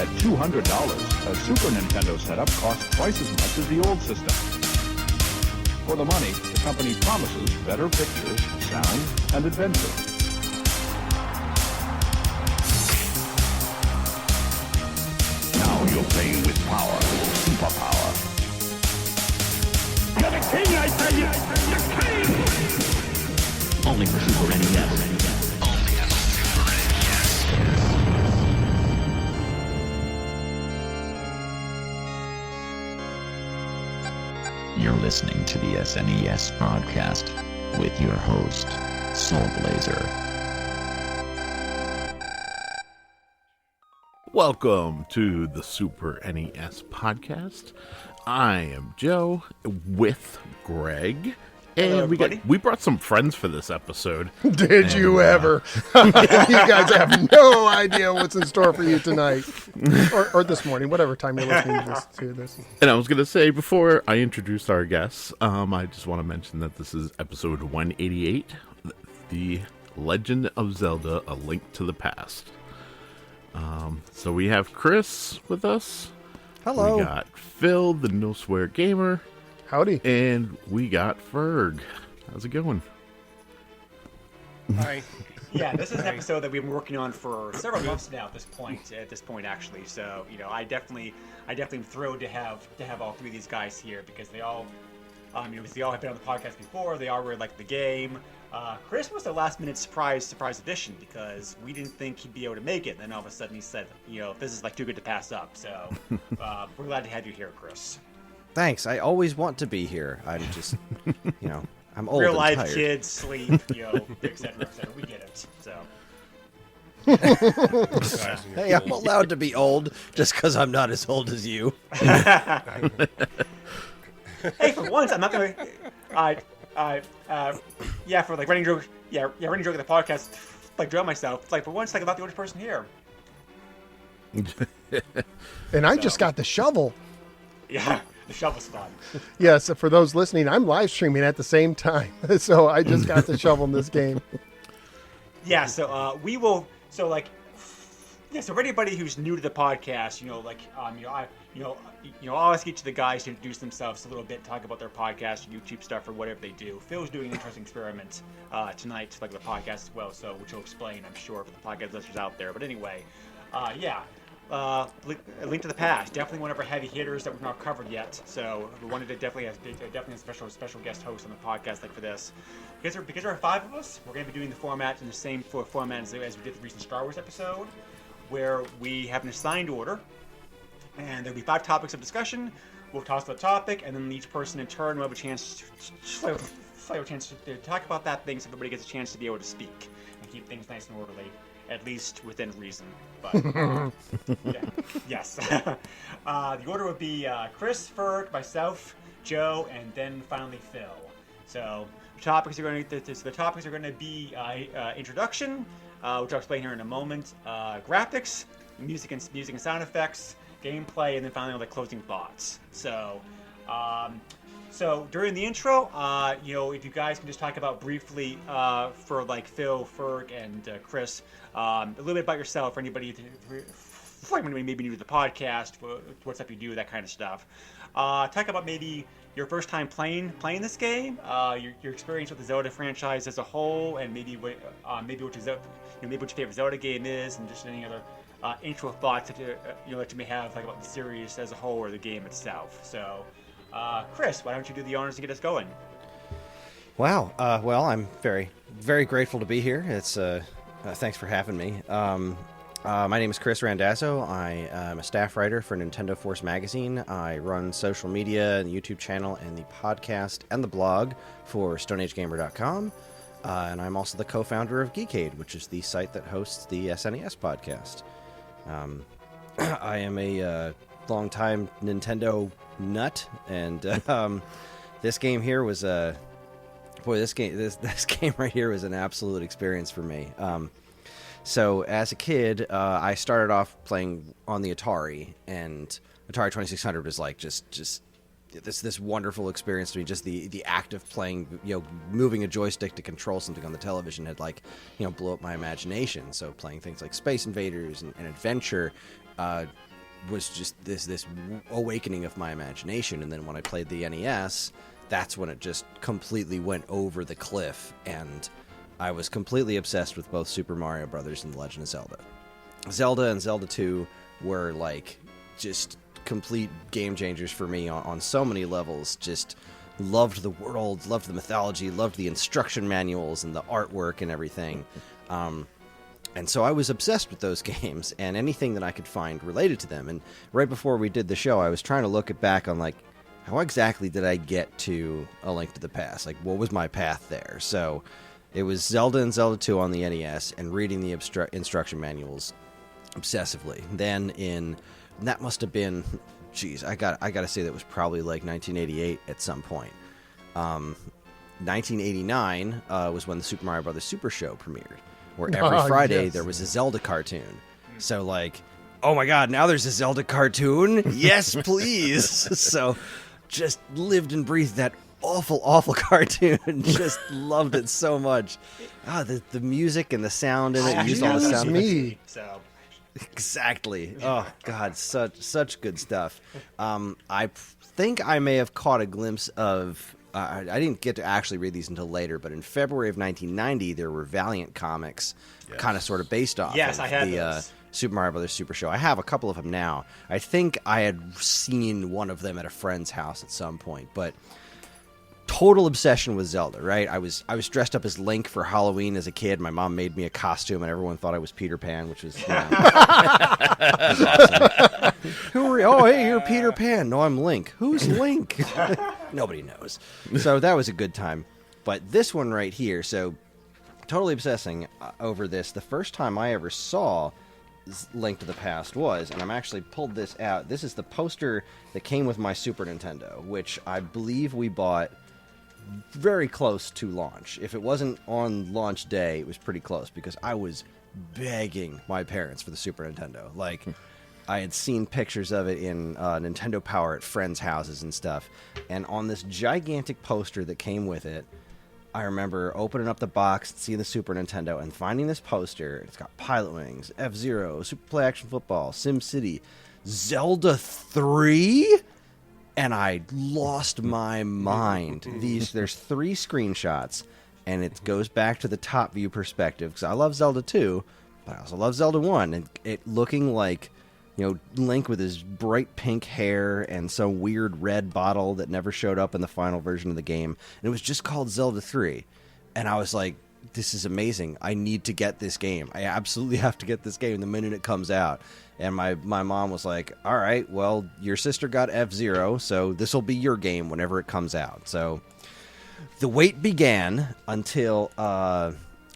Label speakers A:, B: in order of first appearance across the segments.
A: At $200, a Super Nintendo setup costs twice as much as the old system. For the money, the company promises better pictures, sound, and adventure. Now you're playing with power, superpower. You're the king, I tell you! The king! Only for Super NES. Only on Super NES. You're listening to the SNES podcast with your host, Soulblazer.
B: Welcome to the Super NES podcast. I am Joe with Greg. And we brought some friends for this episode.
C: Did you ever? You guys have no idea what's in store for you tonight. Or this morning, whatever time you're listening to this.
B: And I was going to say, before I introduce our guests, I just want to mention that this is episode 188, The Legend of Zelda, A Link to the Past. So we have Kris with us.
C: Hello.
B: We got Phil, the No Swear Gamer.
C: Howdy.
B: And we got Ferg. How's it going?
D: Hi. Yeah, this is an episode that we've been working on for several months now. At this point, actually. So, I definitely am thrilled to have all three of these guys here because they all, they all have been on the podcast before. They all really like the game. Kris was the last minute surprise addition because we didn't think he'd be able to make it. And then all of a sudden he said, this is like too good to pass up. So we're glad to have you here, Kris.
E: Thanks. I always want to be here. I'm just, I'm old
D: Real
E: and
D: life
E: tired.
D: kids, sleep, et cetera. We get it. So.
E: Hey, I'm allowed to be old just because I'm not as old as you.
D: Hey, for once, I'm not gonna. For like running joke. Running joke at the podcast. Like drown myself. Like for once, like I'm not the oldest person here.
C: And I just got the shovel.
D: Yeah. The shovel's fun.
C: Yes, so for those listening, I'm live streaming at the same time. So I just got the shovel in this game.
D: Yeah, so we will. So like, so for anybody who's new to the podcast, I'll ask each of the guys to introduce themselves a little bit, talk about their podcast, YouTube stuff, or whatever they do. Phil's doing an interesting experiment tonight, like the podcast as well. So which will explain, I'm sure, for the podcast listeners out there. But anyway, A Link to the Past, definitely one of our heavy hitters that we've not covered yet. So we wanted to definitely have a special guest host on the podcast like for this. Because there are five of us, we're going to be doing the format in the same format as we did the recent Star Wars episode, where we have an assigned order, and there'll be 5 topics of discussion. We'll toss the topic, and then each person in turn will have a chance to talk about that thing, so everybody gets a chance to be able to speak and keep things nice and orderly. At least within reason. But, yes. The order would be Kris, Ferg, myself, Joe, and then finally Phil. So the topics are going to be introduction, which I'll explain here in a moment, graphics, music and sound effects, gameplay, and then finally all the closing thoughts. So during the intro, if you guys can just talk about briefly for like Phil, Ferg, and Kris, a little bit about yourself for anybody maybe new to the podcast, what stuff you do, that kind of stuff. Talk about maybe your first time playing this game, your experience with the Zelda franchise as a whole, and maybe what your favorite Zelda game is, and just any other intro thoughts that you may have like about the series as a whole or the game itself. So. Kris, why don't you do the honors and get us going?
E: Wow. Well, I'm very, very grateful to be here. It's thanks for having me. My name is Kris Randazzo. I am a staff writer for Nintendo Force magazine. I run social media and YouTube channel and the podcast and the blog for StoneAgeGamer.com. And I'm also the co-founder of Geekade, which is the site that hosts the SNES podcast. I am a long-time Nintendo nut, and this game here was this game right here was an absolute experience for me. So as a kid, I started off playing on the Atari, and Atari 2600 was like just this wonderful experience to me. Just the act of playing, moving a joystick to control something on the television had blew up my imagination. So playing things like Space Invaders and Adventure, was just this awakening of my imagination. And then when I played the NES, that's when it just completely went over the cliff, and I was completely obsessed with both Super Mario Brothers and The Legend of Zelda. Zelda and Zelda 2 were like just complete game changers for me on so many levels. Just loved the world, loved the mythology, loved the instruction manuals and the artwork and everything. And so I was obsessed with those games and anything that I could find related to them. And right before we did the show, I was trying to look back on, like, how exactly did I get to A Link to the Past? Like, what was my path there? So it was Zelda and Zelda 2 on the NES and reading the instruction manuals obsessively. Then that must have been, geez, I gotta say that was probably like 1988 at some point. 1989 was when the Super Mario Brothers Super Show premiered, where every Friday
C: yes.
E: there was a Zelda cartoon. So like, oh my God, now there's a Zelda cartoon? Yes, please. So just lived and breathed that awful cartoon. Just loved it so much. The music and the sound in it. Used all the sound.
C: Me.
D: So
E: Exactly. Oh God, such good stuff. I think I may have caught a glimpse of. I didn't get to actually read these until later, but in February of 1990, there were Valiant comics, kind of sort of based off
D: Yes,
E: of
D: I had
E: the
D: those.
E: Super Mario Brothers Super Show. I have a couple of them now. I think I had seen one of them at a friend's house at some point, but total obsession with Zelda, right? I was dressed up as Link for Halloween as a kid. My mom made me a costume, and everyone thought I was Peter Pan, which was, was awesome. Who are you? Oh, hey, you're Peter Pan. No, I'm Link. Who's Link? Nobody knows. So that was a good time. But this one right here, so totally obsessing over this. The first time I ever saw Link to the Past was, and I'm actually pulled this out. This is the poster that came with my Super Nintendo, which I believe we bought very close to launch. If it wasn't on launch day, it was pretty close because I was begging my parents for the Super Nintendo. Like, I had seen pictures of it in Nintendo Power at friends' houses and stuff. And on this gigantic poster that came with it, I remember opening up the box, seeing the Super Nintendo, and finding this poster. It's got Pilot Wings, F-Zero, Super Play Action Football, Sim City, Zelda 3? And I lost my mind. There's 3 screenshots, and it goes back to the top view perspective, because I love Zelda 2, but I also love Zelda 1, and it looking like, Link with his bright pink hair and some weird red bottle that never showed up in the final version of the game. And it was just called Zelda 3. And I was like, this is amazing. I need to get this game. I absolutely have to get this game the minute it comes out. And my mom was like, all right, well, your sister got F-Zero, so this will be your game whenever it comes out. So the wait began until,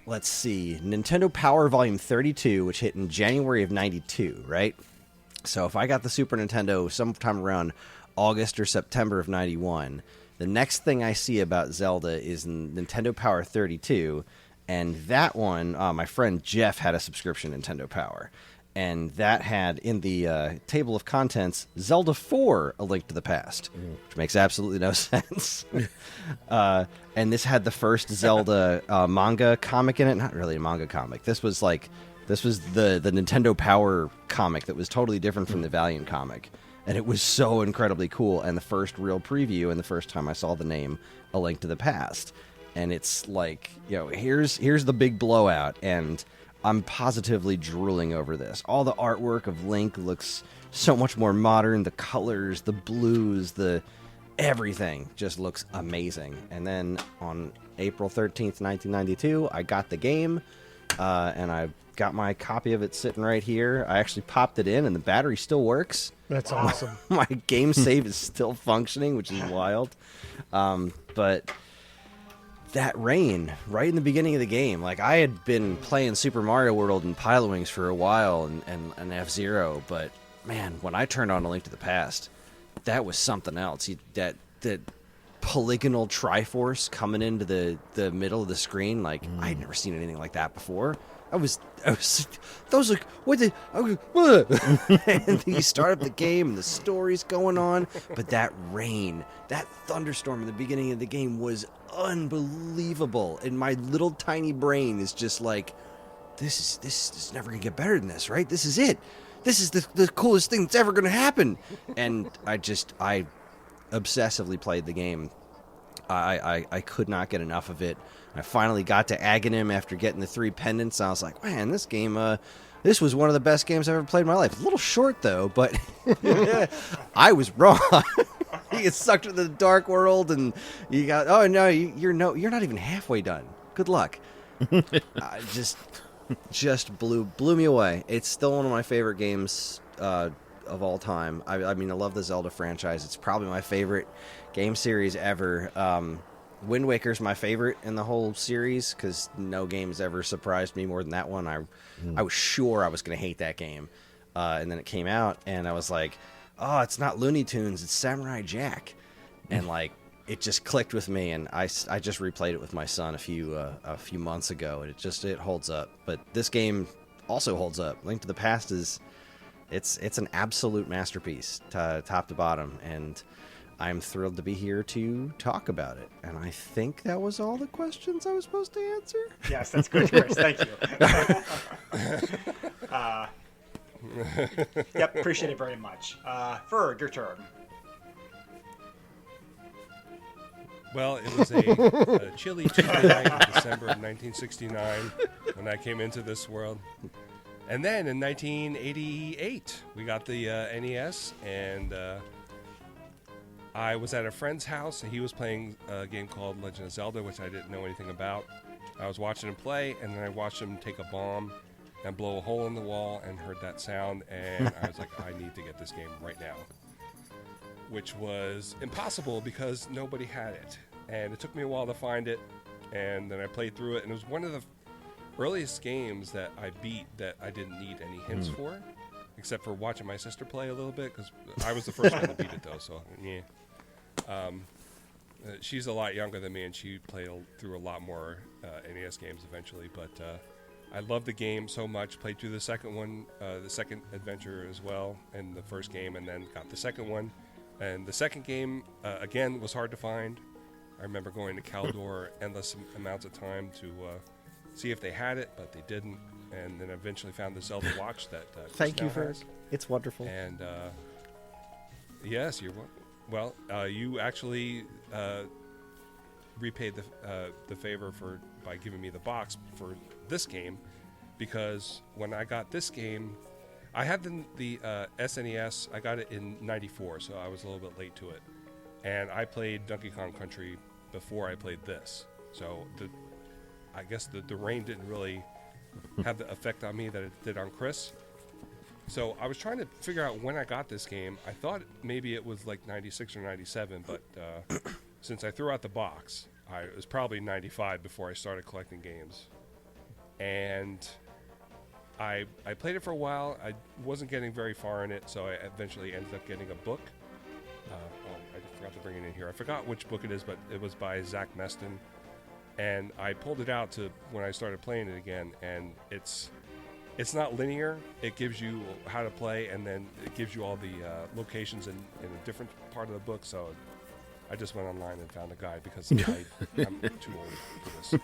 E: let's see, Nintendo Power Volume 32, which hit in January of 92, right? So if I got the Super Nintendo sometime around August or September of 91, the next thing I see about Zelda is Nintendo Power 32, and that one, my friend Jeff had a subscription Nintendo Power, and that had in the table of contents Zelda 4, A Link to the Past, which makes absolutely no sense. And this had the first Zelda manga comic in it. Not really a manga comic. This was the Nintendo Power comic that was totally different from the Valiant comic. And it was so incredibly cool. And the first real preview and the first time I saw the name A Link to the Past. And it's like, here's the big blowout. And I'm positively drooling over this. All the artwork of Link looks so much more modern. The colors, the blues, everything just looks amazing. And then on April 13th, 1992, I got the game. And I got my copy of it sitting right here. I actually popped it in, and the battery still works.
C: That's awesome.
E: My game save is still functioning, which is wild. But that rain, right in the beginning of the game, like I had been playing Super Mario World and Pilot Wings for a while, and F-Zero, but man, when I turned on A Link to the Past, that was something else. That polygonal Triforce coming into the middle of the screen, like I'd never seen anything like that before. I was like, what the? And then you start up the game and the story's going on, but that rain, that thunderstorm in the beginning of the game was unbelievable. And my little tiny brain is just like, this is never gonna get better than this, right? This is it. this is the coolest thing that's ever going to happen. And I obsessively played the game. I could not get enough of it. I finally got to Aghanim after getting the 3 pendants. I was like, man, this game, this was one of the best games I've ever played in my life. A little short, though, but I was wrong. You get sucked into the dark world, and you got, oh, no, you're not even halfway done. Good luck. Just blew me away. It's still one of my favorite games of all time. I mean, I love the Zelda franchise. It's probably my favorite game series ever. Wind Waker's my favorite in the whole series because no game has ever surprised me more than that one. I was sure I was going to hate that game. And then it came out, and I was like, oh, it's not Looney Tunes, it's Samurai Jack. And, like, it just clicked with me, and I just replayed it with my son a few months ago, and it holds up. But this game also holds up. Link to the Past it's an absolute masterpiece, top to bottom, and I'm thrilled to be here to talk about it. And I think that was all the questions I was supposed to answer.
D: Yes, that's good, Kris. Thank you. Yep, appreciate it very much. Ferg, your turn.
F: Well, it was a chilly Tuesday night in December of 1969 when I came into this world. And then in 1988, we got the NES, and I was at a friend's house, and he was playing a game called Legend of Zelda, which I didn't know anything about. I was watching him play, and then I watched him take a bomb and blow a hole in the wall and heard that sound, and I was like, I need to get this game right now. Which was impossible because nobody had it. And it took me a while to find it, and then I played through it, and it was one of the earliest games that I beat that I didn't need any hints for, except for watching my sister play a little bit, because I was the first one to beat it, though, so, yeah. She's a lot younger than me, and she played through a lot more NES games eventually, but I loved the game so much. Played through the second one, the second adventure as well, and the first game, and then got the second one. And the second game, again, was hard to find. I remember going to Caldor endless amounts of time to see if they had it, but they didn't. And then eventually found the Zelda watch that
E: Thank you,
F: Ferg.
E: Ferg. It's wonderful.
F: And yes, you're well. You actually repaid the favor by giving me the box for this game, because when I got this game, I had the SNES. I got it in '94, so I was a little bit late to it. And I played Donkey Kong Country before I played this. So I guess the rain didn't really have the effect on me that it did on Kris. So I was trying to figure out when I got this game. I thought maybe it was like 96 or 97, but since I threw out the box, it was probably 95 before I started collecting games. And I played it for a while. I wasn't getting very far in it, so I eventually ended up getting a book. I forgot to bring it in here. I forgot which book it is, but it was by Zach Meston. And I pulled it out when I started playing it again, and it's not linear. It gives you how to play, and then it gives you all the locations in a different part of the book. So I just went online and found a guide because I'm too old for this.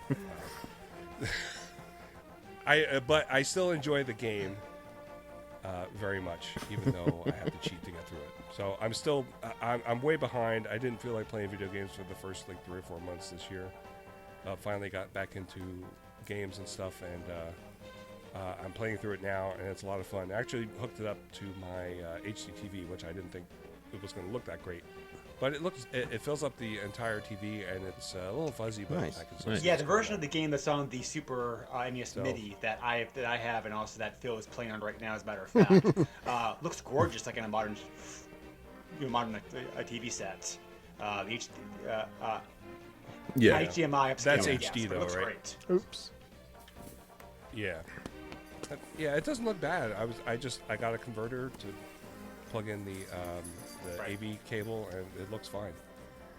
F: But I still enjoy the game very much, even though I have to cheat to get through it. So I'm way behind. I didn't feel like playing video games for the first 3 or 4 months this year. Finally got back into games and stuff, and I'm playing through it now, and it's a lot of fun. I actually hooked it up to my HD TV, which I didn't think it was going to look that great. But it fills up the entire TV, and it's a little fuzzy, but
E: Nice.
F: I can still see
D: Yeah,
F: what's
D: the
F: going
D: version
F: on.
D: of the game that's on the Super NES Mini that I have, and also that Phil is playing on right now, as a matter of fact, looks gorgeous, like in a modern TV set. The
B: Yeah.
D: HDMI upscaling.
F: That's
D: yes,
F: HD
D: but it
F: though,
D: looks
F: right?
D: Great.
C: Oops.
F: Yeah. Yeah, it doesn't look bad. I got a converter to plug in the
D: Right.
F: AV cable, and it looks fine.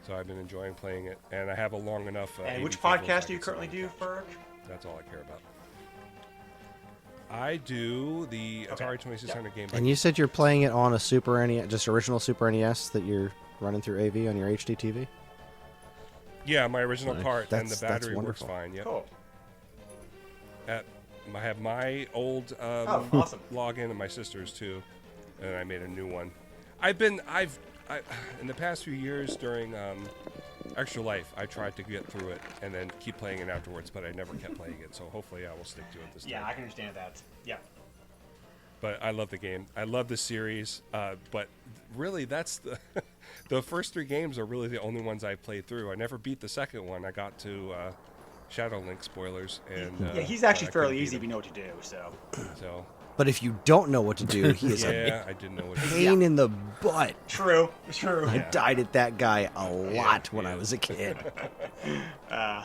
F: So I've been enjoying playing it, and I have a long enough.
D: And
F: AV
D: which
F: cable so I
D: podcast do you
F: can sit
D: currently
F: on the
D: do,
F: couch.
D: Ferg?
F: That's all I care about. I do the Atari 2600 game.
E: And you said you're playing it on a Super NES, just original Super NES that you're running through AV on your HD TV?
F: Yeah, my original
B: Nice.
F: part, and the
E: That's
F: battery works
E: wonderful.
F: fine. Yep.
D: Cool.
F: I have my old
D: awesome.
F: login and my sister's too, and I made a new one. I've in the past few years during Extra Life, I tried to get through it and then keep playing it afterwards, but I never kept playing it. So hopefully, I will stick to it this time.
D: Yeah, I can understand that. Yeah.
F: But I love the game. I love the series. But really, that's the first 3 games are really the only ones I played through. I never beat the second one. I got to Shadow Link spoilers, and
D: yeah, he's actually
F: I couldn't
D: fairly
F: beat
D: easy if
F: him.
D: you know what to do. So.
E: But if you don't know what to do, he is a
F: Yeah, I didn't know what.
E: pain in the butt.
D: True.
E: I died at that guy a lot when I was a kid.
F: Yeah.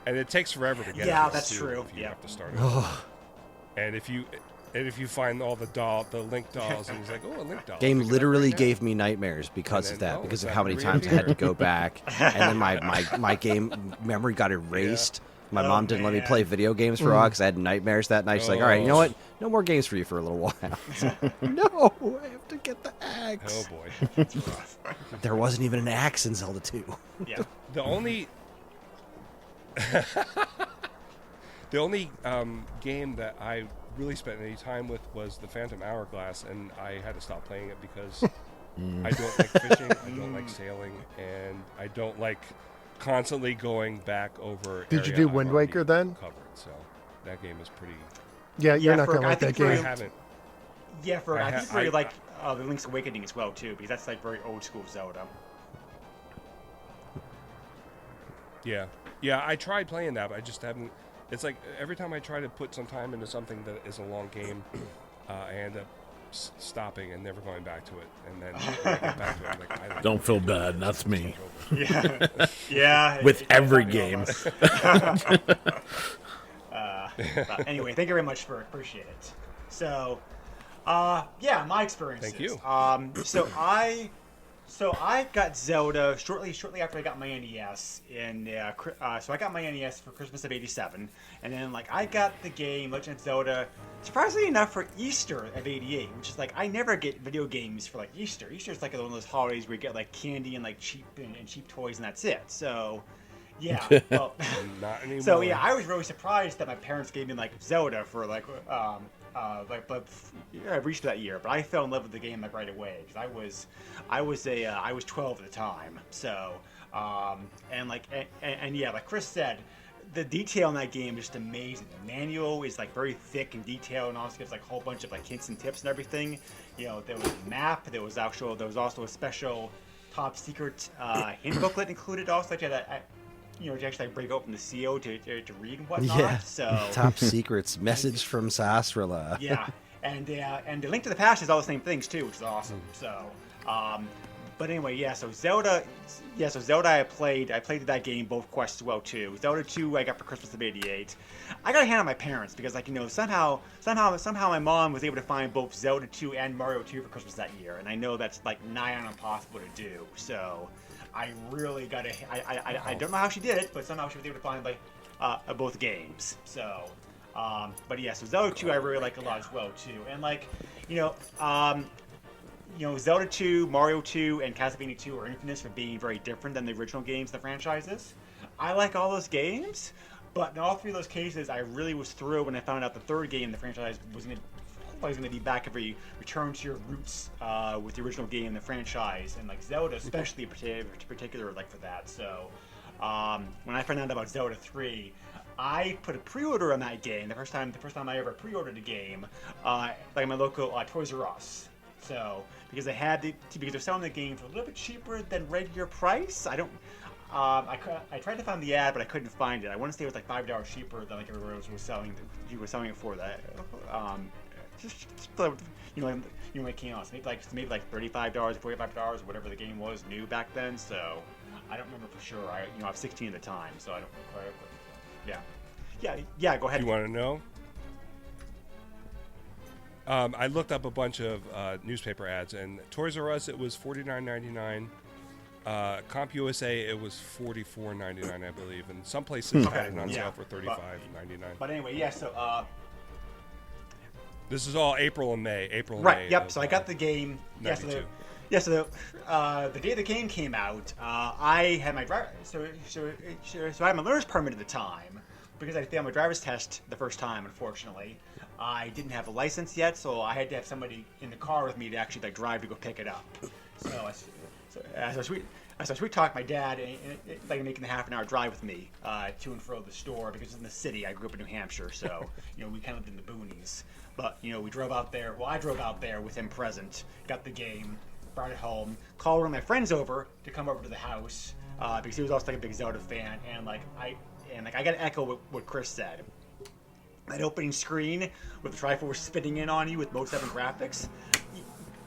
F: And it takes forever to get.
D: Yeah,
F: it,
D: that's
F: too,
D: true.
F: If you
D: Yeah.
F: have to start it. And if you find all the Link dolls, and he's like, oh, a Link doll.
E: Game
F: Pick it up
E: literally
F: right now.
E: gave me nightmares because
F: And
E: of
F: then,
E: that,
F: oh,
E: because
F: it's
E: of
F: not
E: how many
F: gonna
E: times I had to
F: reappear.
E: go back, and then my game memory got erased. My
D: Oh,
E: mom didn't let me
D: man.
E: play video games for a while because I had nightmares that night. She's like, all right, you know
F: Oh.
E: what? No more games for you for a little while. No, I have to get the axe.
F: Oh boy.
E: There wasn't even an axe in Zelda 2.
D: Yeah.
F: The only game that I really spent any time with was the Phantom Hourglass, and I had to stop playing it because I don't like fishing, I don't like sailing, and I don't like constantly going back over.
C: Did you
F: area
C: do
F: I've
C: Wind
F: already
C: Waker then?
F: Covered, so that game is pretty.
C: Yeah, you're not
D: Ferg,
C: gonna
D: I
C: like that
D: think for
F: I
C: game.
F: haven't.
D: Yeah, I
F: I
D: think
F: ha-
D: really
F: I-
D: like the Link's Awakening as well too, because that's like very old school Zelda.
F: Yeah, I tried playing that, but I just haven't. It's like every time I try to put some time into something that is a long game, I end up stopping and never going back to it, and then when I get back to it, I'm like, I like
B: Don't
F: it.
B: feel bad. That's me.
D: Yeah.
B: With every
D: it's
B: game.
D: almost- But anyway, thank you very much for appreciate it. So, yeah, my experiences.
F: Thank you.
D: So I got Zelda shortly after I got my NES. So I got my NES for Christmas of '87, and then like I got the game Legend of Zelda, surprisingly enough, for Easter of '88, which is like I never get video games for like Easter. Easter is like one of those holidays where you get like candy and like cheap toys, and that's it. So, yeah. Well,
F: Not anymore.
D: so yeah, I was really surprised that my parents gave me like Zelda for but I reached that year, but I fell in love with the game like right away because I was 12 at the time. So and yeah, like Kris said, the detail in that game is just amazing. The manual is like very thick and detailed, and also gives like a whole bunch of like hints and tips and everything. You know, there was a map. There was also a special top secret hint booklet included. Also, like that. To actually break open the seal to read and whatnot.
E: Yeah.
D: So
E: Top secrets. Message from Sasrila.
D: yeah, and the Link to the Past is all the same things too, which is awesome. So, but anyway, yeah. So Zelda, I played that game, both quests as well too. Zelda 2 I got for Christmas of '88. I got a hand on my parents because somehow my mom was able to find both Zelda 2 and Mario 2 for Christmas that year, and I know that's like nigh on impossible to do. So. I really got to. I don't know how she did it, but somehow she was able to find like both games. So, but yeah, so Zelda 2 I really like a lot as well too, and like Zelda 2, Mario 2, and Castlevania 2 are infamous for being very different than the original games, the franchises. I like all those games, but in all 3 of those cases, I really was thrilled when I found out the third game the franchise was going to be back if you return to your roots with the original game, the franchise, and like Zelda, especially in particular, like for that. So when I found out about Zelda 3, I put a pre-order on that game. The first time I ever pre-ordered a game, like my local Toys R Us. So because they're selling the game for a little bit cheaper than regular price. I tried to find the ad, but I couldn't find it. I want to say it was like $5 cheaper than like everywhere else was selling. You were selling it for that. Just like chaos. Maybe like $35, $45, whatever the game was new back then. So I don't remember for sure. I was 16 at the time, so I don't quite. Yeah. Go ahead.
F: You want to know? I looked up a bunch of newspaper ads, and Toys R Us it was $49.99. CompUSA it was $44.99, I believe, and some places had it on sale for $35.99.
D: But anyway, yeah. So
F: this is all April and May.
D: Right.
F: May
D: Yep.
F: of,
D: So I got the game.
F: 92.
D: So the day the game came out, I had my I had my learner's permit at the time, because I failed my driver's test the first time, unfortunately, I didn't have a license yet, so I had to have somebody in the car with me to actually like drive to go pick it up. So as I sweet talked my dad like making the half an hour drive with me to and fro the store because it's in the city. I grew up in New Hampshire, so we kind of lived in the boonies. But we drove out there. Well, I drove out there with him present, got the game, brought it home, called one of my friends over to come over to the house because he was also like a big Zelda fan, and I got to echo what Kris said. That opening screen with the Triforce spinning in on you with Mode 7 graphics.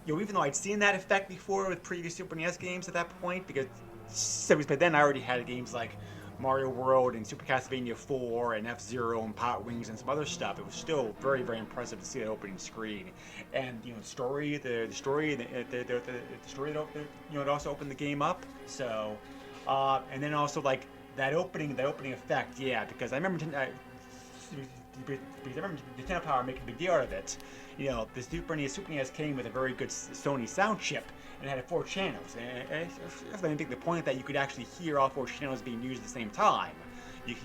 D: Even though I'd seen that effect before with previous Super NES games at that point, because by then I already had games like Mario World and Super Castlevania 4 and F-Zero and Pot Wings and some other stuff, it was still very, very impressive to see that opening screen. And the story that also opened the game up. So, and then also like that opening effect, yeah, because I remember Nintendo Power making a big deal out of it. The Super NES came with a very good Sony sound chip, and it had 4 channels. And I think the point that you could actually hear all 4 channels being used at the same time. You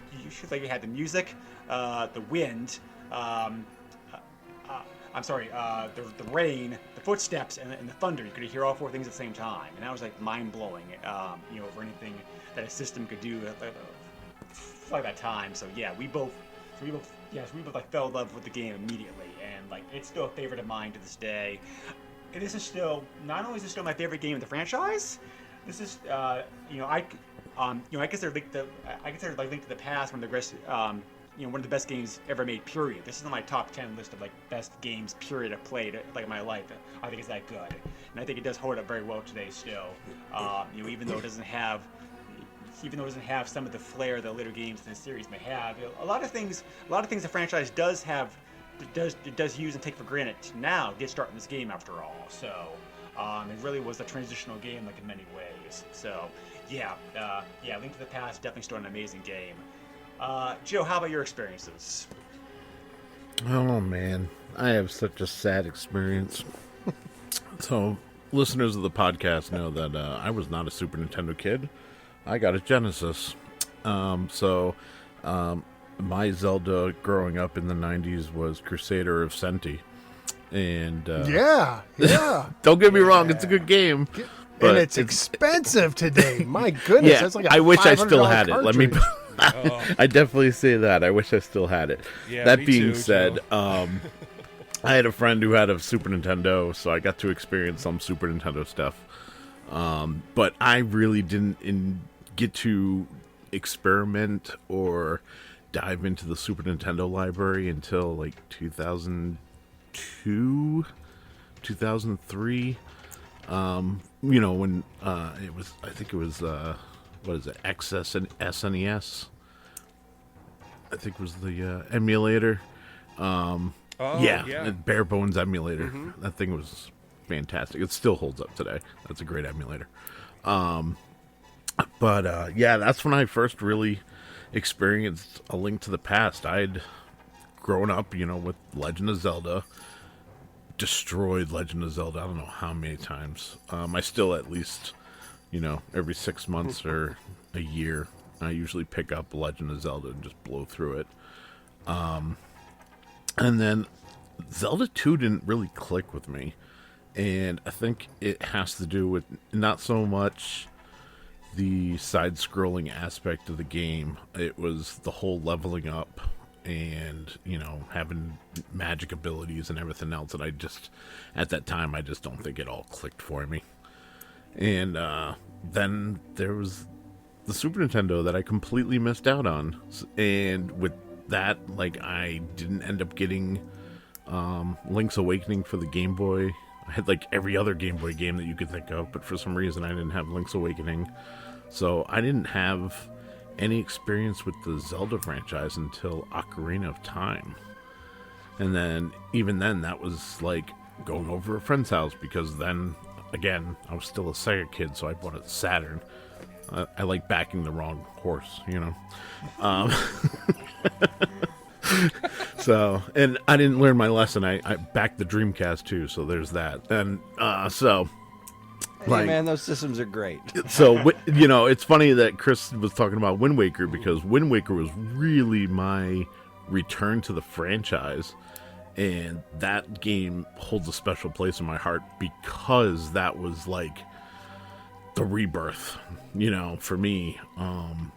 D: had the music, the wind, the rain, the footsteps, and the thunder. You could hear all 4 things at the same time, and that was like mind blowing. For anything that a system could do like that time. So yeah, we both like fell in love with the game immediately, and like it's still a favorite of mine to this day. And this is still not only is this still my favorite game in the franchise. This is I consider Link to the Past one of the best games ever made. Period. This is on my top 10 list of like best games period I've played like in my life. I think it's that good, and I think it does hold up very well today still. Even though it doesn't have some of the flair that later games in the series may have, a lot of things the franchise does use and take for granted now did start in this game after all. So it really was a transitional game, like in many ways. So Link to the Past definitely still an amazing game. Joe, how about your experiences?
B: Oh man, I have such a sad experience. So listeners of the podcast know that I was not a Super Nintendo kid. I got a Genesis. My Zelda growing up in the 90s was Crusader of Senti. And
C: yeah.
B: Don't get me wrong, it's a good game. But
C: and it's expensive today. My goodness,
B: yeah,
C: that's like
B: I wish I still had it.
C: Cartridge.
B: I definitely say that. I wish I still had it.
F: Yeah,
B: that
F: me
B: being
F: too,
B: said,
F: Joe.
B: I had a friend who had a Super Nintendo, so I got to experience some Super Nintendo stuff. But I really didn't get to experiment or dive into the Super Nintendo library until like 2002, 2003. When I think it was what is it, XS and SNES. I think was the emulator.
F: Yeah.
B: Bare bones emulator. Mm-hmm. That thing was fantastic. It still holds up today. That's a great emulator. That's when I first really experienced A Link to the Past. I'd grown up, with Legend of Zelda. Destroyed Legend of Zelda I don't know how many times. I still at least, every 6 months or a year, I usually pick up Legend of Zelda and just blow through it. And then Zelda 2 didn't really click with me. And I think it has to do with not so much the side-scrolling aspect of the game. It was the whole leveling up and, having magic abilities and everything else that at that time, I just don't think it all clicked for me. And then there was the Super Nintendo that I completely missed out on. And with that, I didn't end up getting Link's Awakening for the Game Boy. I had every other Game Boy game that you could think of, but for some reason I didn't have Link's Awakening. So I didn't have any experience with the Zelda franchise until Ocarina of Time. And then, even then, that was going over a friend's house, because then, again, I was still a Sega kid, so I bought a Saturn. I like backing the wrong horse, So, and I didn't learn my lesson. I backed the Dreamcast too, so there's that. And
E: Hey, man, those systems are great.
B: So, you know, it's funny that Kris was talking about Wind Waker, because Wind Waker was really my return to the franchise. And that game holds a special place in my heart because that was like the rebirth, you know, for me.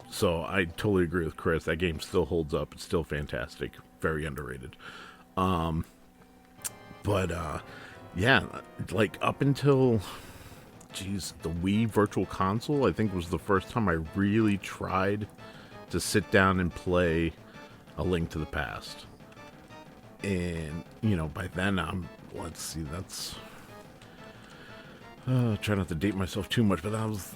B: So I totally agree with Kris. That game still holds up. It's still fantastic. Very underrated. Yeah, like up until, the Wii Virtual Console, I think was the first time I really tried to sit down and play A Link to the Past. And, you know, by then that's, try not to date myself too much, but that was,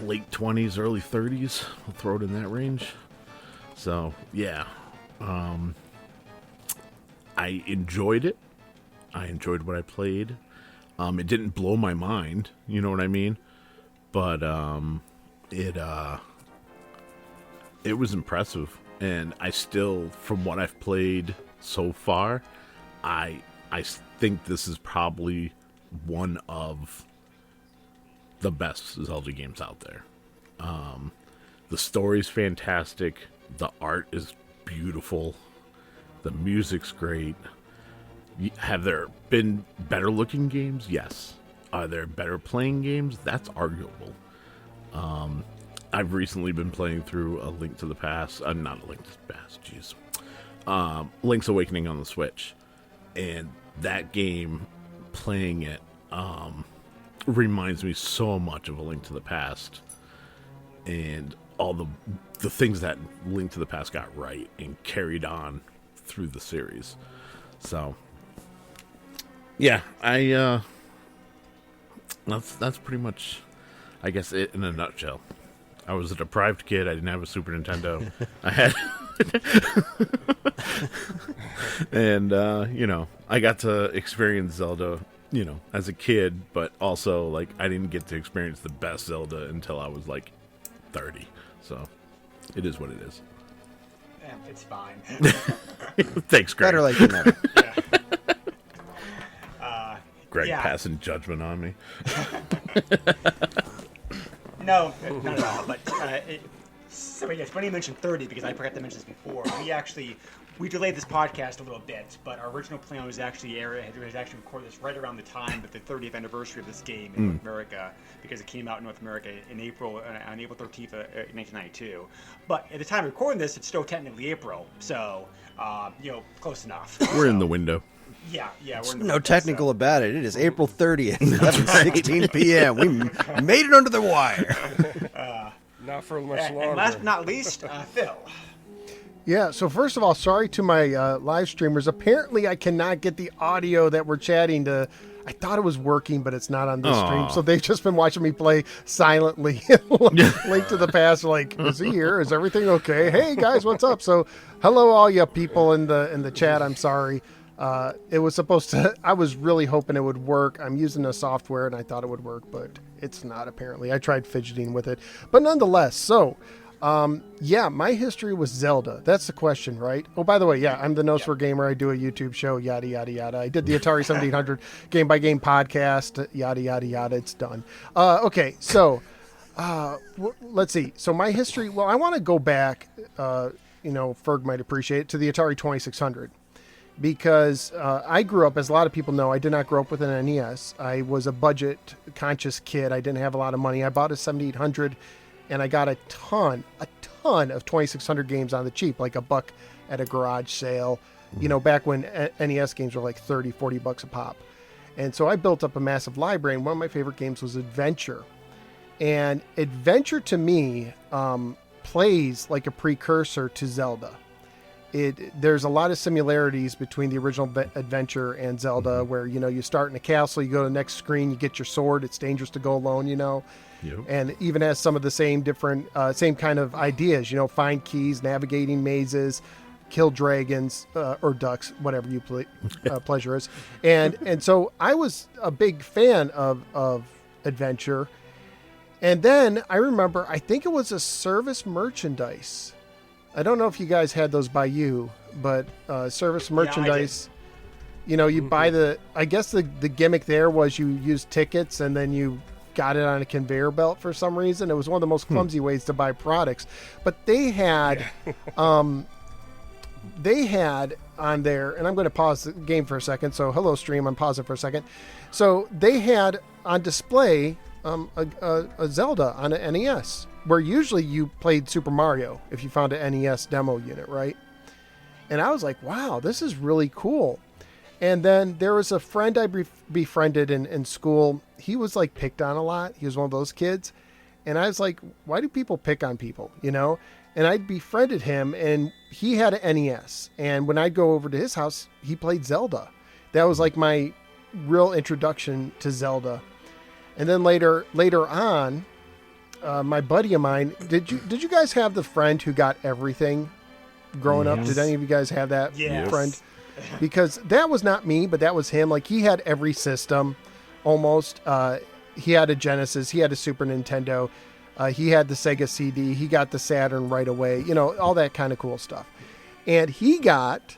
B: late 20s, early 30s? I'll throw it in that range. So, yeah. I enjoyed it. I enjoyed what I played. It didn't blow my mind, you know what I mean? But it was impressive. And I still, from what I've played so far, I think this is probably one of the best Zelda games out there. The story's fantastic. The art is beautiful. The music's great. Have there been better looking games? Yes. Are there better playing games? That's arguable. I've recently been playing through A Link to the Past. Not A Link to the Past, jeez. Link's Awakening on the Switch. And that game, playing it, reminds me so much of A Link to the Past. And all the things that Link to the Past got right and carried on through the series. So, yeah, that's pretty much, I guess, it in a nutshell. I was a deprived kid. I didn't have a Super Nintendo. I had, and you know, I got to experience Zelda, you know, as a kid, but also like I didn't get to experience the best Zelda until I was like 30. So, it is what it is.
D: It's fine.
B: Thanks, Greg.
E: Better late than never.
B: Greg passing judgment on me.
D: No, not at all. But it's funny you mentioned 30 because I forgot to mention this before. We delayed this podcast a little bit, but our original plan was actually record this right around the time of the 30th anniversary of this game in North America, because it came out in North America in April on April 13th, 1992. But at the time of recording this, it's still technically April, so you know, close enough.
B: We're in the window.
D: Yeah, we're in the
E: No
D: window,
E: technical
D: so.
E: about it. It is April 30th, 11:16 p.m. We made it under the wire.
F: Not for much longer.
D: And last but not least, Phil.
C: Yeah, so first of all, sorry to my live streamers. Apparently, I cannot get the audio that we're chatting to. I thought it was working, but it's not on this stream. So they've just been watching me play silently. Link to the Past, like, is he here? Is everything okay? Hey, guys, what's up? So hello, all you people in the chat. I'm sorry. It was supposed to, I was really hoping it would work. I'm using a software and I thought it would work, but it's not apparently. I tried fidgeting with it, but nonetheless. So, my history was Zelda. That's the question, right? Oh, by the way, I'm the Nose for Gamer. I do a YouTube show, yada, yada, yada. I did the Atari 7800 game by game podcast, yada, yada, yada. It's done. Okay. So, let's see. So my history, well, I want to go back, Ferg might appreciate it, to the Atari 2600. Because I grew up, as a lot of people know, I did not grow up with an NES. I was a budget-conscious kid. I didn't have a lot of money. I bought a 7800, and I got a ton of 2600 games on the cheap, like $1 at a garage sale, you know, back when NES games were like $30-40 a pop. And so I built up a massive library, and one of my favorite games was Adventure. And Adventure, to me, plays like a precursor to Zelda. There's a lot of similarities between the original Adventure and Zelda, where, you know, you start in a castle, you go to the next screen, you get your sword. It's dangerous to go alone, you know. Yep. And even has some of the same kind of ideas, you know, find keys, navigating mazes, kill dragons or ducks, whatever you pleasure is. And so I was a big fan of Adventure. And then I remember, I think it was a service merchandise. I don't know if you guys had those by you, but service merchandise, you know, you buy I guess the gimmick there was you use tickets and then you got it on a conveyor belt for some reason. It was one of the most clumsy ways to buy products. But they had, they had on there, and I'm going to pause the game for a second. So hello stream, I'm pausing for a second. So they had on display a Zelda on an NES, where usually you played Super Mario if you found an NES demo unit, right? And I was like, wow, this is really cool. And then there was a friend I befriended in school. He was like picked on a lot. He was one of those kids. And I was like, why do people pick on people, you know? And I befriended him, and he had an NES. And when I'd go over to his house, he played Zelda. That was like my real introduction to Zelda. And then later on, my buddy of mine, did you guys have the friend who got everything growing up? Did any of you guys have that friend? Because that was not me, but that was him. Like, he had every system almost. He had a Genesis, he had a Super Nintendo, he had the Sega CD, he got the Saturn right away, you know, all that kind of cool stuff. And he got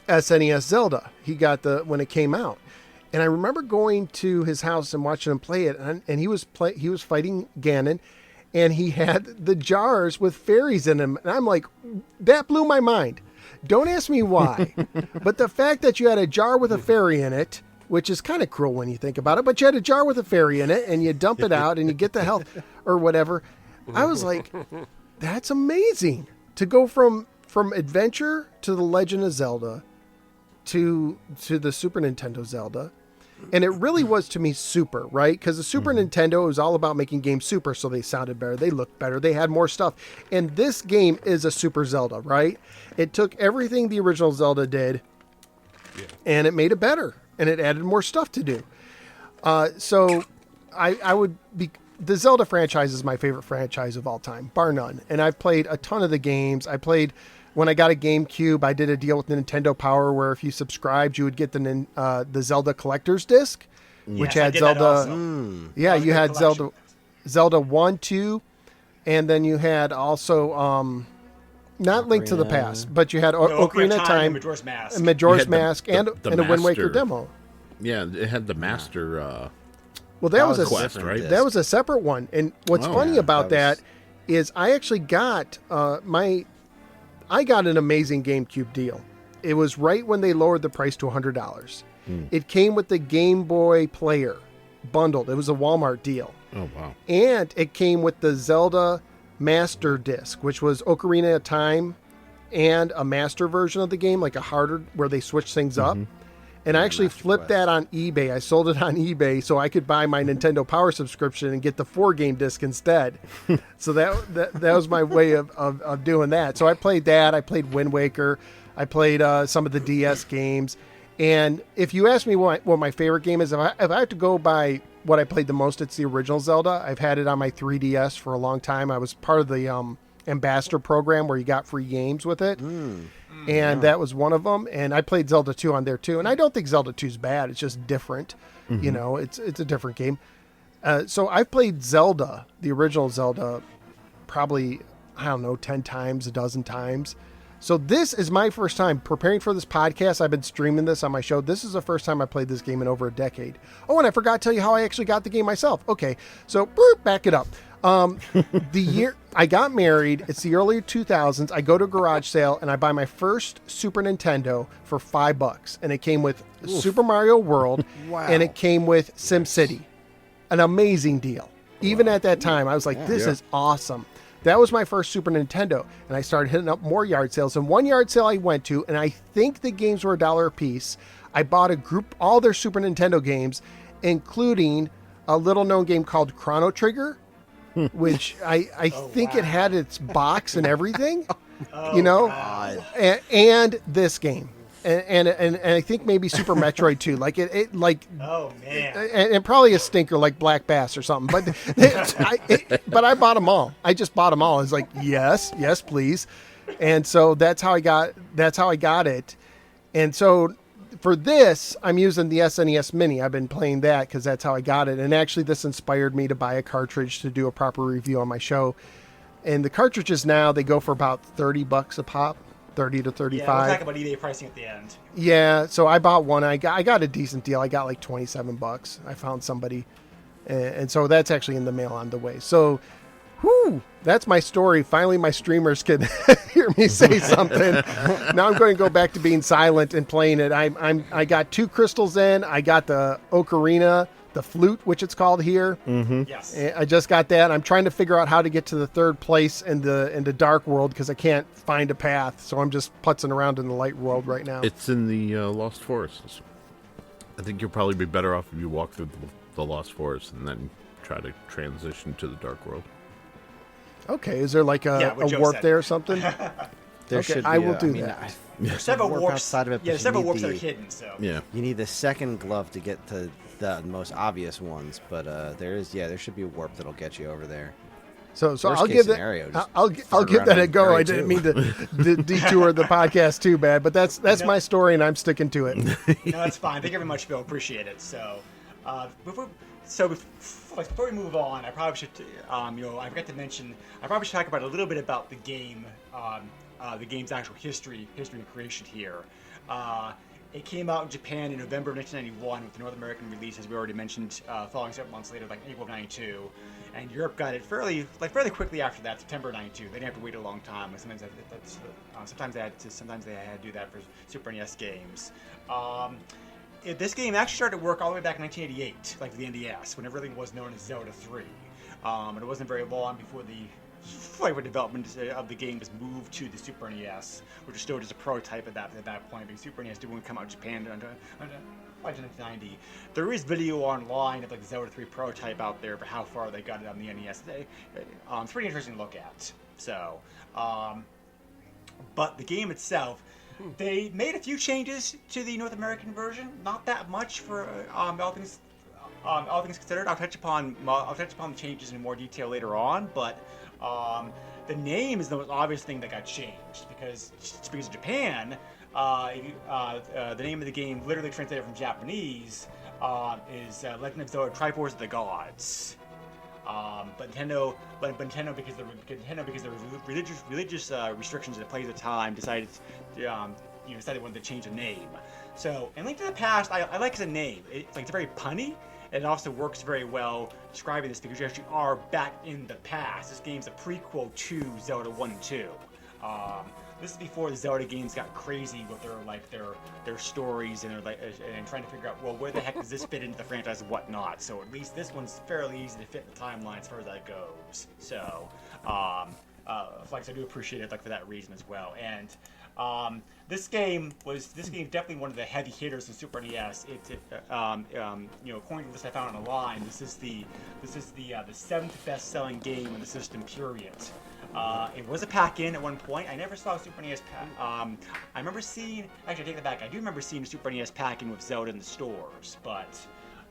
C: SNES Zelda. He got when it came out. And I remember going to his house and watching him play it, and he was fighting Ganon, and he had the jars with fairies in them. And I'm like, that blew my mind. Don't ask me why, but the fact that you had a jar with a fairy in it, which is kind of cruel when you think about it, but you had a jar with a fairy in it, and you dump it out and you get the health or whatever. I was like, that's amazing to go from adventure to the Legend of Zelda to the Super Nintendo Zelda. And it really was, to me, super, right? Because the Super Nintendo was all about making games super, so they sounded better, they looked better, they had more stuff. And this game is a Super Zelda, right? It took everything the original Zelda did, and it made it better, and it added more stuff to do. So I would be... The Zelda franchise is my favorite franchise of all time, bar none. And I've played a ton of the games. When I got a GameCube, I did a deal with Nintendo Power where if you subscribed, you would get the Zelda Collector's Disc, which had Zelda. Yeah, you had Zelda 1, 2, and then you had also not Link to the Past, but you had Ocarina of Time, Majora's Mask, and a Wind Waker demo.
B: Yeah, it had the Master.
C: Well, that was a
B: quest, right?
C: That was a separate one. And what's funny about that is I actually got I got an amazing GameCube deal. It was right when they lowered the price to $100. It came with the Game Boy player bundled. It was a Walmart deal.
B: Oh, wow. And
C: it came with the Zelda Master Disc, which was Ocarina of Time and a master version of the game, like a harder, where they switch things up. And I actually flipped that on eBay. I sold it on eBay so I could buy my Nintendo Power subscription and get the 4-game disc instead. So that was my way of doing that. So I played that. I played Wind Waker. I played some of the DS games. And if you ask me what my favorite game is, if I have to go by what I played the most, it's the original Zelda. I've had it on my 3DS for a long time. I was part of the Ambassador program where you got free games with it. And that was one of them. And I played Zelda 2 on there too. And I don't think Zelda 2 is bad. It's just different. You know, it's a different game. So I've played Zelda, the original Zelda, probably, 10 times, a dozen times. So this is my first time preparing for this podcast. I've been streaming this on my show. This is the first time I played this game in over a decade. Oh, and I forgot to tell you how I actually got the game myself. Okay, so back it up. The year I got married, it's the early 2000s. I go to a garage sale and I buy my first Super Nintendo for $5, and it came with Super Mario World, and it came with SimCity. An amazing deal. Even at that time, I was like, "This is awesome." That was my first Super Nintendo, and I started hitting up more yard sales. And one yard sale I went to, and I think the games were $1 a piece. I bought all their Super Nintendo games, including a little-known game called Chrono Trigger, which I think it had its box and everything, and this game. And I think maybe Super Metroid too. Like it oh man, and probably a stinker like Black Bass or something. But but I bought them all. I just bought them all. I was like, yes, please. And so that's how I got it. And so for this, I'm using the SNES Mini. I've been playing that because that's how I got it. And actually, this inspired me to buy a cartridge to do a proper review on my show. And the cartridges now, they go for about $30 a pop. 30 to 35.
D: Yeah, we'll talk about eBay pricing at the end.
C: Yeah, so I bought one. I got a decent deal. I got like $27. I found somebody And so that's actually in the mail on the way. So, whew, that's my story. Finally, my streamers can hear me say something. Now I'm going to go back to being silent and playing it. I got 2 crystals in. I got the ocarina, the flute, which it's called here.
D: Yes.
C: I just got that. I'm trying to figure out how to get to the 3rd place in the dark world because I can't find a path. So I'm just putzing around in the light world right now.
B: It's in the Lost Forests. I think you'll probably be better off if you walk through the Lost Forest and then try to transition to the Dark World.
C: Okay, is there like a
D: what Joe
C: warp
D: said.
C: there or something?
E: There should be.
C: I will do that.
D: There's several
E: warp
D: warps.
E: outside of it, but
D: Yeah, there's
E: you
D: several
E: need
D: warps that
E: the-
D: are hidden. So
B: Yeah.
E: You need the 2nd glove to get to the most obvious ones, but there should be a warp that'll get you over there.
C: So
E: Worst
C: I'll
E: case
C: give that.
E: scenario, just
C: I'll
E: fart
C: give
E: around
C: that
E: in
C: a go.
E: Area
C: I didn't
E: 2.
C: mean to detour the podcast too bad, but that's my story and I'm sticking to it.
D: no, that's fine. Thank you very much, Phil. Appreciate it. So, before we move on, I probably should, I forgot to mention, I probably should talk about a little bit about the game, the game's actual history and creation here. It came out in Japan in November of 1991 with the North American release, as we already mentioned, following several months later, like April of 92. And Europe got it fairly quickly after that, September 92. They didn't have to wait a long time. Sometimes they had to do that for Super NES games. This game actually started to work all the way back in 1988, like the NES, when everything was known as Zelda 3. And it wasn't very long before the flavor development of the game was moved to the Super NES, which was still just a prototype at that point, because Super NES didn't come out in Japan until 1990. There is video online of like the Zelda 3 prototype out there for how far they got it on the NES. It's pretty interesting to look at. So, but the game itself, they made a few changes to the North American version. Not that much for all things considered. I'll touch upon the changes in more detail later on. But the name is the most obvious thing that got changed because of Japan. The name of the game, literally translated from Japanese, is Legend of Zelda: Triforce of the Gods. But Nintendo, because there were religious restrictions in place at the time, decided they wanted to change the name. So, and Link to the Past, I like as a name. It's very punny, and it also works very well describing this because you actually are back in the past. This game's a prequel to Zelda 1 and 2. This is before the Zelda games got crazy with their stories and trying to figure out, well, where the heck does this fit into the franchise and whatnot. So at least this one's fairly easy to fit in the timeline as far as that goes. So, Flex, I do appreciate it for that reason as well. And this game definitely one of the heavy hitters in Super NES. According to this I found online, this is the 7th best-selling game in the system. Period. It was a pack-in at one point. I never saw a Super NES pack. I remember seeing. Actually, I take that back. I do remember seeing a Super NES pack-in with Zelda in the stores, but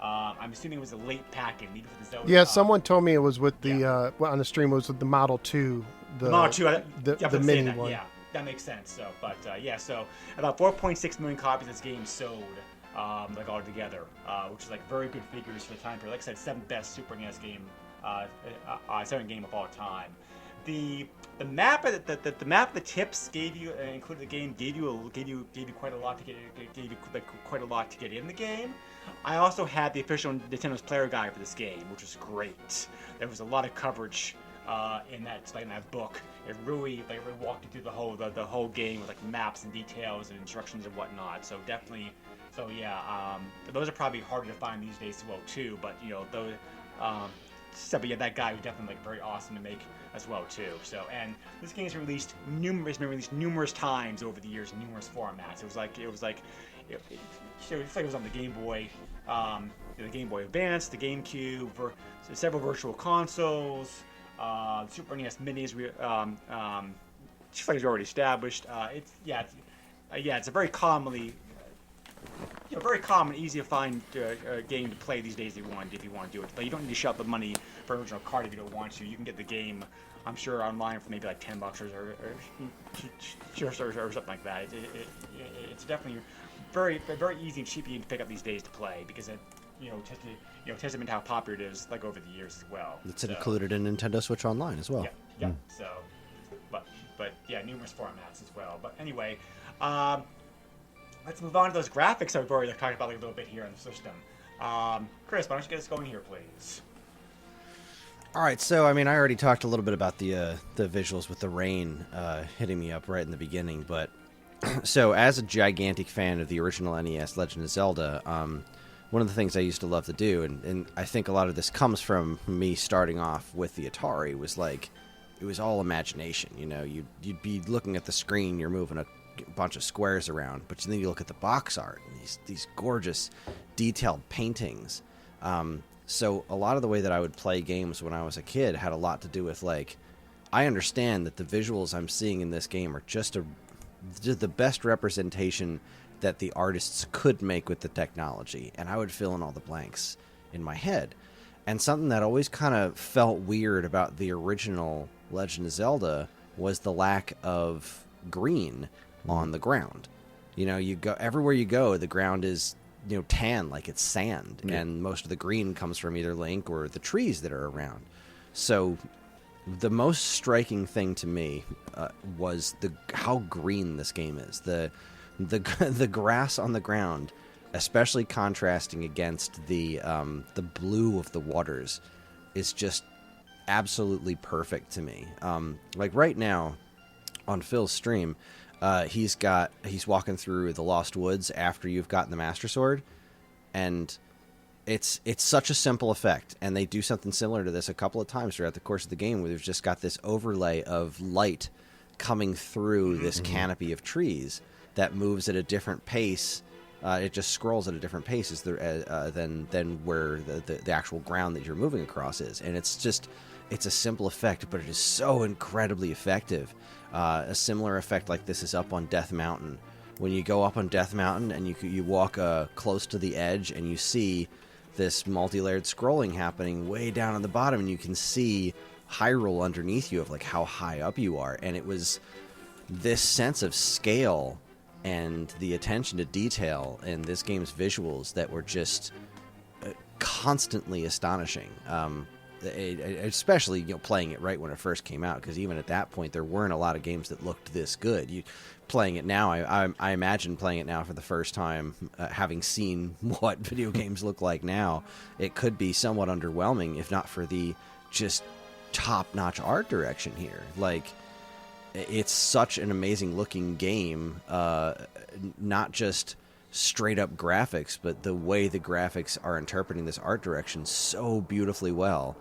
D: I'm assuming it was a late pack-in, maybe for the Zelda.
C: Yeah, someone told me it was with the on the stream. It was with the Model 2, the
D: Model 2,
C: the mini one.
D: Yeah, that makes sense. So, but so about 4.6 million copies of this game sold, all together, which is very good figures for the time period. Like I said, 7th best Super NES game, 7th game of all time. The map of the tips gave you included the game gave you quite a lot to get in the game. I also had the official Nintendo's player guide for this game, which was great. There was a lot of coverage in that book. It really walked you through the whole game with maps and details and instructions and whatnot. So definitely, those are probably harder to find these days as well too. But those. That guy was definitely very awesome to make as well too. So, and this game has been released numerous times over the years in numerous formats. It was on the Game Boy, the Game Boy Advance, the GameCube, several virtual consoles, Super NES Minis. Just like it's already established. It's a very common, easy to find game to play these days if you want to do it. But you don't need to shell out the money for an original card if you don't want to. You can get the game, I'm sure, online for maybe $10 or something like that. It's definitely very easy and cheap game to pick up these days to play because it testament to how popular it is over the years as well.
E: It's included in Nintendo Switch Online as well.
D: Yeah. So, but numerous formats as well. But anyway. Let's move on to those graphics that we've already talked about a little bit here on the system. Kris, why don't you get us going here, please?
E: All right, so I mean, I already talked a little bit about the visuals with the rain hitting me up right in the beginning, but so as a gigantic fan of the original NES Legend of Zelda, one of the things I used to love to do, and I think a lot of this comes from me starting off with the Atari, was like, it was all imagination. You know, you'd be looking at the screen, you're moving a bunch of squares around, but then you look at the box art and these gorgeous detailed paintings. So a lot of the way that I would play games when I was a kid had a lot to do with, like, I understand that the visuals I'm seeing in this game are just the best representation that the artists could make with the technology, and I would fill in all the blanks in my head. And something that always kind of felt weird about the original Legend of Zelda was the lack of green on the ground. You know, you go everywhere you go, the ground is, you know, tan like it's sand, and most of the green comes from either Link or the trees that are around. So the most striking thing to me was how green this game is. The grass on the ground, especially contrasting against the blue of the waters, is just absolutely perfect to me. Like right now on Phil's stream, he's walking through the Lost Woods after you've gotten the Master Sword, and it's such a simple effect, and they do something similar to this a couple of times throughout the course of the game, where they've just got this overlay of light coming through this canopy of trees that moves at a different pace. It just scrolls at a different pace than where the actual ground that you're moving across is, and it's a simple effect, but it is so incredibly effective. A similar effect like this is up on Death Mountain. When you go up on Death Mountain and you walk close to the edge, and you see this multi-layered scrolling happening way down on the bottom, and you can see Hyrule underneath you of like how high up you are, and it was this sense of scale and the attention to detail in this game's visuals that were just constantly astonishing. Especially, you know, playing it right when it first came out, because even at that point there weren't a lot of games that looked this good. Playing it now, I imagine playing it now for the first time, having seen what video games look like now, it could be somewhat underwhelming if not for the just top-notch art direction here. Like, it's such an amazing looking game, not just straight up graphics, but the way the graphics are interpreting this art direction so beautifully well.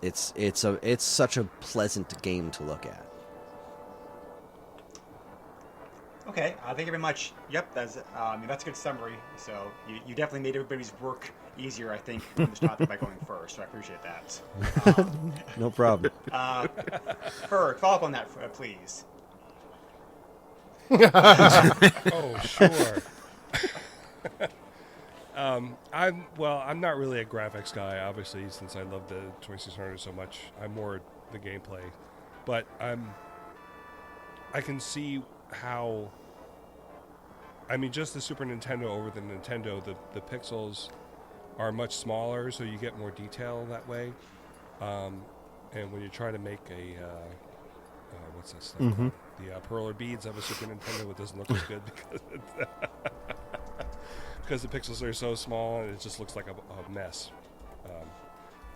E: It's such a pleasant game to look at.
D: Okay, thank you very much. Yep, that's a good summary. So you definitely made everybody's work easier, I think, on this topic by going first. So I appreciate that.
E: No problem.
D: Ferg, follow up on that, please.
F: Oh, sure. I'm not really a graphics guy, obviously, since I love the 2600 so much. I'm more the gameplay, but I can see how. I mean, just the Super Nintendo over the Nintendo, the pixels are much smaller, so you get more detail that way. And when you're trying to make a what's that stuff called? The perler beads of a Super Nintendo, it doesn't look as good because the pixels are so small and it just looks like a mess.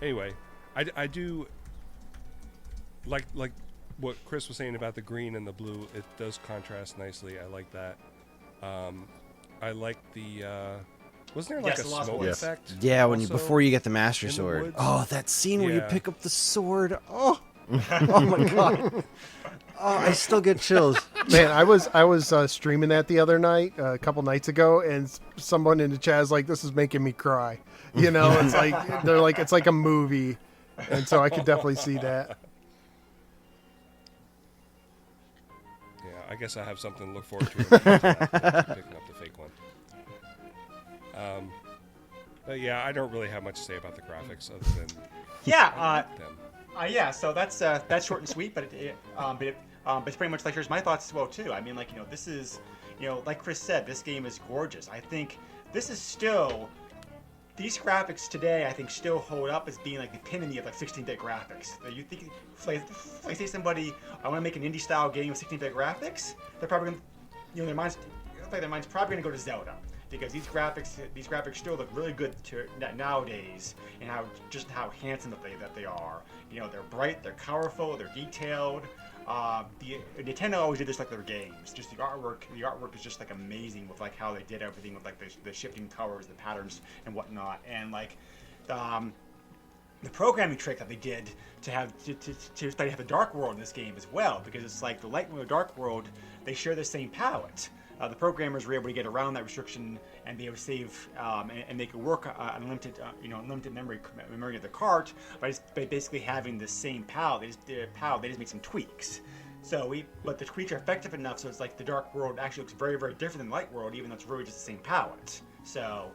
F: Anyway, I do like what Kris was saying about the green and the blue. It does contrast nicely. I like that. I like the wasn't there like a smoke effect?
E: Yeah, when before you get the Master
F: in the
E: Sword.
F: woods?
E: Oh, that scene where you
F: Yeah.
E: pick up the sword. Oh, oh my god. Oh, I still get chills.
C: Man, I was streaming that the other night, a couple nights ago, and someone in the chat is like, "This is making me cry." You know, it's like they're like, it's like a movie, and so I could definitely see that.
F: Yeah, I guess I have something to look forward to picking up the fake one. But yeah, I don't really have much to say about the graphics other than them.
D: Yeah, so that's short and sweet, but it's pretty much like here's my thoughts as well too. I mean, like, you know, this is, you know, like Kris said, this game is gorgeous. I think this is still, these graphics today, I think still hold up as being like the epitome of like 16-bit graphics. You think, if I say somebody, I want to make an indie style game with 16-bit graphics, they're probably gonna, you know, their mind's probably gonna go to Zelda. because these graphics still look really good nowadays, and how handsome that they are. You know, they're bright, they're colorful, they're detailed. Nintendo always did this like their games. Just the artwork is just like amazing with like how they did everything with like the shifting colors, the patterns, and whatnot, and like the programming trick that they did to have a dark world in this game as well, because it's like the light and the dark world, they share the same palette. The programmers were able to get around that restriction and be able to save and make it work unlimited memory of the cart by basically having the same palette. They just make some tweaks. But the tweaks are effective enough, so it's like the dark world actually looks very, very different than the light world, even though it's really just the same palette. So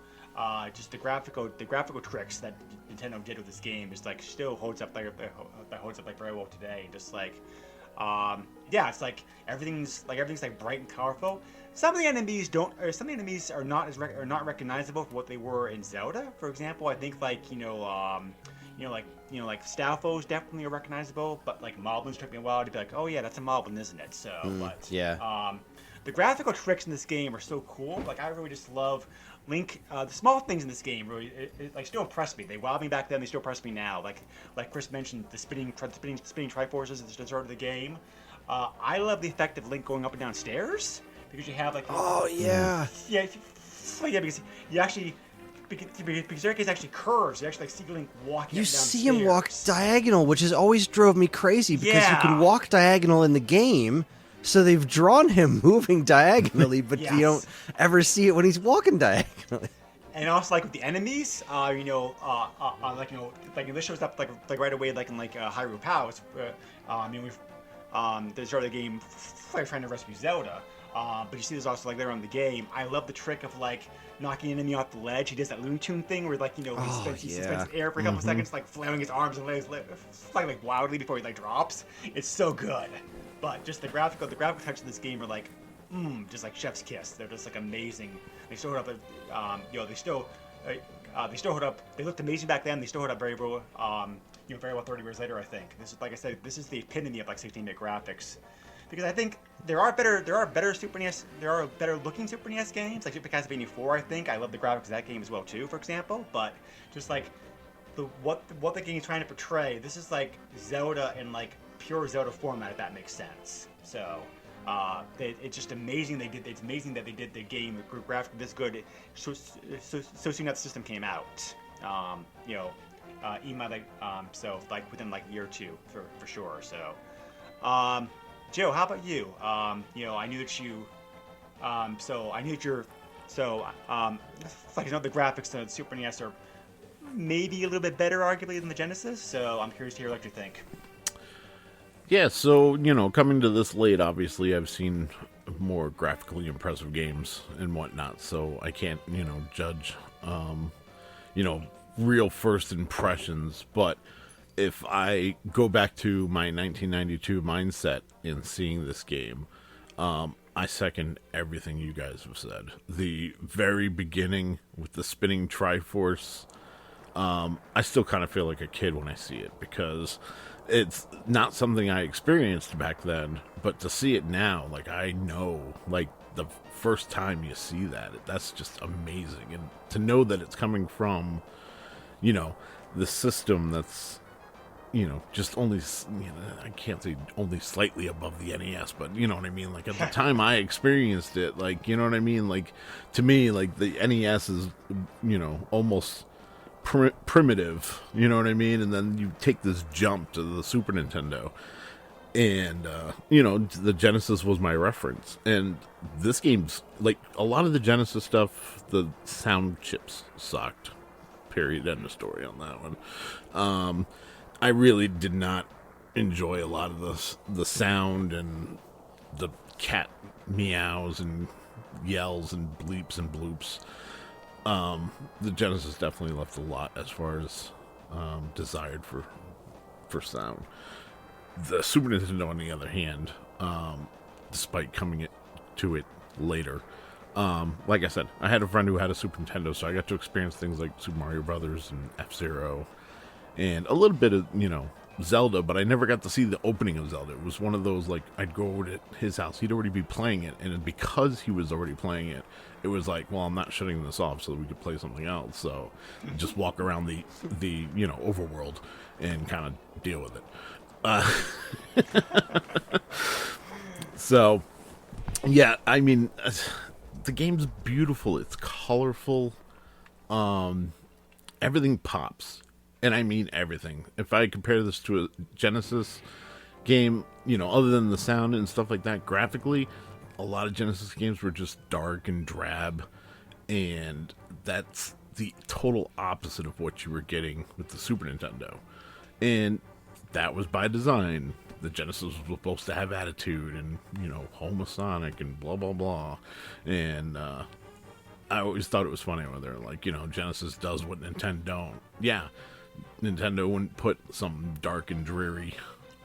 D: just the graphical tricks that Nintendo did with this game is like still holds up very well today. Just like it's like everything's like bright and colorful. Some of the enemies are not recognizable for what they were in Zelda. For example, I think like Stalfos definitely are recognizable, but like Moblins took me a while to be like, oh yeah, that's a Moblin, isn't it? So, the graphical tricks in this game are so cool. Like I really just love Link. The small things in this game really it like still impress me. They wowed me back then. They still impress me now. Like Kris mentioned, the spinning Triforces at the start of the game. I love the effect of Link going up and down stairs because you have like because you actually. Because staircase actually curves. You actually see Link walking
E: You
D: up and down
E: see
D: stairs.
E: him walk diagonal, which has always drove me crazy because you can walk diagonal in the game, so they've drawn him moving diagonally, but you don't ever see it when he's walking diagonally.
D: And also, like with the enemies, like this shows up like right away, like in like Hyrule Palace. The start of the game, trying to rescue Zelda. But you see this also like later on in the game. I love the trick of like knocking an enemy off the ledge. He does that Looney Tune thing where like he suspends air for a couple seconds, like flailing his arms and legs like wildly before he like drops. It's so good. But just the graphical touch of this game are like just like chef's kiss. They're just like amazing. They still hold up. They still hold up. They looked amazing back then. They still hold up very well. Very well 30 years later. I think this is, like I said, this is the epitome of like 16-bit graphics. Because I think there are better looking Super NES games, like Super Castlevania 4. I think I love the graphics of that game as well too, for example. But just like what the game is trying to portray, this is like Zelda in like pure Zelda format, if that makes sense. So it's just amazing It's amazing that they did the game graphically this good so soon that the system came out. So like within like a year or two for sure. So. Joe, how about you? I knew that you. The graphics on the Super NES are maybe a little bit better, arguably, than the Genesis. So I'm curious to hear what you think.
B: Yeah, so coming to this late, obviously, I've seen more graphically impressive games and whatnot. So I can't, judge, real first impressions, but. If I go back to my 1992 mindset in seeing this game, I second everything you guys have said. The very beginning with the spinning Triforce, I still kind of feel like a kid when I see it because it's not something I experienced back then, but to see it now, like I know, like the first time you see that, that's just amazing. And to know that it's coming from, the system that's, just only, I can't say only slightly above the NES, but you know what I mean? Like, at the time I experienced it, like, you know what I mean? Like, to me, like, the NES is, almost primitive, you know what I mean? And then you take this jump to the Super Nintendo, and, the Genesis was my reference. And this game's, like, a lot of the Genesis stuff, the sound chips sucked. Period. End of story on that one. I really did not enjoy a lot of the sound and the cat meows and yells and bleeps and bloops. The Genesis definitely left a lot as far as desired for sound. The Super Nintendo, on the other hand, despite coming to it later, like I said, I had a friend who had a Super Nintendo, so I got to experience things like Super Mario Brothers and F-Zero. And a little bit of, Zelda, but I never got to see the opening of Zelda. It was one of those, like, I'd go over to his house. He'd already be playing it. And because he was already playing it, it was like, well, I'm not shutting this off so that we could play something else. So just walk around the overworld and kind of deal with it. So, yeah, I mean, the game's beautiful. It's colorful. Everything pops. And I mean everything. If I compare this to a Genesis game, other than the sound and stuff like that, graphically, a lot of Genesis games were just dark and drab. And that's the total opposite of what you were getting with the Super Nintendo. And that was by design. The Genesis was supposed to have attitude and, homosonic and blah, blah, blah. And I always thought it was funny when they're like, Genesis does what Nintendo don't. Yeah, Nintendo wouldn't put something dark and dreary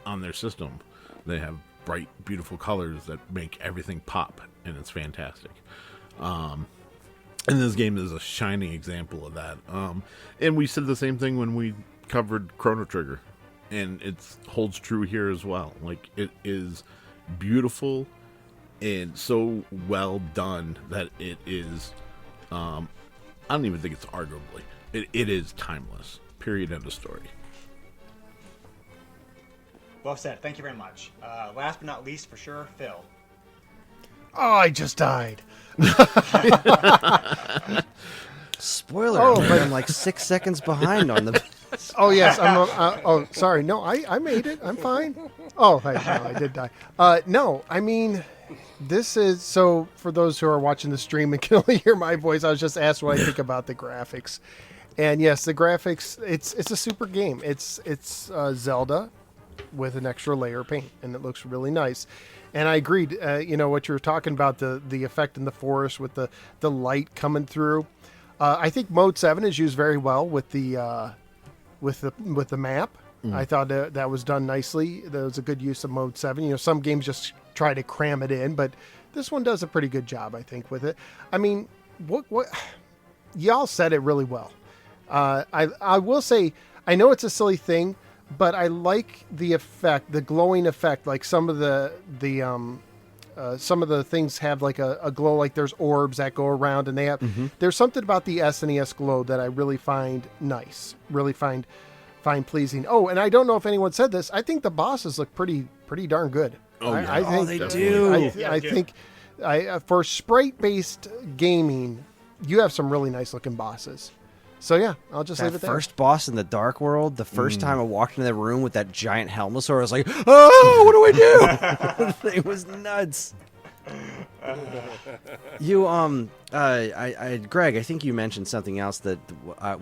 B: on their system. They have bright, beautiful colors that make everything pop, and it's fantastic. And this game is a shining example of that. And we said the same thing when we covered Chrono Trigger, and it holds true here as well. Like, it is beautiful and so well done that it is, I don't even think it's arguably, it is timeless. Period. End of story.
D: Well said. Thank you very much. Last but not least, for sure, Phil.
C: Oh, I just died.
E: Spoiler alert, I'm like 6 seconds behind on the...
C: Oh, yes. Oh, sorry. No, I made it. I'm fine. Oh, no, I did die. No, I mean, this is... So, for those who are watching the stream and can only hear my voice, I was just asked what I think about the graphics. And yes, the graphics, it's a super game. It's Zelda with an extra layer of paint, and it looks really nice. And I agreed, what you were talking about, the effect in the forest with the light coming through. I think Mode 7 is used very well with the map. I thought that was done nicely. That was a good use of Mode 7. Some games just try to cram it in, but this one does a pretty good job, I think, with it. I mean, what y'all said it really well. I will say, I know it's a silly thing, but I like the effect, the glowing effect. Like some of the things have like a glow, like there's orbs that go around, and they have. There's something about the SNES glow that I really find nice, really find pleasing. Oh, and I don't know if anyone said this. I think the bosses look pretty darn good.
B: Oh, yeah.
C: I think
E: they do.
C: I think for sprite-based gaming, you have some really nice looking bosses. So yeah, I'll just leave it there.
E: First boss in the Dark World, the first time I walked into the room with that giant Helmosaur, I was like, oh, what do I do? It was nuts. Greg, I think you mentioned something else that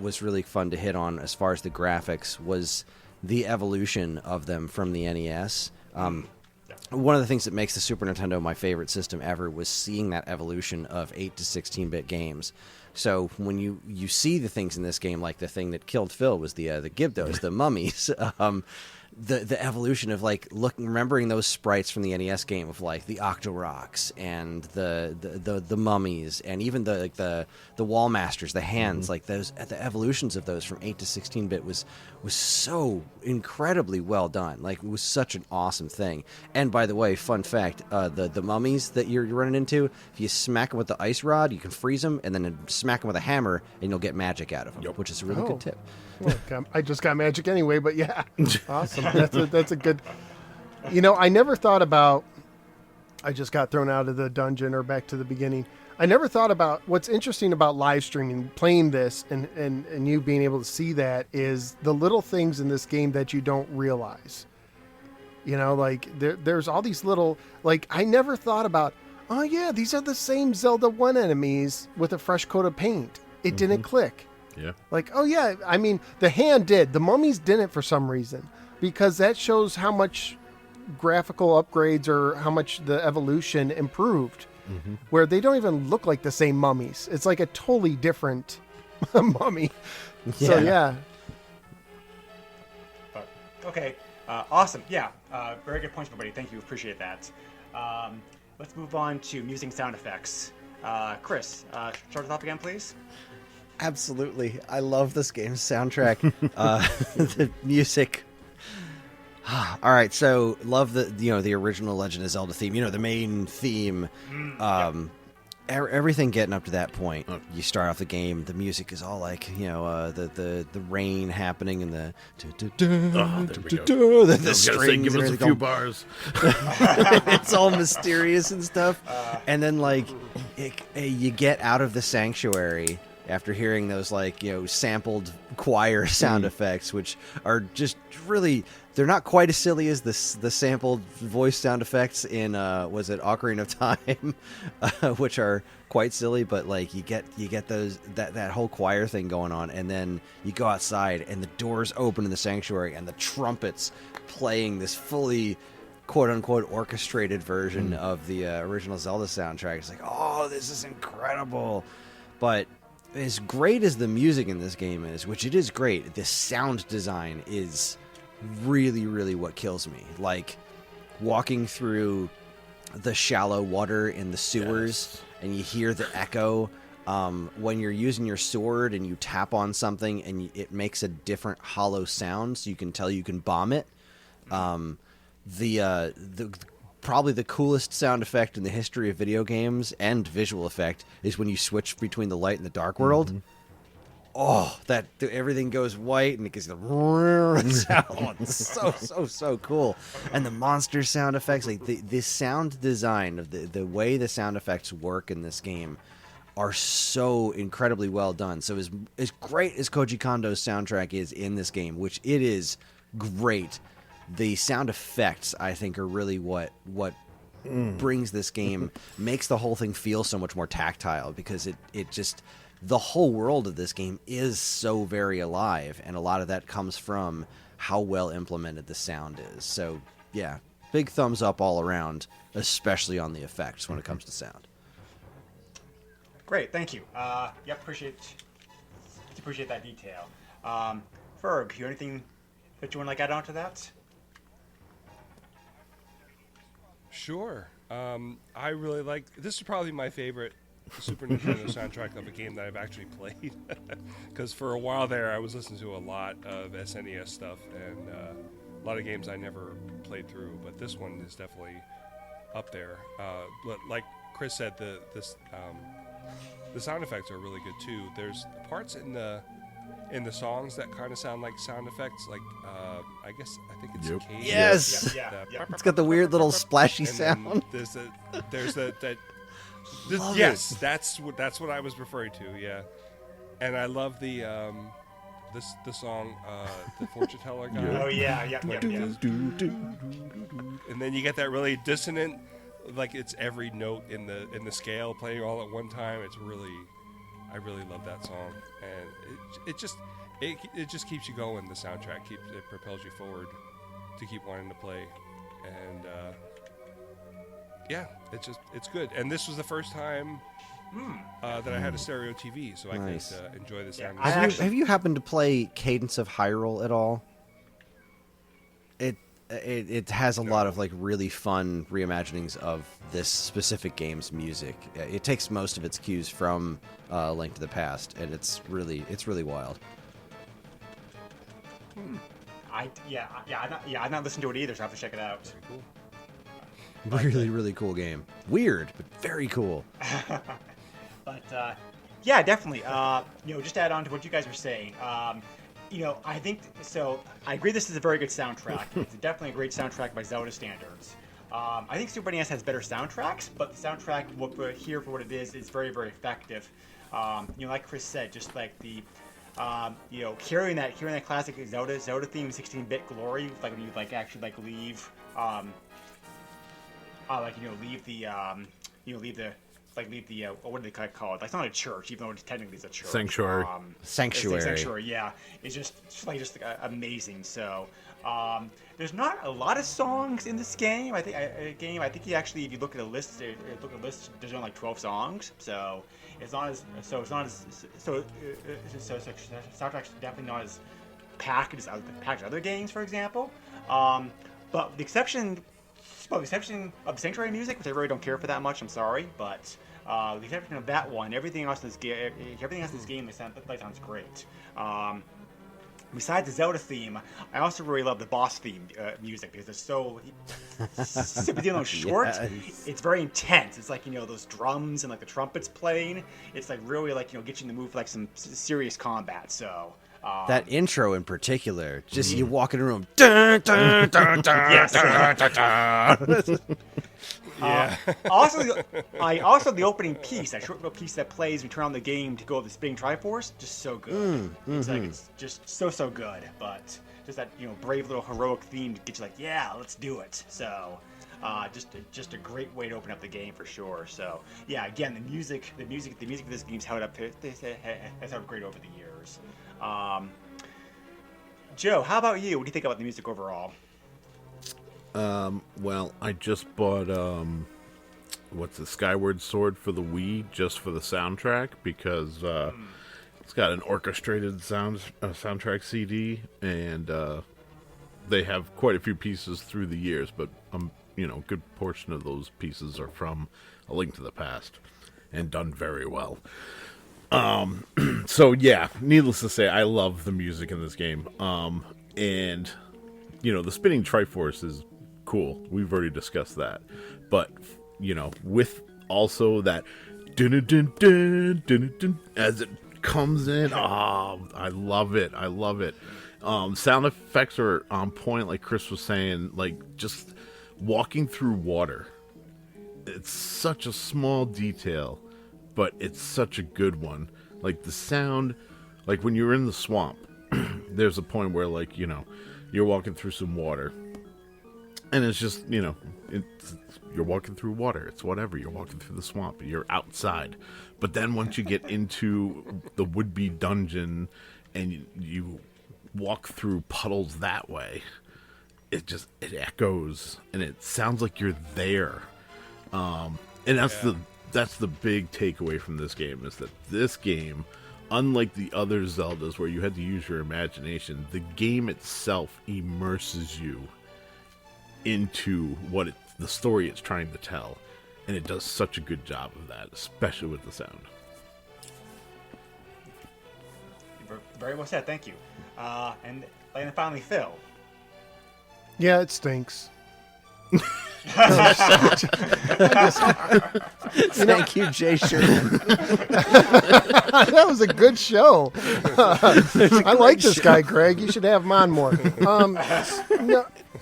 E: was really fun to hit on as far as the graphics was the evolution of them from the NES. One of the things that makes the Super Nintendo my favorite system ever was seeing that evolution of 8 to 16-bit games. So when you see the things in this game, like the thing that killed Phil was the Gibdos, the mummies, the evolution of like remembering those sprites from the NES game of like the Octoroks and the mummies and even the wall masters, the hands, like those, the evolutions of those from 8 to 16-bit was so incredibly well done. Like, it was such an awesome thing. And by the way, fun fact, the mummies that you're running into, if you smack them with the ice rod, you can freeze them, and then smack them with a hammer, and you'll get magic out of them, which is a really good tip.
C: Well, I just got magic anyway, but yeah, awesome. That's a good. I never thought about. I just got thrown out of the dungeon or back to the beginning. I never thought about what's interesting about live streaming, playing this, and you being able to see that is the little things in this game that you don't realize. Like there's all these little, like, I never thought about, oh yeah, these are the same Zelda 1 enemies with a fresh coat of paint. It didn't click.
B: Yeah.
C: Like, oh yeah, I mean, the hand did. The mummies didn't for some reason, because that shows how much graphical upgrades or how much the evolution improved. Where they don't even look like the same mummies. It's like a totally different mummy. Yeah. So yeah.
D: Okay. Awesome. Yeah. Very good points, everybody. Thank you. Appreciate that. Let's move on to music and sound effects. Kris, start us off again, please.
E: Absolutely. I love this game's soundtrack. The music. All right, so love the original Legend of Zelda theme. The main theme. everything getting up to that point, you start off the game, the music is all like, the rain happening and the strings.
B: Give us a few bars.
E: It's all mysterious and stuff. And then like you get out of the sanctuary after hearing those like, sampled choir sound effects, which are just really, they're not quite as silly as the sampled voice sound effects in was it Ocarina of Time, which are quite silly, but like you get those that whole choir thing going on, and then you go outside and the doors open in the sanctuary and the trumpets playing this fully quote unquote orchestrated version of the original Zelda soundtrack. It's like, oh, this is incredible. But as great as the music in this game is, which it is great, the sound design is really, really what kills me. Like walking through the shallow water in the sewers, and you hear the echo when you're using your sword and you tap on something and it makes a different hollow sound, so you can tell you can bomb it. The probably the coolest sound effect in the history of video games and visual effect is when you switch between the light and the dark world. Oh, that everything goes white and it gives the sound. It's so cool. And the monster sound effects, like the sound design of the way the sound effects work in this game are so incredibly well done. So as great as Koji Kondo's soundtrack is in this game, which it is great, the sound effects, I think, are really what brings this game, makes the whole thing feel so much more tactile, because it just, the whole world of this game is so very alive, and a lot of that comes from how well implemented the sound is. So, yeah, big thumbs up all around, especially on the effects when it comes to sound.
D: Great, thank you. Appreciate that detail. Ferg, you anything that you want to add on to that?
F: Sure. I really like, this is probably my favorite Super Nintendo soundtrack of a game that I've actually played, because for a while there I was listening to a lot of SNES stuff and a lot of games I never played through, but this one is definitely up there. But like Kris said, the sound effects are really good too. There's parts in the songs that kind of sound like sound effects, like I think it's Cage.
E: Yes. It's got the weird little splashy sound.
F: There's that.
E: Love
F: yes,
E: it.
F: that's what I was referring to. Yeah, and I love the song, the fortune teller guy.
D: Oh yeah.
F: And then you get that really dissonant, like it's every note in the scale playing all at one time. It's really, I really love that song, and it just keeps you going. The soundtrack it propels you forward to keep wanting to play, and yeah, it's good. And this was the first time that I had a stereo TV, so
E: Nice.
F: I could enjoy the sound.
E: Have you happened to play Cadence of Hyrule at all? It has a lot of like really fun reimaginings of this specific game's music. It takes most of its cues from Link to the Past, and it's really wild.
D: I've not listened to it either, so I have to check it out.
F: Cool.
E: Really cool game. Weird, but very cool.
D: But yeah, definitely. Just to add on to what you guys were saying. I think so. I agree. This is a very good soundtrack. It's definitely a great soundtrack by Zelda standards. I think Super NES has better soundtracks, but the soundtrack, what we're here for what it is very, very effective. Like Kris said, just like the, hearing that classic Zelda theme, 16-bit glory, like when you actually leave, leave the what do they call it? Like, it's not a church, even though technically it's a church.
B: Sanctuary.
E: Sanctuary.
D: Yeah. It's just amazing. So, there's not a lot of songs in this game. I think you actually, if you look at the list, there's only like 12 songs. So soundtrack's definitely not as packed as other games, for example. But with the exception of the Sanctuary music, which I really don't care for that much, I'm sorry, but with the exception of that one, everything else in this game, sounds great. besides the Zelda theme, I also really love the boss theme music because it's so even though short,
E: Yes.
D: it's very intense. It's like those drums and like the trumpets playing. It's like really like get you in the mood for like some serious combat. So
E: That intro in particular, just you walk in a room, dun, dun, dun, dun,
D: Yes.
E: dun, dun, dun.
F: Yeah.
D: Also the opening piece, that short little piece that plays when you turn on the game to go with the spinning Triforce, just so good. It's like it's just so good. But just that brave little heroic theme to get you like, yeah, let's do it. So just a great way to open up the game for sure. So yeah, again, the music of this game's held up. Has held great over the years. Joe, how about you? What do you think about the music overall?
B: Well, I just bought what's the Skyward Sword for the Wii just for the soundtrack because it's got an orchestrated soundtrack CD, and they have quite a few pieces through the years, but a good portion of those pieces are from A Link to the Past and done very well. So yeah, needless to say, I love the music in this game. And the spinning Triforce is cool. We've already discussed that. But, with also that dun dun dun dun dun as it comes in, I love it. I love it. Sound effects are on point, like Kris was saying, like just walking through water. It's such a small detail, but it's such a good one. Like the sound, like when you're in the swamp, there's a point where like, you're walking through some water and it's just, you're walking through water. It's whatever. You're walking through the swamp. You're outside. But then once you get into the would-be dungeon and you walk through puddles that way, it echoes and it sounds like you're there. And that's the big takeaway from this game, is that this game, unlike the other Zeldas where you had to use your imagination, the game itself immerses you into the story it's trying to tell. And it does such a good job of that, especially with the sound.
D: Very well said, thank you. And finally, Phil.
C: Yeah, it stinks.
E: Thank you, Jay Sherman.
C: That was a good show. I like this guy, Greg. You should have him on more.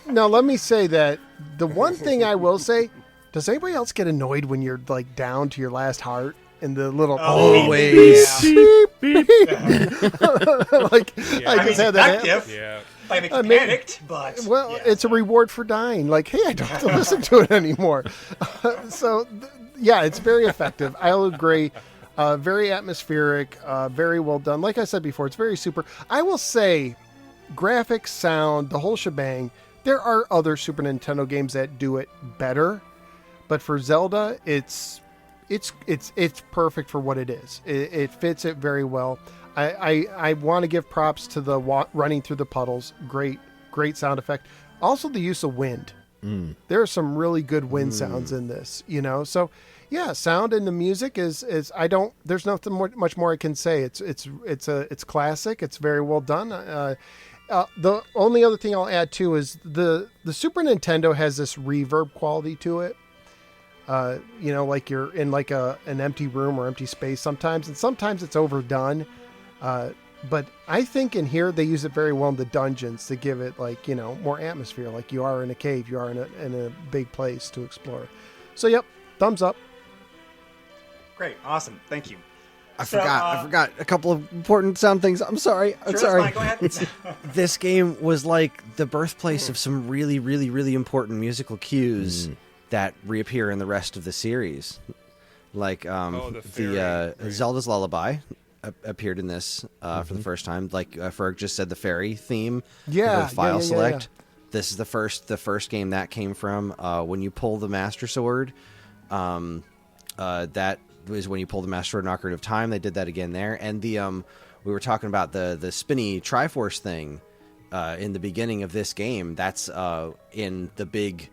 C: No, let me say that the one thing I will say, does anybody else get annoyed when you're like down to your last heart and the little
E: Always.
C: beep, beep. Like I just had that.
F: Yeah.
D: Like it's panicked, but
C: It's a reward for dying. Like, hey, I don't have to listen to it anymore. It's very effective. I'll agree. Very atmospheric. Very well done. Like I said before, it's very super. I will say, graphics, sound, the whole shebang. There are other Super Nintendo games that do it better, but for Zelda, it's perfect for what it is. It fits it very well. I want to give props to the running through the puddles. Great sound effect. Also the use of wind. There are some really good wind sounds in this, So yeah, sound and the music is there's nothing much more I can say. It's classic. It's very well done. The only other thing I'll add too is the Super Nintendo has this reverb quality to it. Like you're in like an empty room or empty space sometimes, and sometimes it's overdone. But I think in here they use it very well in the dungeons to give it like, more atmosphere, like you are in a cave, you are in a big place to explore. So yep, thumbs up.
D: Great, awesome, thank you.
E: I forgot a couple of important sound things. I'm sorry.
D: Fine, go ahead.
E: This game was like the birthplace of some really, really, really important musical cues that reappear in the rest of the series. Like
F: the fairy, right.
E: Zelda's Lullaby appeared in this for the first time. Like Ferg just said, the fairy theme.
C: Yeah,
E: the file select.
C: Yeah.
E: This is the first game that came from. When you pull the Master Sword, that was when you pull the Master Sword in Ocarina of Time. They did that again there. And we were talking about the spinny Triforce thing in the beginning of this game. That's in the big.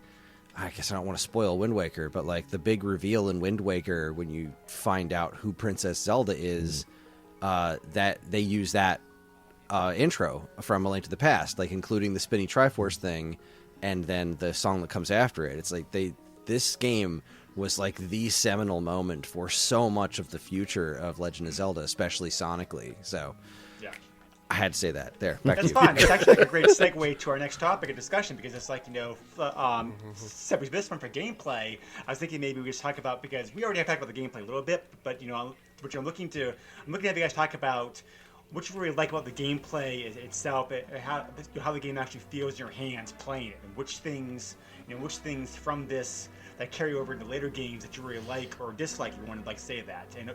E: I guess I don't want to spoil Wind Waker, but like the big reveal in Wind Waker when you find out who Princess Zelda is, that they use that intro from A Link to the Past, like including the spinny Triforce thing, and then the song that comes after it. It's like this game was like the seminal moment for so much of the future of Legend of Zelda, especially sonically. So
D: Yeah.
E: I had to say that. There, back
D: That's
E: to you.
D: fine. It's actually like a great segue to our next topic of discussion because it's like, except with this one for gameplay, I was thinking maybe we just talk about, because we already have talked about the gameplay a little bit, but which I'm looking to have you guys talk about what you really like about the gameplay itself, how the game actually feels in your hands playing it, and which things from this that carry over into later games that you really like or dislike. You want to like say that, and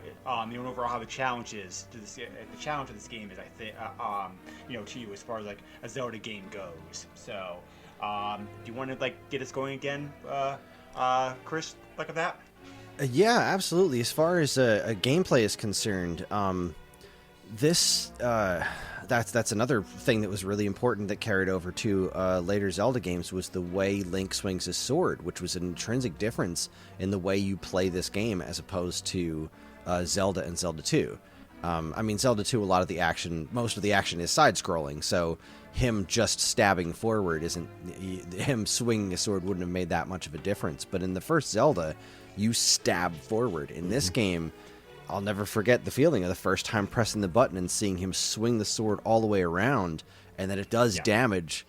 D: overall how the challenge is to this. The challenge of this game is, I think, to you as far as like a Zelda game goes. So, do you want to like get us going again, Kris, like of that?
E: Yeah, absolutely. As far as a gameplay is concerned, that's another thing that was really important that carried over to later Zelda games, was the way Link swings his sword, which was an intrinsic difference in the way you play this game as opposed to Zelda and Zelda 2. Zelda 2, most of the action is side-scrolling, so him just stabbing forward him swinging his sword wouldn't have made that much of a difference. But in the first Zelda, you stab forward. In this game, I'll never forget the feeling of the first time pressing the button and seeing him swing the sword all the way around, and that it does damage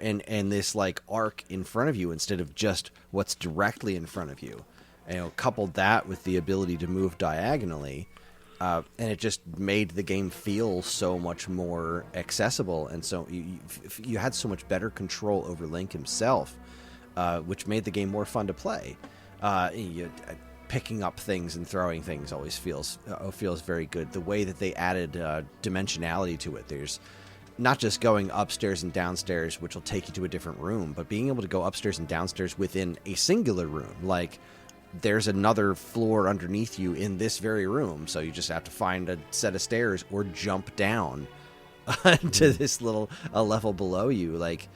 E: in this like arc in front of you instead of just what's directly in front of you. And coupled that with the ability to move diagonally, and it just made the game feel so much more accessible, and so you had so much better control over Link himself, which made the game more fun to play. Picking up things and throwing things always feels very good. The way that they added dimensionality to it, there's not just going upstairs and downstairs, which will take you to a different room, but being able to go upstairs and downstairs within a singular room. Like, there's another floor underneath you in this very room, so you just have to find a set of stairs or jump down to this a level below you. Like,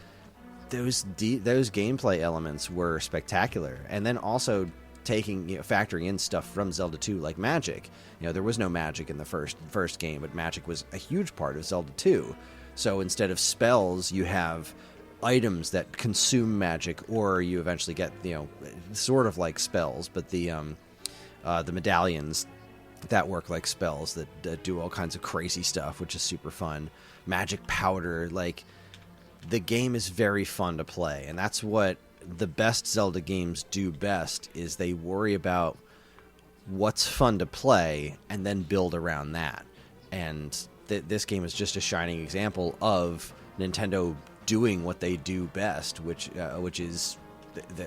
E: those gameplay elements were spectacular. And then also factoring in stuff from Zelda 2, like magic. There was no magic in the first game, but magic was a huge part of Zelda 2. So instead of spells, you have items that consume magic, or you eventually get, sort of like spells, but the medallions that work like spells that do all kinds of crazy stuff, which is super fun. Magic powder, like, the game is very fun to play, and that's what the best Zelda games do best, is they worry about what's fun to play and then build around that. And this game is just a shining example of Nintendo doing what they do best, which is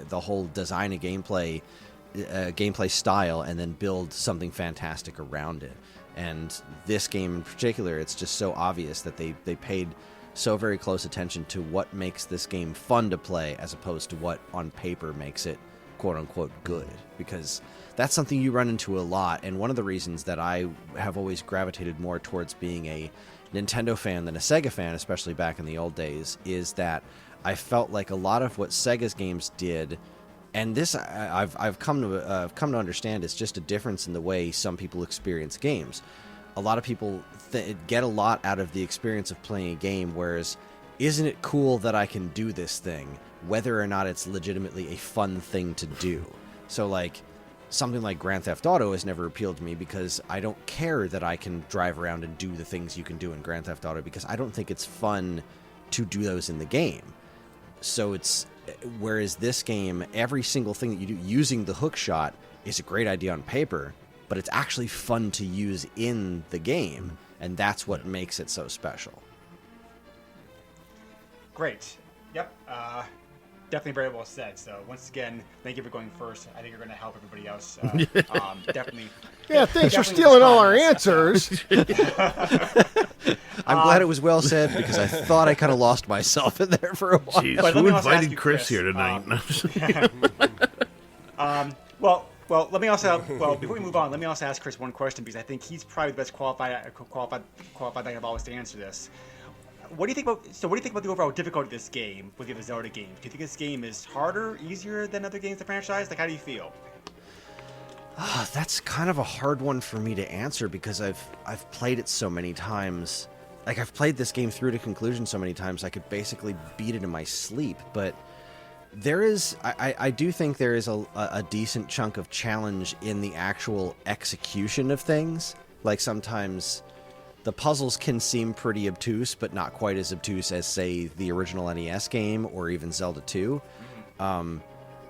E: the whole design a gameplay style and then build something fantastic around it. And this game in particular, it's just so obvious that they paid so very close attention to what makes this game fun to play as opposed to what on paper makes it quote-unquote good, because that's something you run into a lot. And one of the reasons that I have always gravitated more towards being a Nintendo fan than a Sega fan, especially back in the old days, is that I felt like a lot of what Sega's games did, and this I've come to understand, is just a difference in the way some people experience games. A lot of people get a lot out of the experience of playing a game, whereas, isn't it cool that I can do this thing, whether or not it's legitimately a fun thing to do? So, like, something like Grand Theft Auto has never appealed to me because I don't care that I can drive around and do the things you can do in Grand Theft Auto, because I don't think it's fun to do those in the game. So whereas this game, every single thing that you do using the hook shot is a great idea on paper, but it's actually fun to use in the game, and that's what makes it so special.
D: Great. Yep. Definitely very well said. So once again, thank you for going first. I think you're going to help everybody else. Definitely.
C: Yeah, thanks for stealing all our answers.
E: I'm glad it was well said, because I thought I kind of lost myself in there for a while.
B: Jeez,
D: But
B: who
D: let me also ask
B: invited
D: you,
B: Kris here tonight?
D: Well, let me also. Well, before we move on, let me also ask Kris one question, because I think he's probably the best qualified that I've always to answer this. What do you think about the overall difficulty of this game with the other Zelda games? Do you think this game is harder, easier than other games in the franchise? Like, how do you feel?
E: That's kind of a hard one for me to answer, because I've played it so many times like I've played this game through to conclusion so many times I could basically beat it in my sleep, but I do think there is a decent chunk of challenge in the actual execution of things. Like sometimes the puzzles can seem pretty obtuse, but not quite as obtuse as, say, the original NES game or even Zelda 2.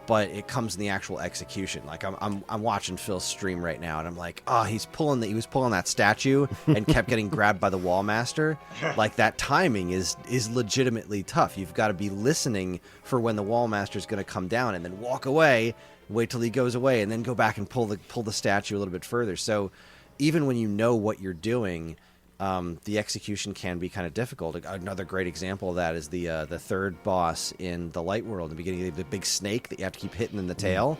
E: But it comes in the actual execution. Like I'm watching Phil's stream right now, and I'm like, oh, he was pulling that statue and kept getting grabbed by the wall master. Like that timing is legitimately tough. You've got to be listening for when the wall master's going to come down, and then walk away, wait till he goes away, and then go back and pull the statue a little bit further. So even when you know what you're doing, the execution can be kind of difficult. Another great example of that is the third boss in the Light World. In the beginning, the big snake that you have to keep hitting in the tail.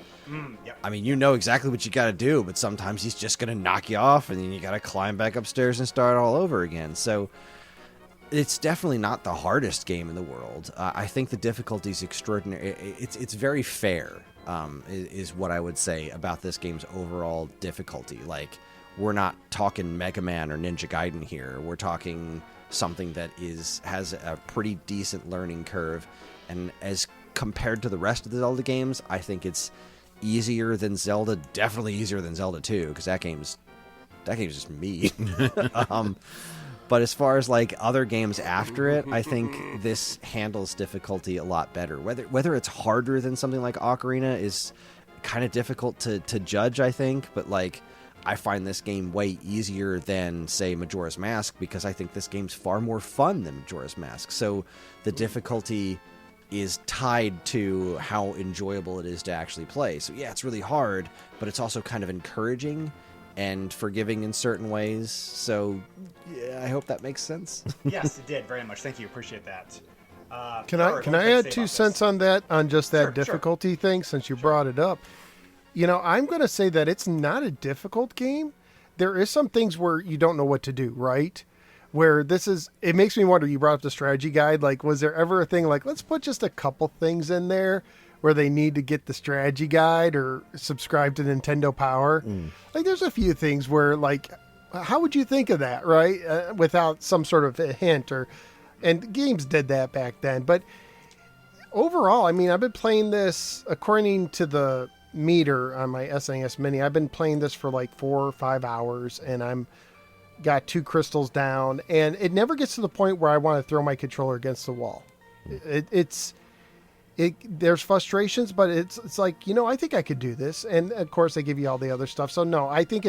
D: Yep.
E: I mean, you know exactly what you got to do, but sometimes he's just going to knock you off, and then you got to climb back upstairs and start all over again. So it's definitely not the hardest game in the world. I think the difficulty is extraordinary. It's very fair, is what I would say about this game's overall difficulty. Like, we're not talking Mega Man or Ninja Gaiden here. We're talking something that has a pretty decent learning curve, and as compared to the rest of the Zelda games, I think it's easier than Zelda. Definitely easier than Zelda 2, because that game's just mean. But as far as like other games after it, I think this handles difficulty a lot better. Whether it's harder than something like Ocarina is kind of difficult to judge, I think, but like, I find this game way easier than, say, Majora's Mask, because I think this game's far more fun than Majora's Mask. So the difficulty is tied to how enjoyable it is to actually play. So yeah, it's really hard, but it's also kind of encouraging and forgiving in certain ways. So yeah, I hope that makes sense.
D: Yes, it did very much. Thank you. Appreciate that.
C: Can
D: Howard,
C: I
D: what do you
C: add
D: say
C: 2
D: about
C: cents
D: this?
C: on that, on just that
D: Sure.
C: difficulty thing, since you brought it up? You know, I'm going to say that it's not a difficult game. There is some things where you don't know what to do, right? Where it makes me wonder, you brought up the strategy guide. Like, was there ever a thing like, let's put just a couple things in there where they need to get the strategy guide or subscribe to Nintendo Power? Like, there's a few things where, like, how would you think of that, right? Without some sort of a hint and games did that back then. But overall, I mean, I've been playing this according to the meter on my SNES Mini. I've been playing this for like 4 or 5 hours, and I'm got 2 crystals down, and it never gets to the point where I want to throw my controller against the wall. There's frustrations, but it's like, you know, I think I could do this. And of course they give you all the other stuff. So no, I think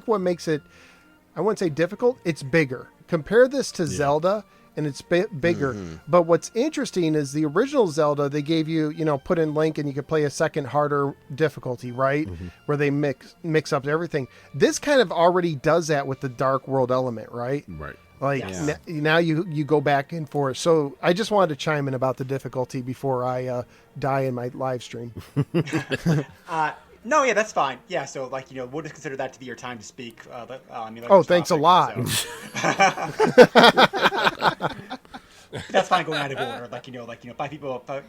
C: what makes it, I wouldn't say difficult, it's bigger. Compare this to Zelda, and it's bigger. But what's interesting is the original Zelda, they gave you, you know, put in Link and you could play a second harder difficulty, right? Where they mix up everything. This kind of already does that with the Dark World element, right?
B: Right.
C: Like now you go back and forth. So I just wanted to chime in about the difficulty before I die in my live stream.
D: No, yeah, that's fine. Yeah, so like, you know, we'll just consider that to be your time to speak. I mean, like,
C: Oh, thanks a lot.
D: So. That's fine going out of order. Like, you know, 5 people, 5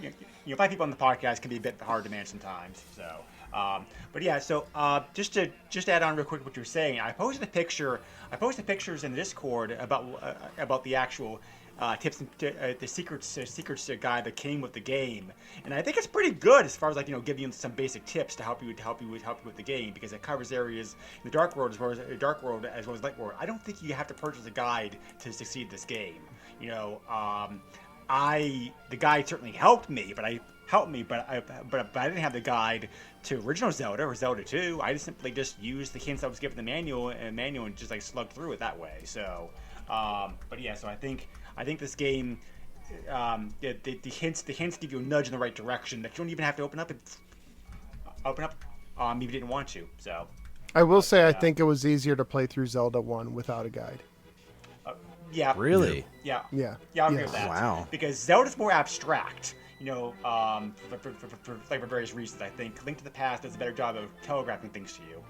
D: people on the podcast can be a bit hard to manage sometimes. So, but yeah, so just to add on real quick what you're saying, I posted pictures in the Discord about the actual tips and the secrets guide that came with the game, and I think it's pretty good as far as, like, you know, giving you some basic tips to help you with the game, because it covers areas in the Dark World as well as Light World. I don't think you have to purchase a guide to succeed this game. You know, the guide certainly helped me, but I didn't have the guide to original Zelda or Zelda 2. I just simply used the hints I was given the manual and just like slugged through it that way. So, but yeah, so I think this game, the hints give you a nudge in the right direction that you don't even have to open up if you didn't want to. So,
C: I will say I think it was easier to play through Zelda 1 without a guide.
D: Yeah.
E: Really?
D: Yeah.
C: Yeah.
D: Yeah, I'll agree with that.
E: Wow.
D: Because Zelda's more abstract, you know, for various reasons. I think Link to the Past does a better job of telegraphing things to you.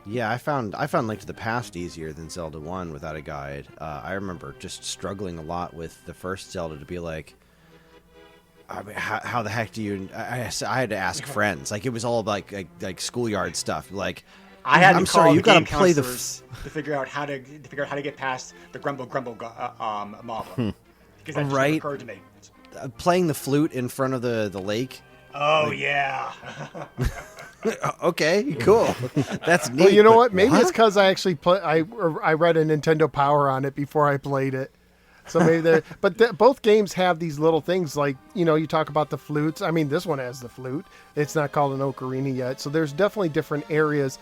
E: Yeah, I found Link to the Past easier than Zelda 1 without a guide. I remember just struggling a lot with the first Zelda to be like, I mean, how the heck do you... I had to ask friends. Like, it was all like schoolyard stuff. Like,
D: I had to
E: I'm
D: call
E: sorry,
D: the
E: you gotta
D: game
E: play the
D: counselors to figure out how to get past the grumble model because that just never
E: Right.
D: occurred to me.
E: playing the flute in front of the lake.
D: Oh yeah.
E: Okay, cool. That's neat.
C: Well, you know
E: but
C: what? Maybe it's
E: what?
C: because I actually I read a Nintendo Power on it before I played it. So maybe they but both games have these little things like, you talk about the flutes. I mean, this one has the flute. It's not called an ocarina yet. So there's definitely different areas.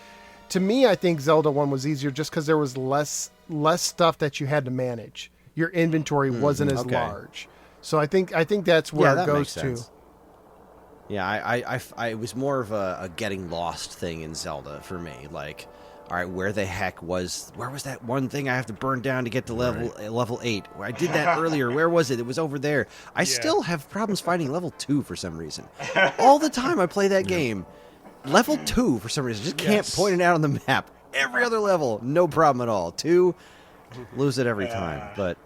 C: To me, I think Zelda 1 was easier just because there was less stuff that you had to manage. Your inventory wasn't as
E: okay.
C: large. So I think that's where
E: that
C: it goes
E: makes
C: to.
E: sense. Yeah, I it was more of a getting lost thing in Zelda for me. Like, all right, where was that one thing I have to burn down to get to level 8? I did that earlier. Where was it? It was over there. I still have problems finding level 2 for some reason. All the time I play that game, level 2 for some reason. Just can't point it out on the map. Every other level, no problem at all. 2, lose it every time. But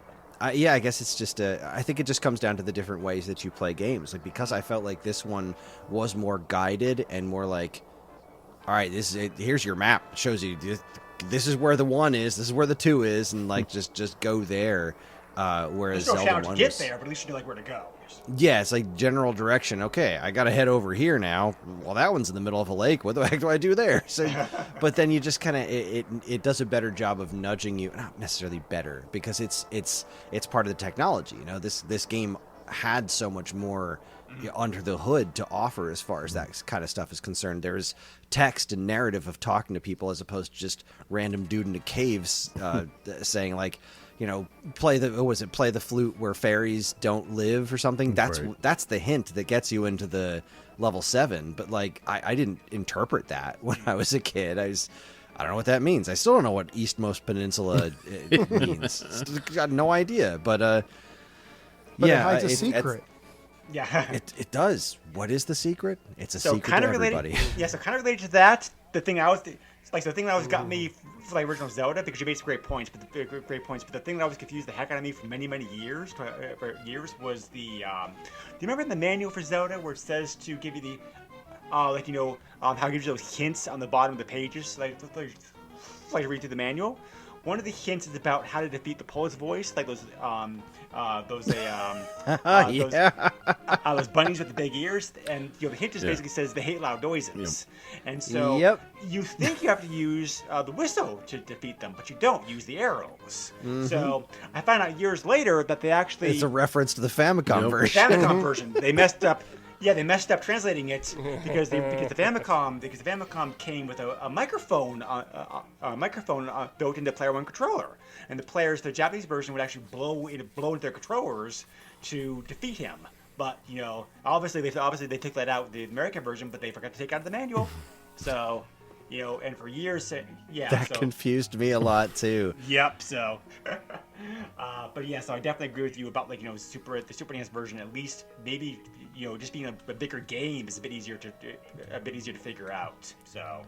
E: I guess it's just I think it just comes down to the different ways that you play games. Like, because I felt like this one was more guided and more like, all right, here's your map. It shows you this is where the 1 is, this is where the 2 is, and like just go there. Whereas
D: There's no
E: Zelda
D: challenge
E: 1
D: to get
E: was,
D: there, but at least you know like where to go.
E: yeah, it's like general direction. Okay, I got to head over here now. Well, that one's in the middle of a lake. What the heck do I do there? So, but then you just kind of it does a better job of nudging you. Not necessarily better, because it's part of the technology. This game had so much more under the hood to offer as far as that kind of stuff is concerned. There's text and narrative of talking to people as opposed to just random dude in the caves saying like, play the flute where fairies don't live or something. That's the hint that gets you into the level 7. But like, I didn't interpret that when I was a kid. I don't know what that means. I still don't know what Eastmost Peninsula means. Got no idea. But
C: It hides a secret.
D: Yeah.
E: It does. What is the secret? It's a secret
D: kind
E: to
D: of
E: everybody.
D: related. Yeah, so kind of related to that, the thing that always got me for like original Zelda, because you made some great points, but the thing that always confused the heck out of me for many years was the. Do you remember in the manual for Zelda where it says to give you the, how it gives you those hints on the bottom of the pages, like read through the manual. One of the hints is about how to defeat the Polish voice, like those bunnies with the big ears, and the hint just basically says they hate loud noises, and so you think you have to use the whistle to defeat them, but you don't. Use the arrows. So I found out years later that they actually
E: It's a reference to the Famicom version.
D: Famicom version. They messed up. Yeah, they messed up translating it because the Famicom came with a microphone built into Player One controller, and the Japanese version would actually blow into their controllers to defeat him. But obviously they took that out with the American version, but they forgot to take it out of the manual. So, and for years,
E: That confused me a lot too.
D: Yep. So, but yeah, so I definitely agree with you about the Super NES version. At least maybe just being a bigger game is a bit easier to figure out. So,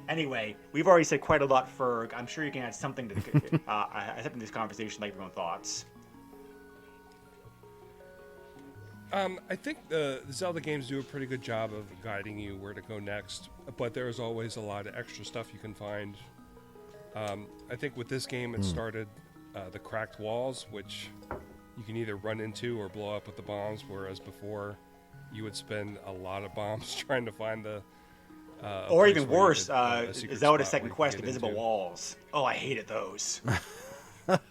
D: anyway, we've already said quite a lot. Ferg, I'm sure you can add something to this conversation, like your own thoughts.
F: I think the Zelda games do a pretty good job of guiding you where to go next, but there's always a lot of extra stuff you can find. I think with this game, it started the cracked walls, which you can either run into or blow up with the bombs, whereas before you would spend a lot of bombs trying to find the...
D: or even worse, Zelda Second
F: you
D: Quest,
F: could get
D: Invisible
F: into.
D: Walls. Oh, I hated those. Ugh,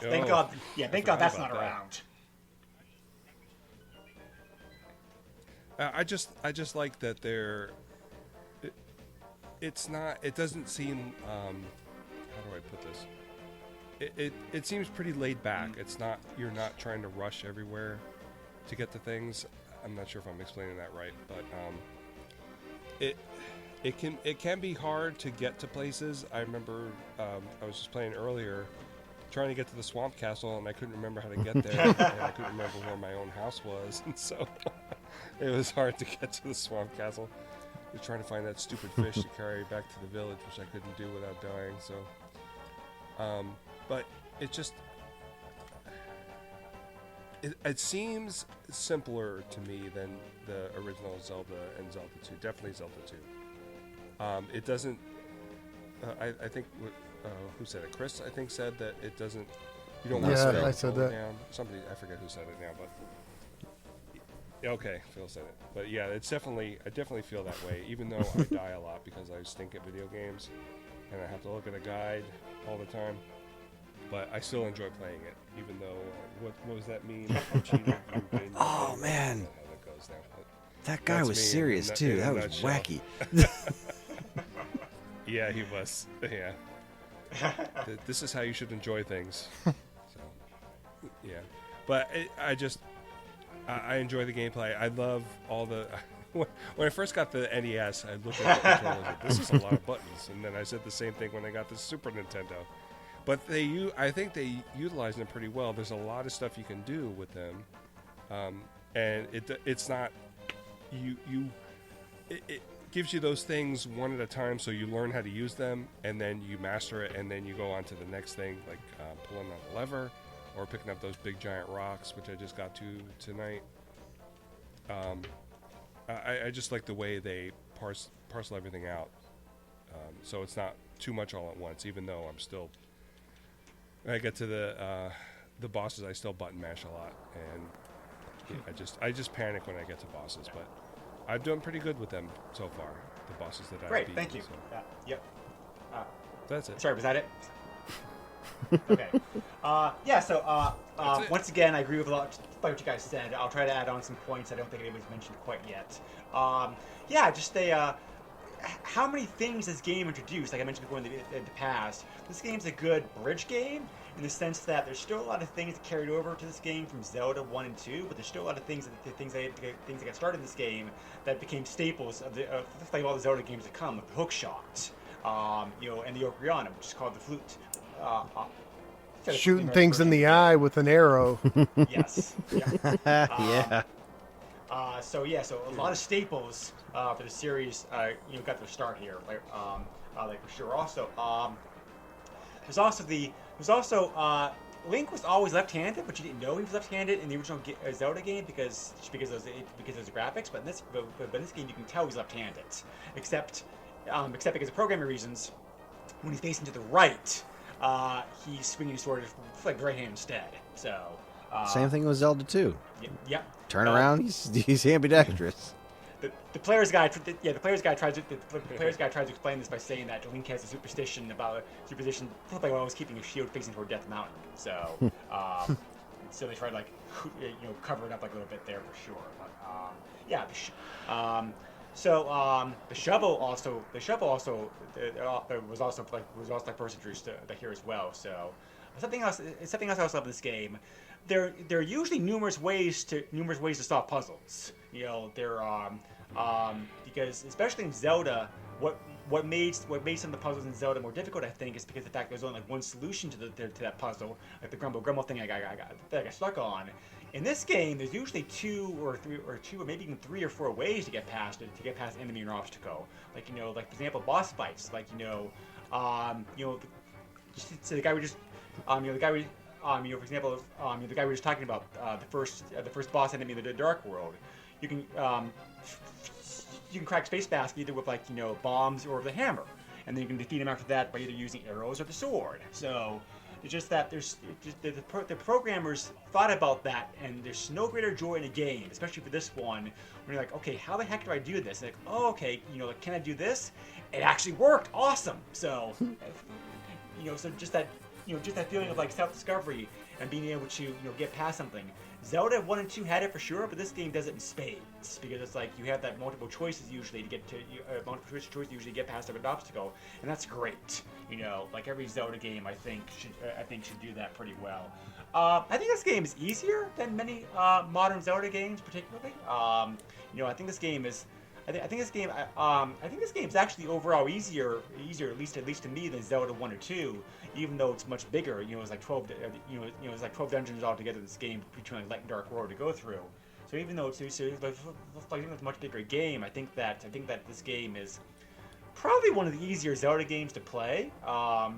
D: thank God. Yeah, thank God that's not
F: about that.
D: around.
F: I just like that they're. It's not. It doesn't seem. How do I put this? It seems pretty laid back. It's not. You're not trying to rush everywhere to get to things. I'm not sure if I'm explaining that right, but it can be hard to get to places. I remember I was just playing earlier, trying to get to the swamp castle, and I couldn't remember how to get there, and I couldn't remember where my own house was, and so it was hard to get to the swamp castle. You're trying to find that stupid fish to carry back to the village, which I couldn't do without dying. So, but it just it seems simpler to me than the original Zelda and Zelda 2. Definitely Zelda 2. It doesn't. I think who said it? Kris, I think, said that it doesn't. You don't want to
C: Yeah, I said that.
F: down. Somebody, I forget who said it now, but okay, Phil said it. But yeah, it's definitely. I definitely feel that way. Even though I die a lot because I stink at video games, and I have to look at a guide all the time. But I still enjoy playing it, even though what does that mean? You cheated, you win.
E: Oh man,
F: how that goes now. But
E: that guy was
F: me
E: serious
F: in
E: too.
F: a
E: That was
F: nutshell.
E: wacky.
F: Yeah, he was. Yeah. This is how you should enjoy things. So, yeah. But I enjoy the gameplay. I love all the. When I first got the NES, I looked at the controllers like, this is a lot of buttons. And then I said the same thing when I got the Super Nintendo. But I think they utilize them pretty well. There's a lot of stuff you can do with them, and it's not it gives you those things one at a time, so you learn how to use them, and then you master it, and then you go on to the next thing, like pulling on the lever, or picking up those big giant rocks, which I just got to tonight. I just like the way they parcel everything out, so it's not too much all at once. Even though I'm still. When I get to the bosses, I still button mash a lot, and I just panic when I get to bosses. But I've done pretty good with them so far. The bosses that I've
D: Great,
F: beaten.
D: thank you.
F: So.
D: Yep.
F: That's it.
D: Sorry, was that it? Okay. Yeah. So once again, I agree with a lot of what you guys said. I'll try to add on some points I don't think anybody's mentioned quite yet. Yeah, just how many things this game introduced, like I mentioned before in the past. This game's a good bridge game in the sense that there's still a lot of things that carried over to this game from Zelda 1 and 2, but there's still a lot of things that got started in this game that became staples of like all the Zelda games that come, like the hookshot, and the Ocarina, which is called the flute.
C: Shooting things in the eye with an arrow.
D: Yes. Yeah.
E: Yeah.
D: So a lot of staples for the series, got their start here. Like for sure. Also, there's also Link was always left-handed, but you didn't know he was left-handed in the original Zelda game because of the graphics. But in this game, you can tell he's left-handed, except because of programming reasons. When he's facing to the right, he's swinging his sword like the right hand instead. So.
E: Same thing with Zelda 2.
D: Yep.
E: Turn around, he's ambidextrous.
D: The player's guide tries to explain this by saying that Link has a superstition like always keeping his shield facing toward Death Mountain. So, so they try to cover it up like a little bit there for sure. But, the shovel also was also first introduced here as well. So something else I also love in this game. There are usually numerous ways to solve puzzles. Because especially in Zelda, what made some of the puzzles in Zelda more difficult, I think, is because the fact there's only like one solution to that puzzle, like the grumble thing I got stuck on. In this game, there's usually two or maybe even 3 or 4 ways to get past it, to get past an enemy or obstacle. Like for example, boss fights. Like the guy we just for example, the guy we were just talking about, the first boss enemy in the Dark World. You can crack Space Basket either with bombs or with a hammer, and then you can defeat him after that by either using arrows or the sword. So it's just that the programmers thought about that, and there's no greater joy in a game, especially for this one, when you're like, okay, how the heck do I do this? And like, oh, okay, can I do this? It actually worked, awesome. So, so just that feeling of self-discovery and being able to get past something. Zelda 1 and 2 had it for sure, but this game does it in spades because it's like you have that multiple choices usually to get to get past an obstacle, and that's great. Like every Zelda game, I think should do that pretty well. I think this game is easier than many modern Zelda games, particularly. I think this game is. I think this game is actually overall easier at least to me than Zelda 1 or 2, even though it's much bigger. It's like 12 dungeons altogether in this game between Light and Dark World to go through. So even though it's a much bigger game, I think that this game is probably one of the easier Zelda games to play. I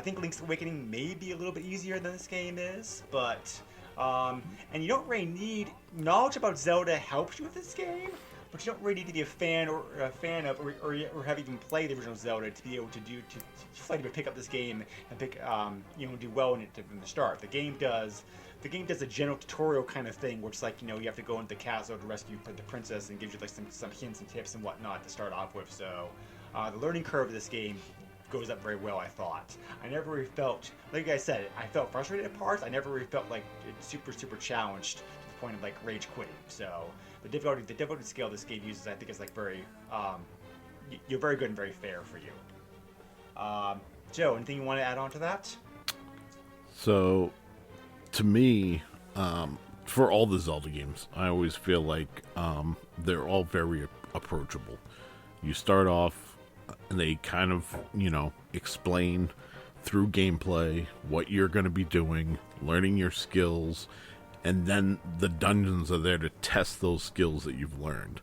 D: think Link's Awakening may be a little bit easier than this game is, but. And you don't really need knowledge about Zelda helps you with this game, but you don't really need to be a fan or or have even played the original Zelda to be able to pick up this game and do well in it from the start. The game does a general tutorial kind of thing, where it's like, you have to go into the castle to rescue the princess, and gives you like some hints and tips and whatnot to start off with. So the learning curve of this game goes up very well, I thought. I never really felt, like I said, I felt frustrated at parts. I never really felt like it's super challenged to the point of like rage quitting. So the difficulty scale this game uses, I think, is like very, you're very good and very fair for you. Joe, anything you want to add on to that?
B: So, to me, for all the Zelda games, I always feel like they're all very approachable. You start off, and they kind of, explain through gameplay what you're going to be doing, learning your skills, and then the dungeons are there to test those skills that you've learned.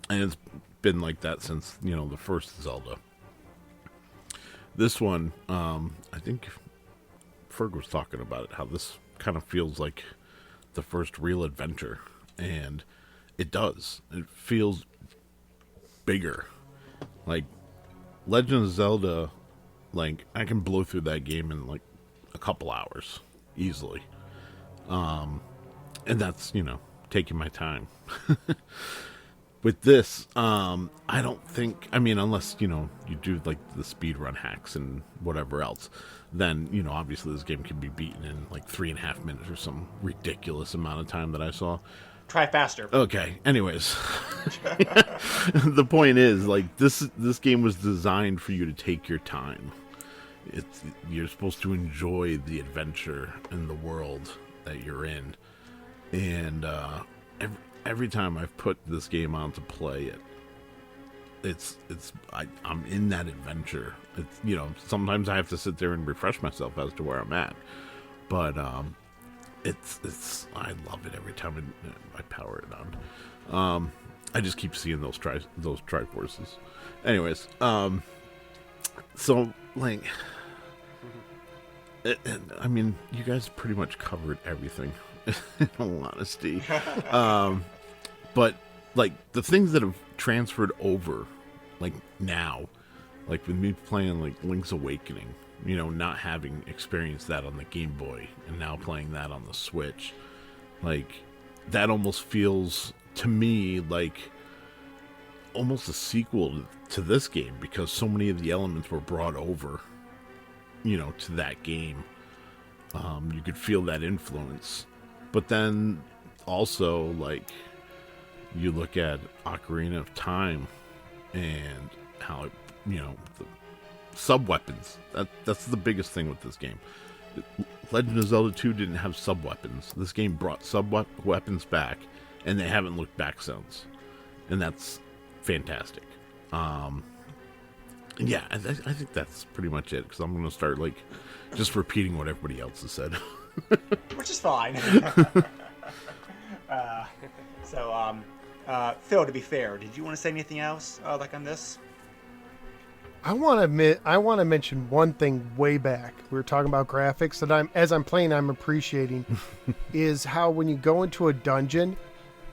B: And it's been like that since, the first Zelda. This one, I think Ferg was talking about it, how this kind of feels like the first real adventure, and it does. It feels bigger. Like Legend of Zelda, like I can blow through that game in like a couple hours easily. And that's, taking my time. With this, I don't think, unless, you do like the speedrun hacks and whatever else, then, obviously this game can be beaten in like 3.5 minutes or some ridiculous amount of time that I saw.
D: Try faster.
B: Okay. Anyways, the point is, like, this game was designed for you to take your time. You're supposed to enjoy the adventure and the world that you're in, and every time I've put this game on to play it, I'm in that adventure. Sometimes I have to sit there and refresh myself as to where I'm at, but I love it every time I power it on. I just keep seeing those Triforces. Anyways, so like, you guys pretty much covered everything. In all honesty, but like the things that have transferred over, like now, like with me playing like Link's Awakening, not having experienced that on the Game Boy and now playing that on the Switch, like that almost feels to me like almost a sequel to this game, because so many of the elements were brought over, to that game. You could feel that influence. But then also, like, you look at Ocarina of Time and how it, the sub-weapons. That's the biggest thing with this game. Legend of Zelda 2 didn't have sub-weapons. This game brought sub-weapons back, and they haven't looked back since. And that's fantastic. Yeah, I think that's pretty much it, because I'm going to start, like, just repeating what everybody else has said.
D: Which is fine. Phil, to be fair, did you want to say anything else like on this?
C: I want to mention one thing way back. We were talking about graphics that as I'm playing, I'm appreciating is how when you go into a dungeon,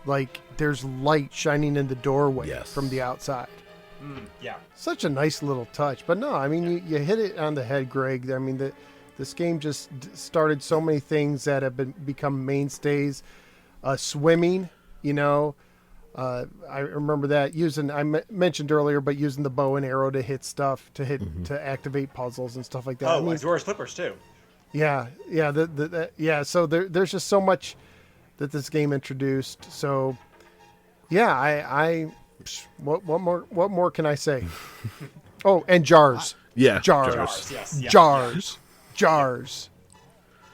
C: like there's light shining in the doorway from the outside.
D: Yeah.
C: Such a nice little touch. But no, you hit it on the head, Greg. This game just started so many things that have become mainstays. Swimming, I remember that I mentioned earlier, but using the bow and arrow to hit stuff, to activate puzzles and stuff like that.
D: Oh, Dora's Clippers too.
C: Yeah. So there's just so much that this game introduced. So, yeah, what more can I say? Oh, and jars.
B: Jars.
D: Yes. Yeah.
C: Jars.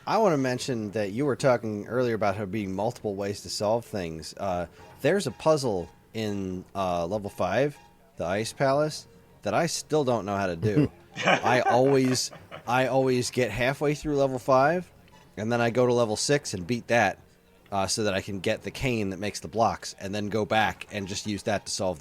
E: I want to mention that you were talking earlier about how being multiple ways to solve things. There's a puzzle in level 5, the Ice Palace, that I still don't know how to do. I always get halfway through level 5, and then I go to level 6 and beat that, so that I can get the cane that makes the blocks, and then go back and just use that to solve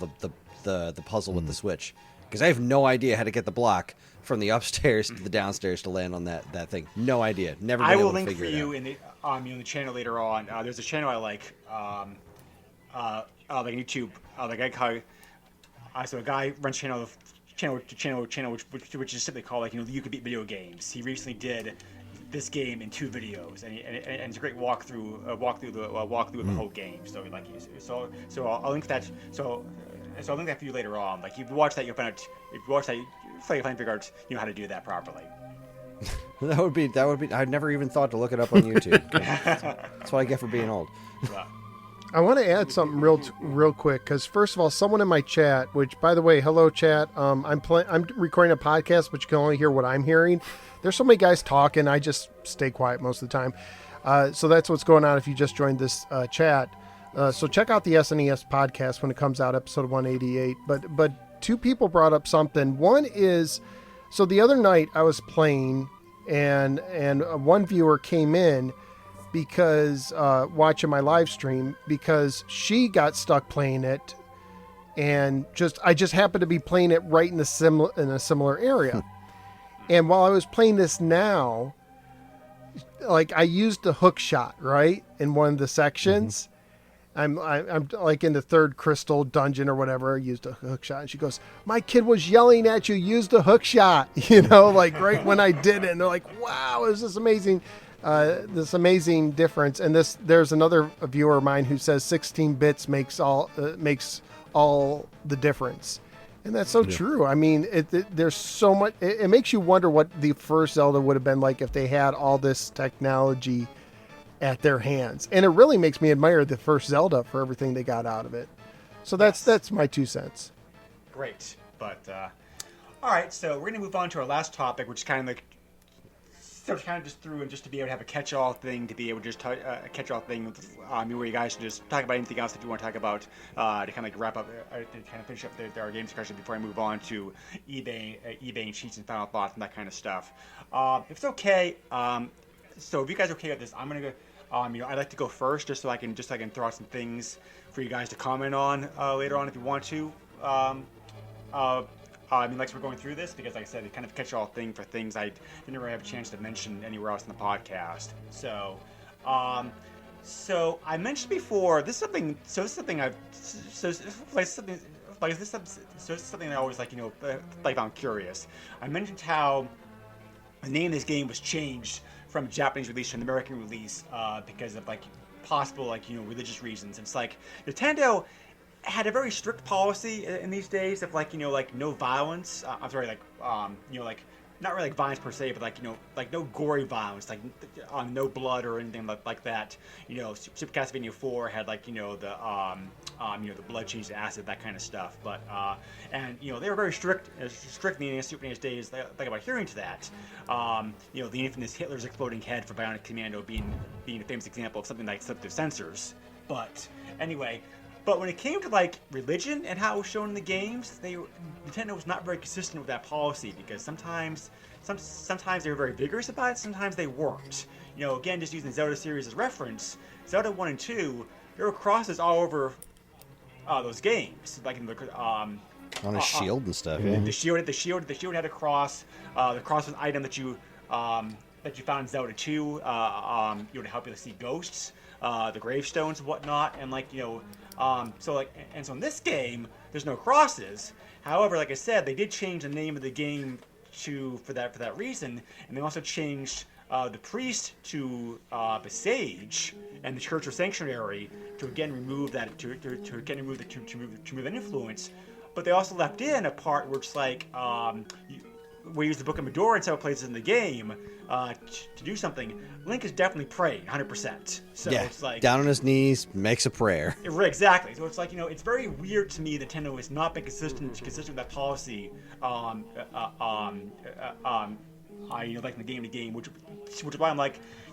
E: the puzzle with the switch. Because I have no idea how to get the block from the upstairs to the downstairs to land on that thing. No idea. Never been able to figure it out.
D: I will link for you in the channel later on. There's a channel I like on YouTube the guy called. So a guy runs channel, which is simply called like you can beat video games. He recently did this game in 2 videos, and it's a great walkthrough of the whole game. So I'll link that. So I'll link that for you later on. Like if you watch that, you'll find out. If you watch that, you'll figure out how to do that properly.
E: That would be. I'd never even thought to look it up on YouTube. That's what I get for being old.
D: Yeah.
C: I want to add something real quick because first of all, someone in my chat, which by the way, hello chat. I'm recording a podcast, but you can only hear what I'm hearing. There's so many guys talking. I just stay quiet most of the time. So that's what's going on if you just joined this chat. So check out the SNES podcast when it comes out, episode 188. But 2 people brought up something. One is, so the other night I was playing and one viewer came in because watching my live stream because she got stuck playing it, and I just happened to be playing it right in a similar area. And while I was playing this now, like I used the hook shot right in one of the sections. I'm like in the 3rd crystal dungeon or whatever. I used a hook shot, and she goes, "My kid was yelling at you. Use the hook shot." Like right when I did it, and they're like, "Wow, it was this amazing." This amazing difference, and there's another viewer of mine who says 16 bits makes all the difference, and that's so true. I mean, there's so much. It makes you wonder what the first Zelda would have been like if they had all this technology at their hands, and it really makes me admire the first Zelda for everything they got out of it. So that's my 2 cents.
D: Great, but all right. So we're gonna move on to our last topic, which is kind of like. So kind of just through and just to be able to have a catch-all thing, to be able to just a catch-all thing, where you guys can just talk about anything else that you want to talk about to kind of like wrap up, to kind of finish up our game discussion before I move on to eBay and cheats and final thoughts and that kind of stuff. If it's okay, so if you guys are okay with this, I'm gonna go. I'd like to go first, just so I can throw out some things for you guys to comment on later on if you want to. Like we're going through this because, like I said, it kind of catch-all thing for things I didn't really have a chance to mention anywhere else in the podcast. So I mentioned before. This is something. So this is something I've. So this is something I always found curious. I mentioned how the name of this game was changed from a Japanese release to an American release because of possible religious reasons. It's like Nintendo had a very strict policy in these days of no violence. I'm sorry, not really violence per se, but no gory violence, no blood or anything like that. Super Castlevania 4 had the blood changed to acid, that kind of stuff. But they were very strict in the Super NES days. About hearing to that. The infamous Hitler's exploding head for Bionic Commando being a famous example of something like slipped through censors. But anyway. But when it came to religion and how it was shown in the games, Nintendo was not very consistent with that policy because sometimes they were very vigorous about it, sometimes they weren't. Again, just using the Zelda series as reference, Zelda 1 and 2, there were crosses all over those games, like in the
E: on a shield and stuff. Yeah.
D: The shield had a cross. The cross was an item that you found in Zelda 2, to help you to see ghosts, the gravestones and whatnot, and so in this game, there's no crosses. However, like I said, they did change the name of the game for that reason, and they also changed the priest to the sage and the church or sanctuary to again remove that to remove that influence. But they also left in a part where it's we use the Book of Medora in several places in the game to do something. Link is definitely praying 100%. So
E: yeah,
D: it's
E: down on his knees, makes a prayer.
D: Exactly. So it's it's very weird to me that Nintendo has not been consistent with that policy. In the game to game, which is why I'm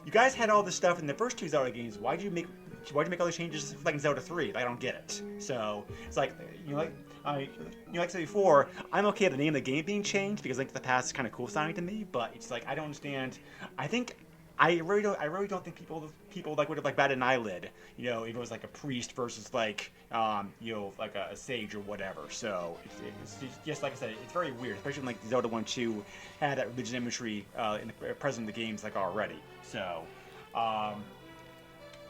D: you guys had all this stuff in the first 2 Zelda games. Why'd you make all these changes in Zelda 3? I don't get it. So it's like I said before, I'm okay with the name of the game being changed because Link to the Past is kind of cool sounding to me, but it's I don't understand. I really don't think people would have batted an eyelid, if it was a priest versus a sage or whatever. So it's just like I said, it's very weird, especially when Zelda 1 2 had that religion imagery present in the games already. So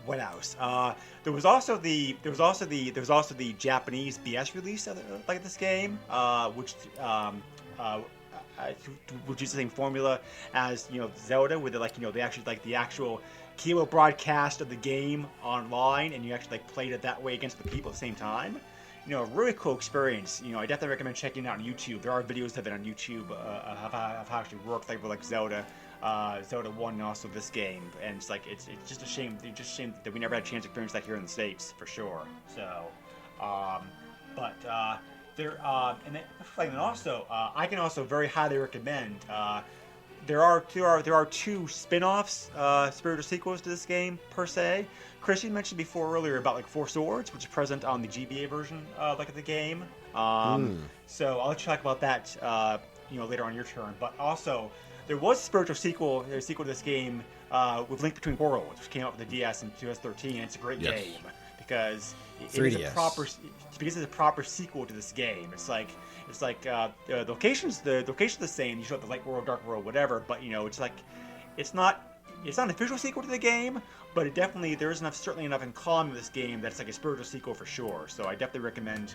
D: What else? There was also the Japanese BS release of this game, which is the same formula as Zelda, with the actual keyboard broadcast of the game online, and you actually played it that way against the people at the same time. A really cool experience. I definitely recommend checking it out on YouTube. There are videos of it on YouTube of how it actually works, like Zelda 1 and also this game. And it's just a shame. It's just a shame that we never had a chance to experience that here in the States, for sure. So, and also I can also very highly recommend. There are two spin-offs, spiritual sequels to this game per se. Kris, you mentioned before earlier about Four Swords, which is present on the GBA version of the game. So I'll let you talk about that later on your turn. But also there was a spiritual sequel to this game with Link Between Worlds, which came out with the DS in 2013. And it's a great game because it is a proper sequel to this game. The location's the same. You show up the light world, dark world, whatever. But it's not an official sequel to the game, but there is certainly enough in common with this game that it's a spiritual sequel for sure. So I definitely recommend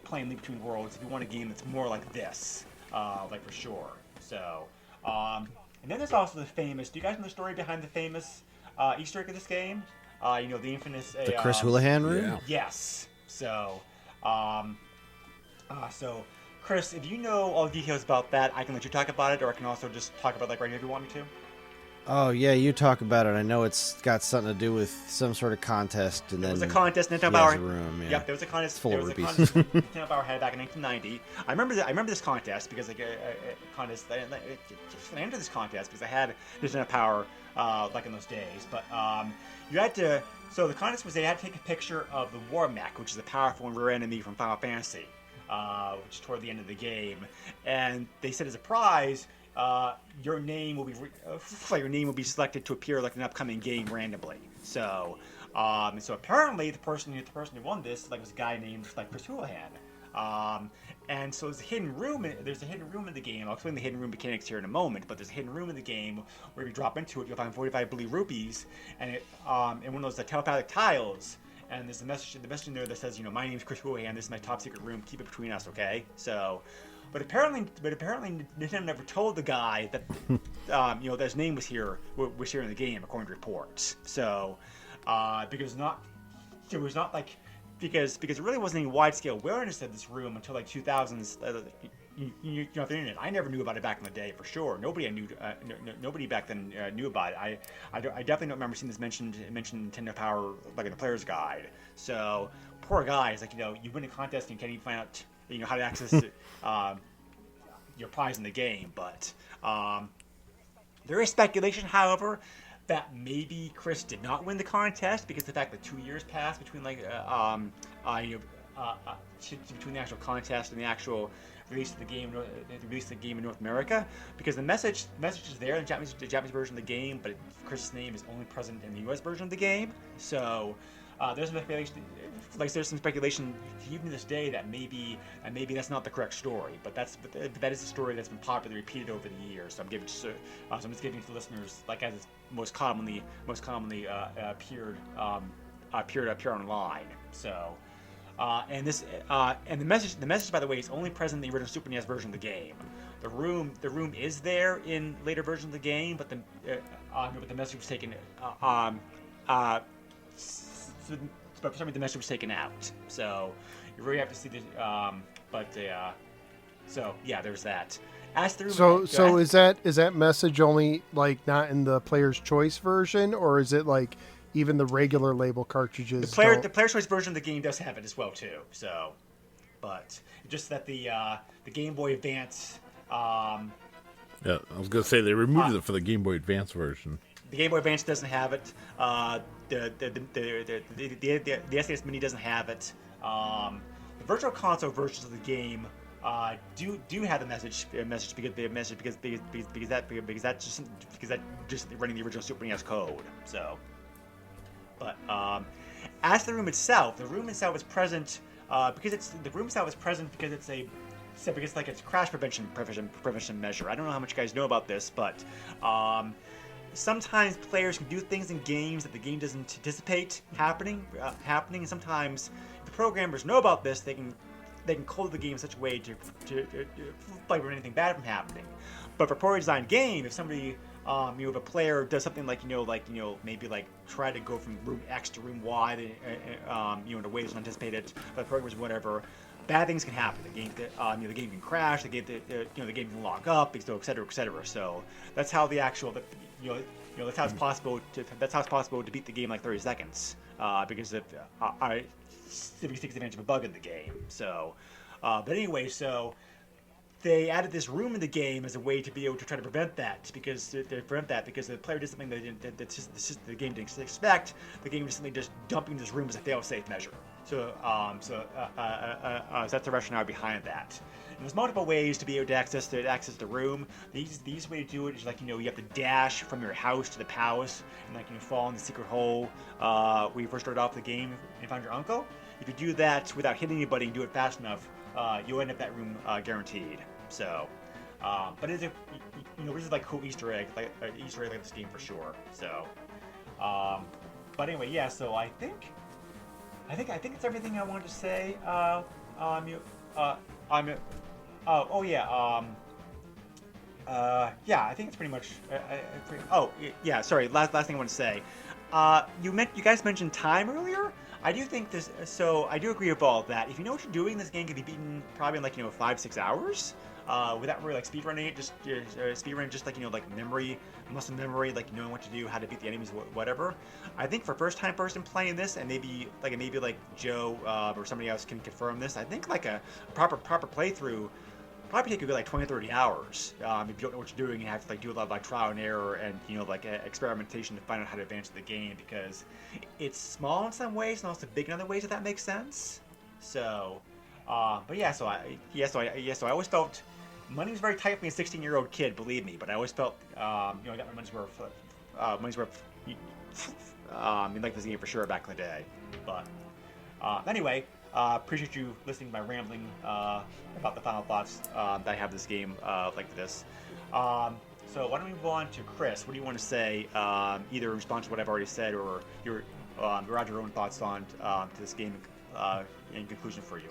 D: playing Link Between Worlds if you want a game that's more like this, for sure. So and then there's also the famous. Do you guys know the story behind the famous Easter egg of this game? The infamous
E: the Kris Houlihan room.
B: Yeah.
D: Yes. So Kris, if you know all the details about that, I can let you talk about it, or I can also just talk about right here if you want me to.
E: Oh yeah, you talk about it. I know it's got something to do with some sort of contest, and
D: there
E: then
D: was a contest. Nintendo Power. Room, yeah. Yep, there was a contest.
E: Full
D: there
E: of
D: was a
E: rupees.
D: contest Nintendo Power had back in 1990. I remember this contest because I entered this contest because I had Nintendo Power in those days. But you had to. So the contest was they had to take a picture of the War Mech, which is a powerful and rare enemy from Final Fantasy, which is toward the end of the game, and they said as a prize. Your name will be selected to appear in an upcoming game randomly. So, so apparently the person who won this was a guy named Kris Houlihan. And so there's a hidden room. There's a hidden room in the game. I'll explain the hidden room mechanics here in a moment. But there's a hidden room in the game where if you drop into it, you'll find 45 blue rupees, and and one of those telepathic tiles. And there's the message in there that says, my name's Kris Houlihan. This is my top secret room. Keep it between us, okay? So. But apparently, Nintendo never told the guy that, that his name was here in the game, according to reports. So, because it really wasn't any wide scale awareness of this room until 2000s. The internet. I never knew about it back in the day for sure. Nobody back then knew about it. I definitely don't remember seeing this mentioned Nintendo Power in the player's guide. So poor guy is you win a contest and you can't even find out. How to access your prize in the game, but there is speculation, however, that maybe Kris did not win the contest because the fact that 2 years passed between between the actual contest and the actual release of the game, in North America, because the message is there in the Japanese version of the game, but Kris's name is only present in the U.S. version of the game, so. There's some speculation even to this day that maybe that's not the correct story, but that is a story that's been popularly repeated over the years. So I'm just giving to the listeners as it's most commonly appeared online. So and the message by the way is only present in the original Super NES version of the game. The room is there in later versions of the game, but the message was taken. But for some reason the message was taken out, so you really have to see the. So yeah, there's that.
C: So is that message only not in the player's choice version, or is it even the regular label cartridges?
D: The player's choice version of the game does have it as well too. So, but just that the Game Boy Advance.
B: Yeah, I was gonna say they removed it for the Game Boy Advance version.
D: The Game Boy Advance doesn't have it. The SNES Mini doesn't have it. The Virtual Console versions of the game do have the message because that's just running the original Super NES code. So, but as the room itself is present because it's a crash prevention measure. I don't know how much you guys know about this, but sometimes players can do things in games that the game doesn't anticipate happening, and sometimes if the programmers know about this, they can code the game in such a way to prevent anything bad from happening. But for a poorly designed game, if somebody if a player does something like maybe like try to go from room X to room Y, in a way that's unanticipated by the programmers or whatever, bad things can happen. The game, the game can crash. The game can lock up, et cetera, et cetera. So that's how the actual, that's how it's possible to beat the game in like 30 seconds because if somebody takes advantage of a bug in the game. So, but anyway, so they added this room in the game as a way to be able to try to prevent that because the player did something that the game didn't expect. The game was simply just dumping this room as a fail-safe measure. So that's the rationale behind that. And there's multiple ways to be able to access the room. The easiest way to do it is you have to dash from your house to the palace and fall in the secret hole when you first started off the game and find your uncle. If you do that without hitting anybody and do it fast enough, you'll end up that room guaranteed. So, but it's this is like cool Easter egg, like this game for sure. So, but anyway, yeah. So I think it's everything I wanted to say. Yeah, I think it's pretty much. Yeah. Sorry. Last thing I want to say. You guys mentioned time earlier. I do think this. So I do agree with all of that. If you know what you're doing, this game can be beaten probably in 5-6 hours. Without really speedrunning it, just speedrunning just memory, muscle memory, knowing what to do, how to beat the enemies, whatever. I think for first-time person playing this, and maybe Joe or somebody else can confirm this. I think a proper playthrough probably take a good 20-30 hours if you don't know what you're doing and have to do a lot of trial and error and experimentation to find out how to advance the game because it's small in some ways and also big in other ways, if that makes sense. So, but yeah, so I always felt money was very tight for me, a 16-year-old kid, believe me. But I always felt, I got my money's worth. Like this game for sure back in the day. But anyway, appreciate you listening to my rambling about the final thoughts that I have this game like this. So why don't we move on to Kris? What do you want to say, either in response to what I've already said or your own thoughts on to this game in conclusion for you?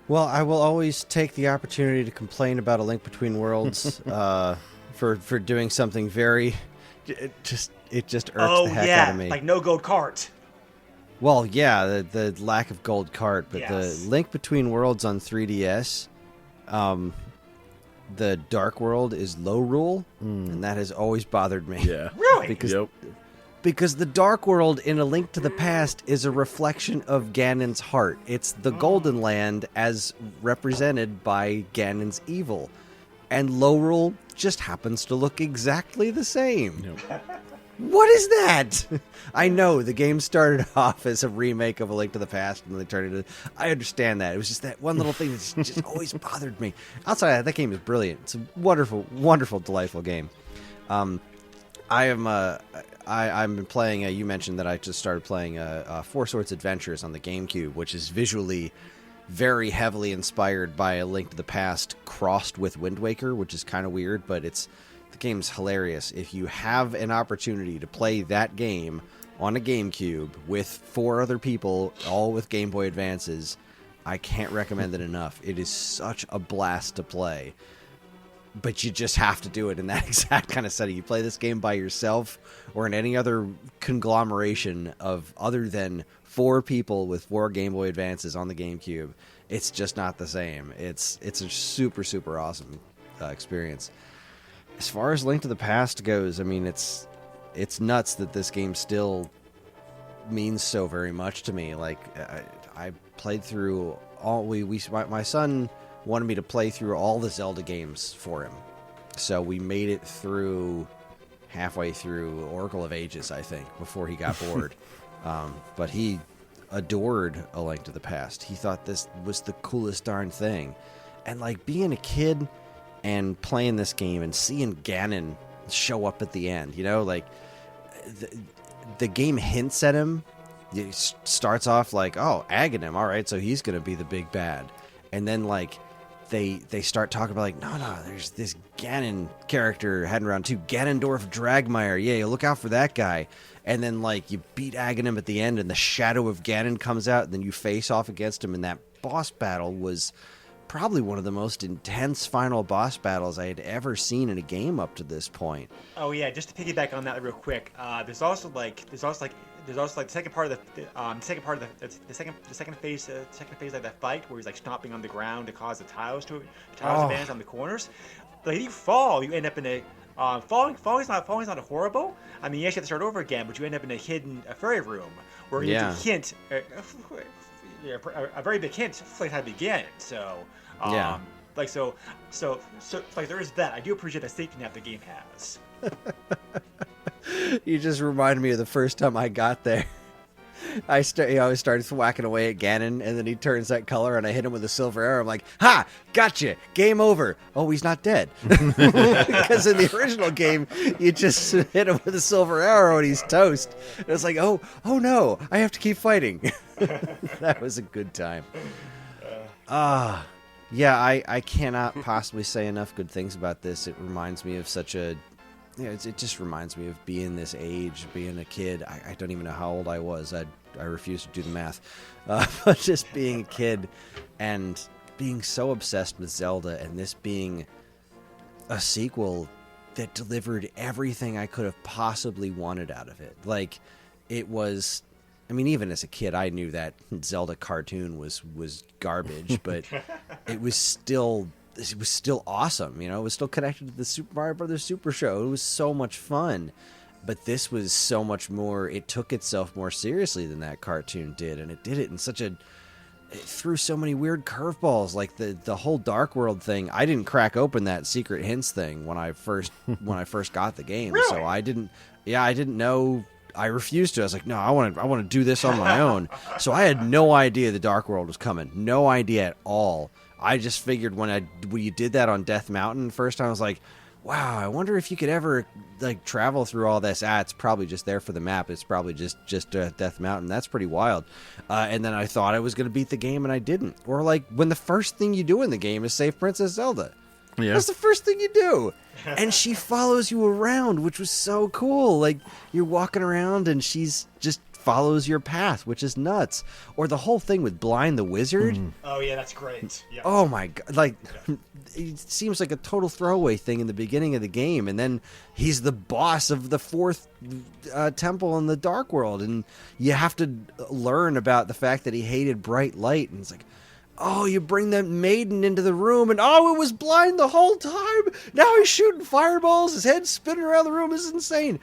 E: Well, I will always take the opportunity to complain about A Link Between Worlds for doing something very... It just irks the heck out of me.
D: Like no gold cart.
E: Well, yeah, the lack of gold cart, but
D: Yes.
E: the Link Between Worlds on 3DS, the Dark World is low rule, and that has always bothered me.
B: Yeah.
D: Really?
E: Because the Dark World in A Link to the Past is a reflection of Ganon's heart. It's the Golden Land as represented by Ganon's evil. And Lorule just happens to look exactly the same.
B: Yep.
E: What is that? I know, the game started off as a remake of A Link to the Past, and they turned it into... I understand that. It was just that one little thing that just always bothered me. Outside of that game is brilliant. It's a wonderful, wonderful, delightful game. I've been playing. You mentioned that I just started playing Four Swords Adventures on the GameCube, which is visually very heavily inspired by A Link to the Past crossed with Wind Waker, which is kind of weird, but the game's hilarious. If you have an opportunity to play that game on a GameCube with 4 other people, all with Game Boy Advances, I can't recommend it enough. It is such a blast to play. But you just have to do it in that exact kind of setting. You play this game by yourself or in any other conglomeration of other than 4 people with 4 Game Boy Advances on the GameCube. It's just not the same. It's a super, super awesome experience. As far as Link to the Past goes, I mean, it's nuts that this game still means so very much to me. Like, I played through all... My son wanted me to play through all the Zelda games for him. So we made it through halfway through Oracle of Ages, I think, before he got bored. But he adored A Link to the Past. He thought this was the coolest darn thing. And like being a kid and playing this game and seeing Ganon show up at the end, like the game hints at him. It starts off like, oh, Aghanim, all right, so he's going to be the big bad. And then like they start talking about like, no, there's this Ganon character heading around too, Ganondorf Dragmire. Yeah, you look out for that guy. And then like you beat Aghanim at the end, and the shadow of Ganon comes out, and then you face off against him. And that boss battle was probably one of the most intense final boss battles I had ever seen in a game up to this point.
D: Oh yeah, just to piggyback on that real quick, there's also like the second part of the second phase of that fight where he's like stomping on the ground to cause the tiles to advance on the corners. Like if you fall, you end up in a falling's not horrible. I mean, you actually have to start over again, but you end up in a fairy room where you get a hint, a very big hint like how to begin. So like so like there is that. I do appreciate the safety net the game has.
E: You just reminded me of the first time I got there. I started whacking away at Ganon, and then he turns that color, and I hit him with a silver arrow. I'm like, ha! Gotcha! Game over! Oh, he's not dead. Because in the original game, you just hit him with a silver arrow, and he's toast. And it's like, oh no! I have to keep fighting. That was a good time. Yeah, I cannot possibly say enough good things about this. It reminds me of such a... it just reminds me of being this age, being a kid. I don't even know how old I was. I refuse to do the math. But just being a kid and being so obsessed with Zelda, and this being a sequel that delivered everything I could have possibly wanted out of it. Like, it was... I mean, even as a kid, I knew that Zelda cartoon was garbage, but it was still awesome. You know, it was still connected to the Super Mario Brothers Super Show. It was so much fun, but this was so much more. It took itself more seriously than that cartoon did, and it did it in it threw so many weird curveballs, like the whole Dark World thing. I didn't crack open that secret hints thing when I first got the game,
D: really?
E: So I didn't know. I refused to. I was like, no, I want to do this on my own. So I had no idea the Dark World was coming. No idea at all. I just figured when you did that on Death Mountain first time, I was like, wow, I wonder if you could ever like travel through all this. It's probably just there for the map. It's probably just Death Mountain. That's pretty wild. And then I thought I was going to beat the game, and I didn't. Or like when the first thing you do in the game is save Princess Zelda. Yeah. That's the first thing you do. And she follows you around, which was so cool. Like, you're walking around and she's just follows your path, which is nuts. Or the whole thing with Blind the Wizard.
D: Oh, yeah, that's great. Yeah.
E: Oh, my God. Like, it seems like a total throwaway thing in the beginning of the game. And then he's the boss of the fourth temple in the Dark World. And you have to learn about the fact that he hated bright light. And it's like, oh, you bring that maiden into the room, and it was Blind the whole time. Now he's shooting fireballs. His head's spinning around the room. This is insane.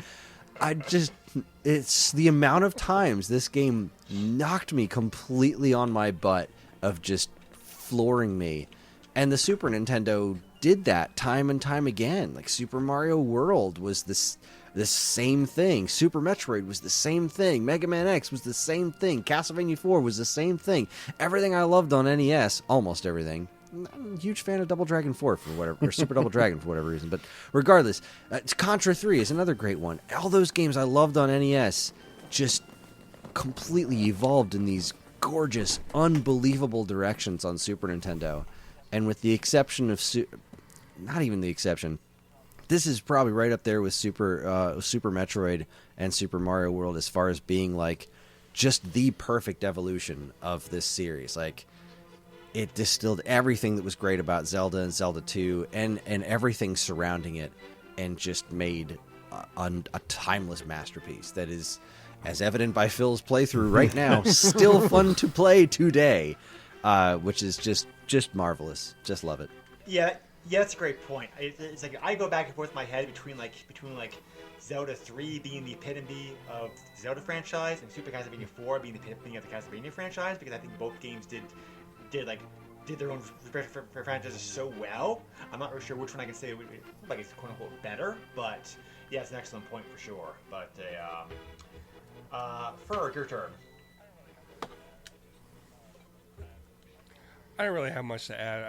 E: It's the amount of times this game knocked me completely on my butt of just flooring me. And the Super Nintendo did that time and time again. Like Super Mario World was this same thing. Super Metroid was the same thing. Mega Man X was the same thing. Castlevania 4 was the same thing. Everything I loved on NES, almost everything. I'm a huge fan of Double Dragon 4 for whatever, or Super Double Dragon for whatever reason. But regardless, Contra 3 is another great one. All those games I loved on NES just completely evolved in these gorgeous, unbelievable directions on Super Nintendo. And with the exception of... not even the exception... This is probably right up there with Super Metroid and Super Mario World as far as being like just the perfect evolution of this series. Like, it distilled everything that was great about Zelda and Zelda 2 and everything surrounding it, and just made a timeless masterpiece that is, as evident by Phil's playthrough right now, still fun to play today, which is just marvelous. Just love it.
D: Yeah. Yeah, that's a great point. It's like I go back and forth in my head between Zelda 3 being the epitome of the Zelda franchise and Super Castlevania 4 being the epitome of the Castlevania franchise, because I think both games did their own franchises so well. I'm not really sure which one I can say like it's quote unquote better, but yeah, it's an excellent point for sure. But Ferg, your turn.
F: I don't really have much to add.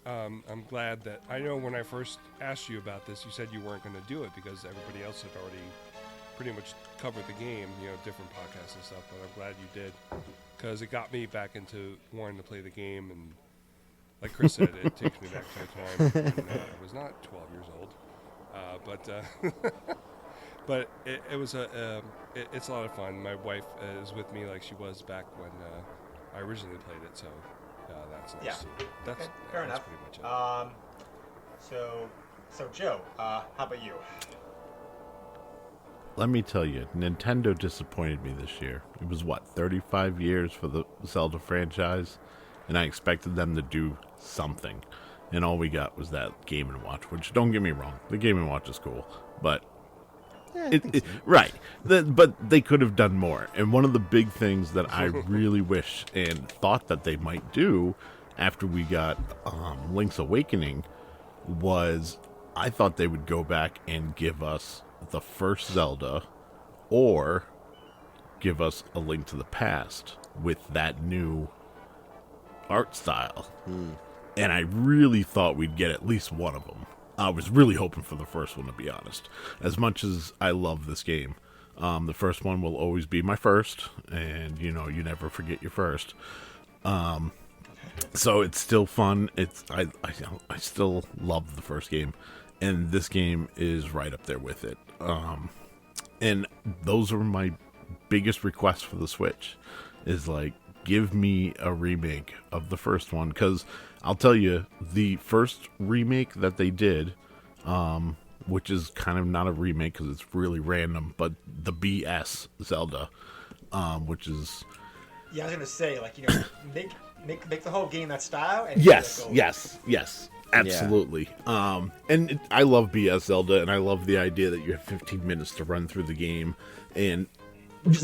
F: I'm glad that I know when I first asked you about this, you said you weren't going to do it because everybody else had already pretty much covered the game, different podcasts and stuff. But I'm glad you did, because it got me back into wanting to play the game, and like Kris said, it takes me back to a time when I was not 12 years old. But it was it's a lot of fun. My wife is with me like she was back when I originally played it, so that's nice.
D: Yeah.
F: That's,
D: Okay, fair
F: that's
D: enough.
F: pretty much it.
D: So Joe, how about you?
B: Let me tell you, Nintendo disappointed me this year. It was, 35 years for the Zelda franchise, and I expected them to do something. And all we got was that Game & Watch, which, don't get me wrong, the Game & Watch is cool, but... Right. But they could have done more. And one of the big things that I really wish and thought that they might do after we got Link's Awakening was I thought they would go back and give us the first Zelda or give us A Link to the Past with that new art style. And I really thought we'd get at least one of them. I was really hoping for the first one, to be honest. As much as I love this game, the first one will always be my first, and you never forget your first. So it's still fun. I still love the first game, and this game is right up there with it. And those are my biggest requests for the Switch. Is like, give me a remake of the first one, because I'll tell you, the first remake that they did, which is kind of not a remake because it's really random, but the BS Zelda, which is...
D: Yeah, I was gonna say, make the whole game that style. And
B: yes, absolutely. And I love BS Zelda, and I love the idea that you have 15 minutes to run through the game, and...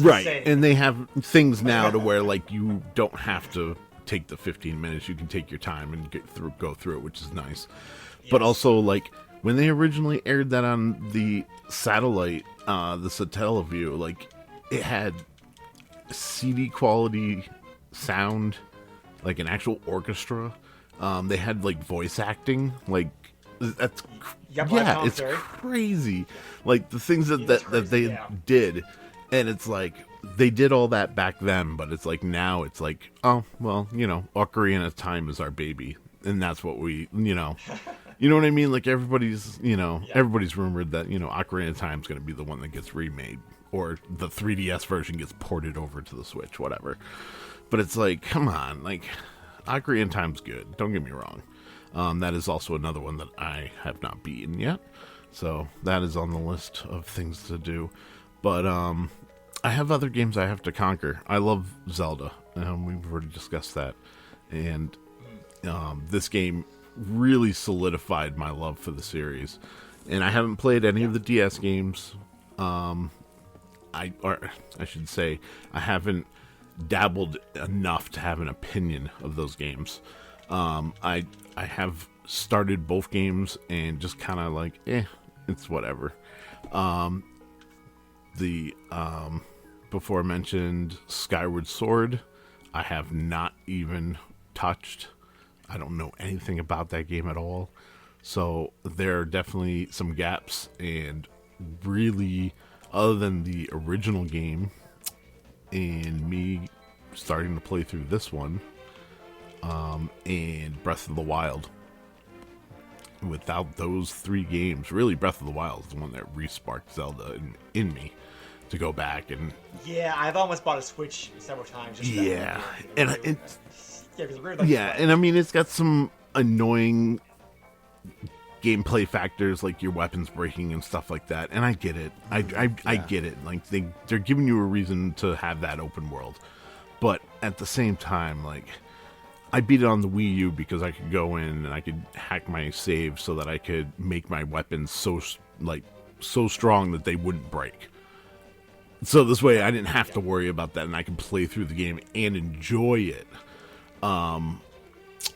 B: Right, insane. And they have things now to where, you don't have to take the 15 minutes. You can take your time and go through it, which is nice. Yes. But also, when they originally aired that on the satellite, the Satellaview, it had CD quality sound, like an actual orchestra. They had, voice acting, that's... Yeah, it's crazy. The things that they did... And it's they did all that back then, but it's now it's oh, well, Ocarina of Time is our baby. And that's what we, you know what I mean? Everybody's, everybody's rumored that, Ocarina of Time is going to be the one that gets remade. Or the 3DS version gets ported over to the Switch, whatever. But it's come on, Ocarina of Time's good. Don't get me wrong. That is also another one that I have not beaten yet. So that is on the list of things to do. But I have other games I have to conquer. I love Zelda. We've already discussed that. And this game really solidified my love for the series. And I haven't played any of the DS games. I should say, I haven't dabbled enough to have an opinion of those games. I have started both games and just kind of it's whatever. The before mentioned Skyward Sword, I have not even touched. I don't know anything about that game at all. So there are definitely some gaps, and really, other than the original game and me starting to play through this one, and Breath of the Wild. Without those three games, really Breath of the Wild is the one that re-sparked Zelda in me to go back and...
D: Yeah, I've almost bought a Switch several times.
B: And I mean, it's got some annoying gameplay factors, like your weapons breaking and stuff like that, and I get it. I get it. They're giving you a reason to have that open world, but at the same time, I beat it on the Wii U because I could go in and I could hack my save so that I could make my weapons so strong that they wouldn't break. So this way I didn't have to worry about that, and I could play through the game and enjoy it.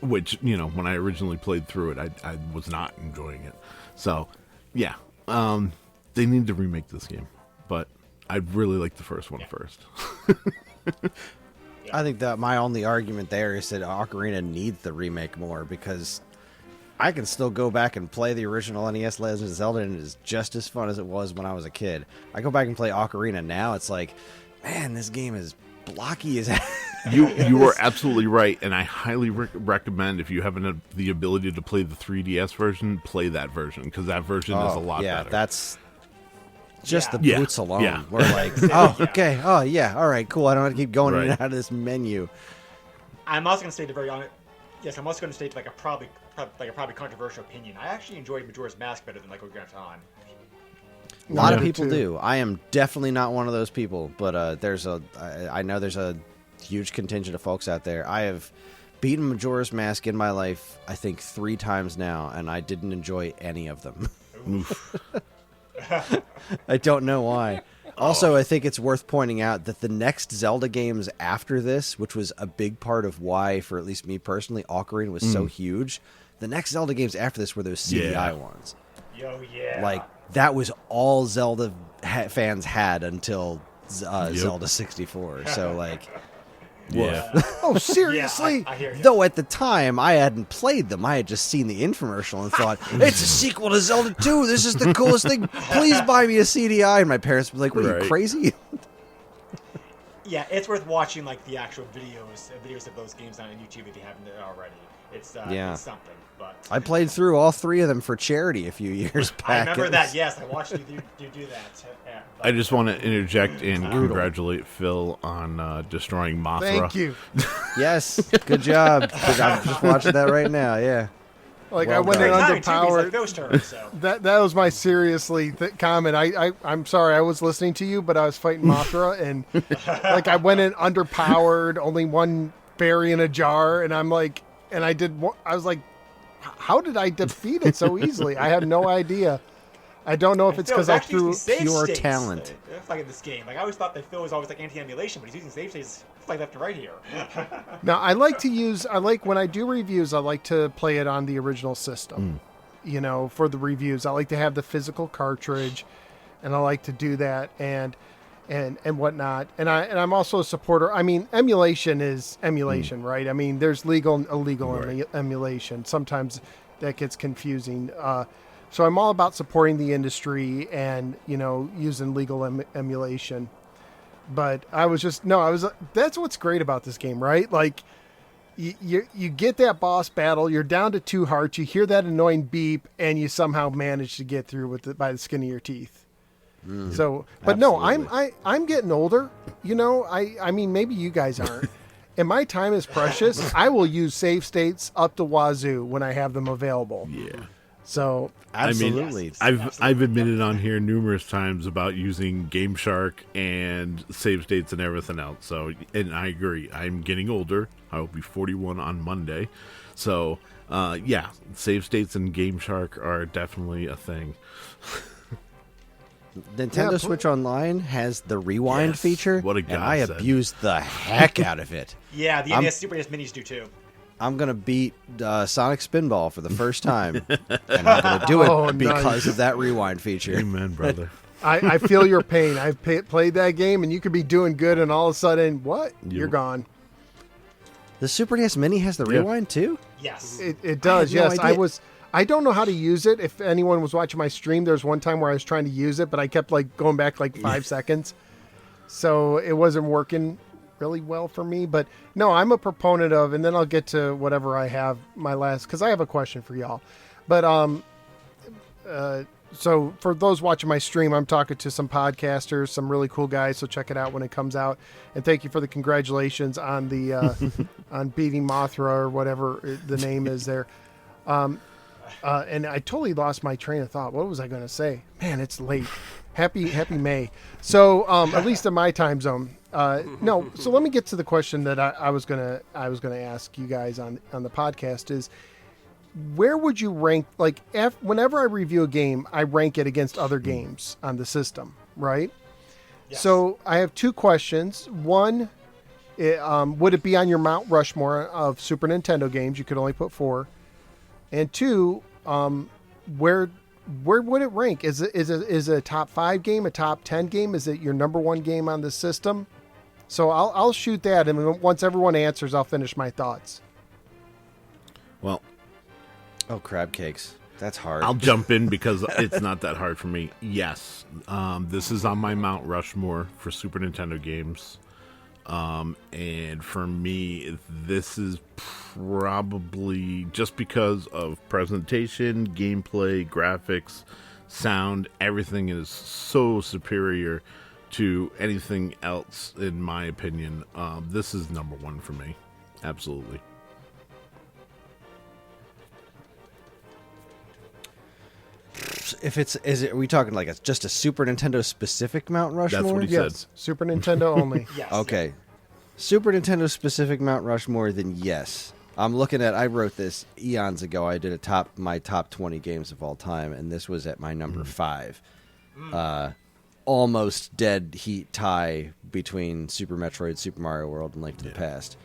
B: Which, when I originally played through it, I was not enjoying it. So, yeah. They need to remake this game. But I'd really like the first one first.
E: I think that my only argument there is that Ocarina needs the remake more, because I can still go back and play the original NES Legend of Zelda, and it is just as fun as it was when I was a kid. I go back and play Ocarina now, it's man, this game is blocky as
B: You are absolutely right, and I highly recommend if you have the ability to play the 3DS version, play that version because that version is a lot better.
E: That's just the
B: Yeah.
E: boots alone.
B: Yeah.
E: We're like, okay, all right, cool. I don't have to keep going in and out of this menu.
D: I'm also going to state I'm also going to state like a probably controversial opinion. I actually enjoyed Majora's Mask better than like Ocarina of Time.
E: A lot of
C: Me
E: people
C: too.
E: do. I am definitely not one of those people, but I know there's a huge contingent of folks out there. I have beaten Majora's Mask in my life, I think 3 times now, and I didn't enjoy any of them. I don't know why. Also, I think it's worth pointing out that the next Zelda games after this, which was a big part of why, for at least me personally, Ocarina was so huge, the next Zelda games after this were those CDI ones.
D: Yo, yeah.
E: Like, that was all Zelda fans had until Zelda 64. So, like,
B: Yeah.
C: Oh, seriously?
D: I hear you.
E: though at the time I hadn't played them, I had just seen the infomercial and thought, it's a sequel to Zelda 2. This is the coolest thing. Please buy me a CDI. And my parents were like, what, are you crazy?
D: Yeah, it's worth watching like the actual videos of those games on YouTube if you haven't already. It's something. But
E: I played through all 3 of them for charity a few years back.
D: I remember that. Yes, I watched you do that. Yeah,
B: I just want to interject and congratulate Phil on destroying Mothra.
C: Thank you.
E: Yes, good job. 'Cause I'm just watching that right now. Yeah.
C: Like
E: Well
C: I went
E: done.
C: in
D: Great timing, too, 'cause it's
C: underpowered.
D: like Phil's turn, so.
C: That was my seriously comment. I'm sorry, I was listening to you, but I was fighting Mothra, and like I went in underpowered, only one berry in a jar, and I'm like, and I was like, how did I defeat it so easily? I have no idea. I don't know if it's because I threw
E: pure talent.
D: Like in this game, like I always thought that Phil was always like anti-emulation, but he's using save states like left to right here.
C: Now, I like when I do reviews, I like to play it on the original system. You know, for the reviews, I like to have the physical cartridge, and I like to do that and whatnot. And I'm also a supporter. I mean, emulation is emulation, right? I mean, there's legal and illegal emulation. Sometimes that gets confusing. So I'm all about supporting the industry and, you know, using legal emulation. But that's what's great about this game, right? Like, you get that boss battle, you're down to 2 hearts, you hear that annoying beep, and you somehow manage to get through with it by the skin of your teeth. So, but
E: Absolutely.
C: no, I'm getting older. You know, I mean, maybe you guys aren't. And my time is precious. I will use save states up to wazoo when I have them available.
B: Yeah.
C: So,
E: Absolutely.
B: I've admitted on here numerous times about using Game Shark and save states and everything else. So, and I agree. I'm getting older. I will be 41 on Monday. So, yeah, save states and Game Shark are definitely a thing.
E: Nintendo
C: Yeah,
E: Switch Online has the rewind
B: Yes,
E: feature,
B: what a
E: and I
B: godsend.
E: abused the heck out of it.
D: Yeah, the NES Super NES Minis do too.
E: I'm going to beat Sonic Spinball for the first time, and I'm going to do it
C: Oh,
E: because
C: nice.
E: of that rewind feature.
B: Amen, brother.
C: I feel your pain. I've played that game, and you could be doing good, and all of a sudden, what? You're gone.
E: The Super NES Mini has the rewind, too?
D: Yes.
C: It does,
E: I had no
C: yes.
E: idea.
C: I don't know how to use it. If anyone was watching my stream, there's one time where I was trying to use it, but I kept like going back like 5 seconds. So it wasn't working really well for me. But no, I'm a proponent of, and then I'll get to whatever I have my last, because I have a question for y'all. But so for those watching my stream, I'm talking to some podcasters, some really cool guys. So check it out when it comes out. And thank you for the congratulations on the on beating Mothra or whatever the name is there. And I totally lost my train of thought. What was I going to say? Man, it's late. Happy May. So at least in my time zone. No. So let me get to the question that I was gonna ask you guys on the podcast is, where would you rank, like, whenever I review a game, I rank it against other games on the system, right?
D: Yes.
C: So I have 2 questions. One, would it be on your Mount Rushmore of Super Nintendo games? You could only put 4. And 2, where would it rank? Is it a top 5 game, a top 10 game? Is it your number 1 game on the system? So I'll shoot that, and once everyone answers, I'll finish my thoughts.
B: Well,
E: Oh, crab cakes. That's hard.
B: I'll jump in because it's not that hard for me. Yes, this is on my Mount Rushmore for Super Nintendo games. And for me, this is probably just because of presentation, gameplay, graphics, sound, everything is so superior to anything else, in my opinion. This is number one for me. Absolutely.
E: Are we talking like just a Super Nintendo specific Mount Rushmore?
B: That's what he
C: Yes,
B: said.
C: Super Nintendo only.
D: Yes.
E: Okay. Super Nintendo specific Mount Rushmore, then yes. I wrote this eons ago. I did my top 20 games of all time, and this was at my number 5. Almost dead heat tie between Super Metroid, Super Mario World, and Link to the Past.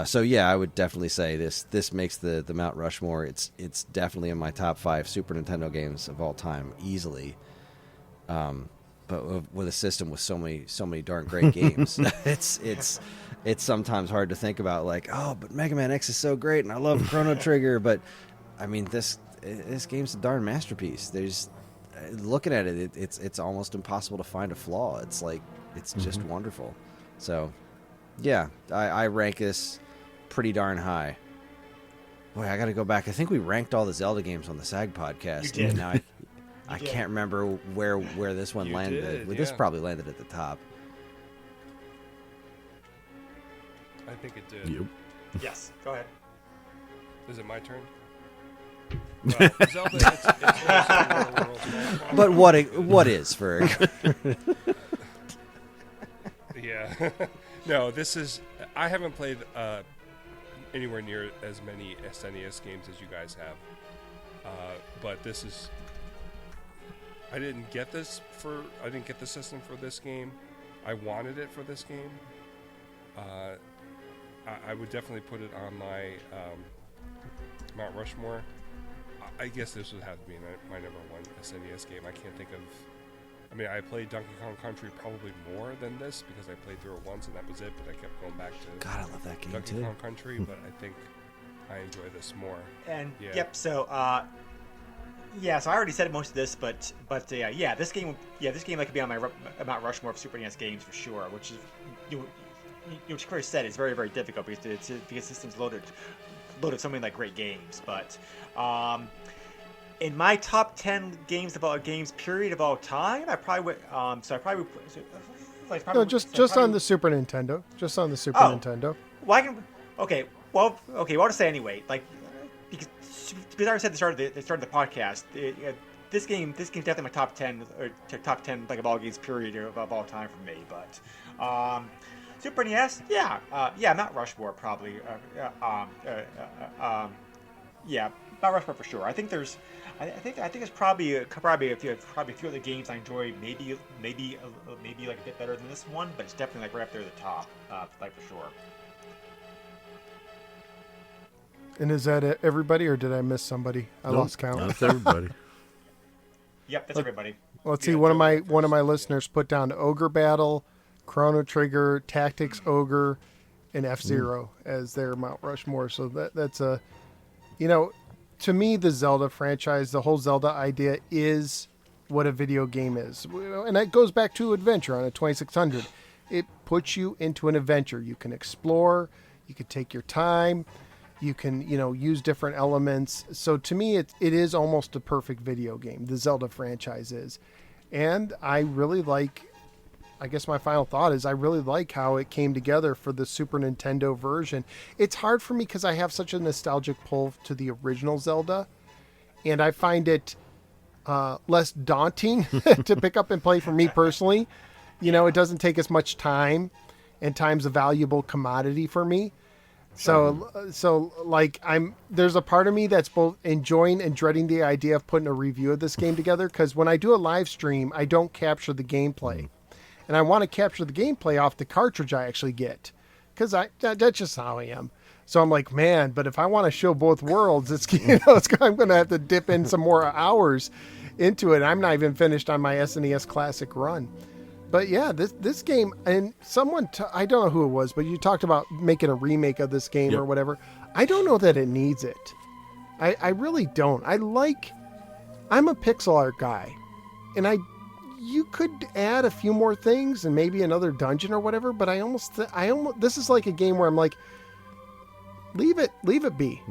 E: So yeah, I would definitely say this makes the Mount Rushmore. It's definitely in my top 5 Super Nintendo games of all time, easily. But with a system with so many darn great games, it's sometimes hard to think about, like, oh, but Mega Man X is so great and I love Chrono Trigger, but I mean this game's a darn masterpiece. There's looking at it's almost impossible to find a flaw. It's like it's just wonderful. So yeah, I rank this pretty darn high. Boy, I got to go back. I think we ranked all the Zelda games on the SAG podcast.
D: You did.
E: And now I can't remember where this one landed.
F: did,
E: This
F: yeah.
E: probably landed at the top.
F: I think it did.
B: Yep.
D: Yes. Go ahead.
F: Is it my turn? Zelda, it's also World's Most
E: But what is Ferg?
F: Yeah. No, this is... I haven't played anywhere near as many SNES games as you guys have. But this is... I didn't get the system for this game. I wanted it for this game. I would definitely put it on my Mount Rushmore. I guess this would have to be my number one SNES game. I can't think of... I mean, I played Donkey Kong Country probably more than this because I played through it once and that was it, but I kept going back to
E: God, I love that game
F: Donkey
E: too.
F: Kong Country, but I think I enjoy this more.
D: And
F: Yeah.
D: yep. So so I already said most of this, but this game could be on my Mount Rushmore of Super NES games for sure. Which is which Kris said is very, very difficult because the system's loaded so many like great games. But in my top 10 games period of all time, I probably would.
C: No, just on the Super Nintendo. Just on the Super Nintendo.
D: Well, I'll just say anyway. Like because I already said at the start of the podcast, this game's definitely my top 10 like of all games period of all time for me. But Super NES, Mount Rushmore probably. Mount Rushmore for sure. I think there's probably a few other games I enjoy maybe like a bit better than this one, but it's definitely like right up there at the top, like for sure.
C: And is that everybody, or did I miss somebody? I lost count.
B: That's everybody.
D: Yep, that's everybody.
C: Let's see. One of my listeners put down Ogre Battle, Chrono Trigger, Tactics Ogre, and F-Zero as their Mount Rushmore. So that's a, to me, the Zelda franchise, the whole Zelda idea is what a video game is. And that goes back to Adventure on a 2600. It puts you into an adventure. You can explore, you can take your time, you can, use different elements. So to me, it is almost a perfect video game. The Zelda franchise is. And I really like, I guess my final thought is I really like how it came together for the Super Nintendo version. It's hard for me because I have such a nostalgic pull to the original Zelda. And I find it less daunting to pick up and play for me personally. It doesn't take as much time, and time's a valuable commodity for me. So like there's a part of me that's both enjoying and dreading the idea of putting a review of this game together, because when I do a live stream, I don't capture the gameplay, and I want to capture the gameplay off the cartridge I actually get, because that's just how I am. So I'm like, man, but if I want to show both worlds, I'm going to have to dip in some more hours into it. I'm not even finished on my SNES Classic run. But yeah, this game, and someone, I don't know who it was, but you talked about making a remake of this game or whatever. I don't know that it needs it. I really don't. I'm a pixel art guy, and you could add a few more things and maybe another dungeon or whatever, but I almost this is like a game where I'm like, leave it be.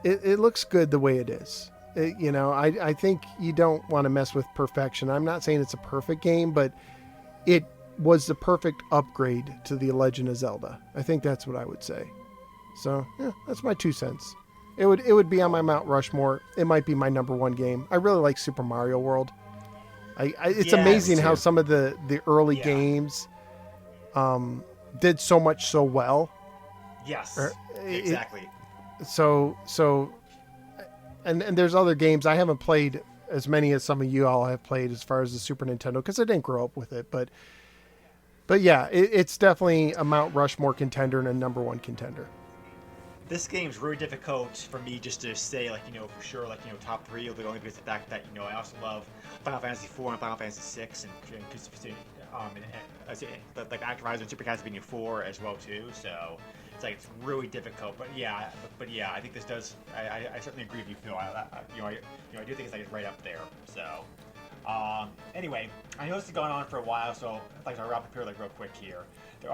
C: It looks good the way it is. I think you don't want to mess with perfection. I'm not saying it's a perfect game, but it was the perfect upgrade to the Legend of Zelda. I think that's what I would say. So yeah, that's my 2 cents. It would be on my Mount Rushmore. It might be my number 1 game. I really like Super Mario World. It's amazing how some of the early games did so much so well.
D: Yes, exactly.
C: And there's other games I haven't played as many as some of you all have played as far as the Super Nintendo, because I didn't grow up with it. But yeah, it's definitely a Mount Rushmore contender and a number 1 contender.
D: This game's really difficult for me just to say, for sure, top 3, only because of the fact that, I also love Final Fantasy 4 and Final Fantasy 6 and Activision and Super Castlevania 4 as well too. So it's really difficult. But yeah, I think this does. I certainly agree with you, Phil. I do think it's right up there. So anyway, I know this has gone on for a while, so I'll wrap up here real quick here. There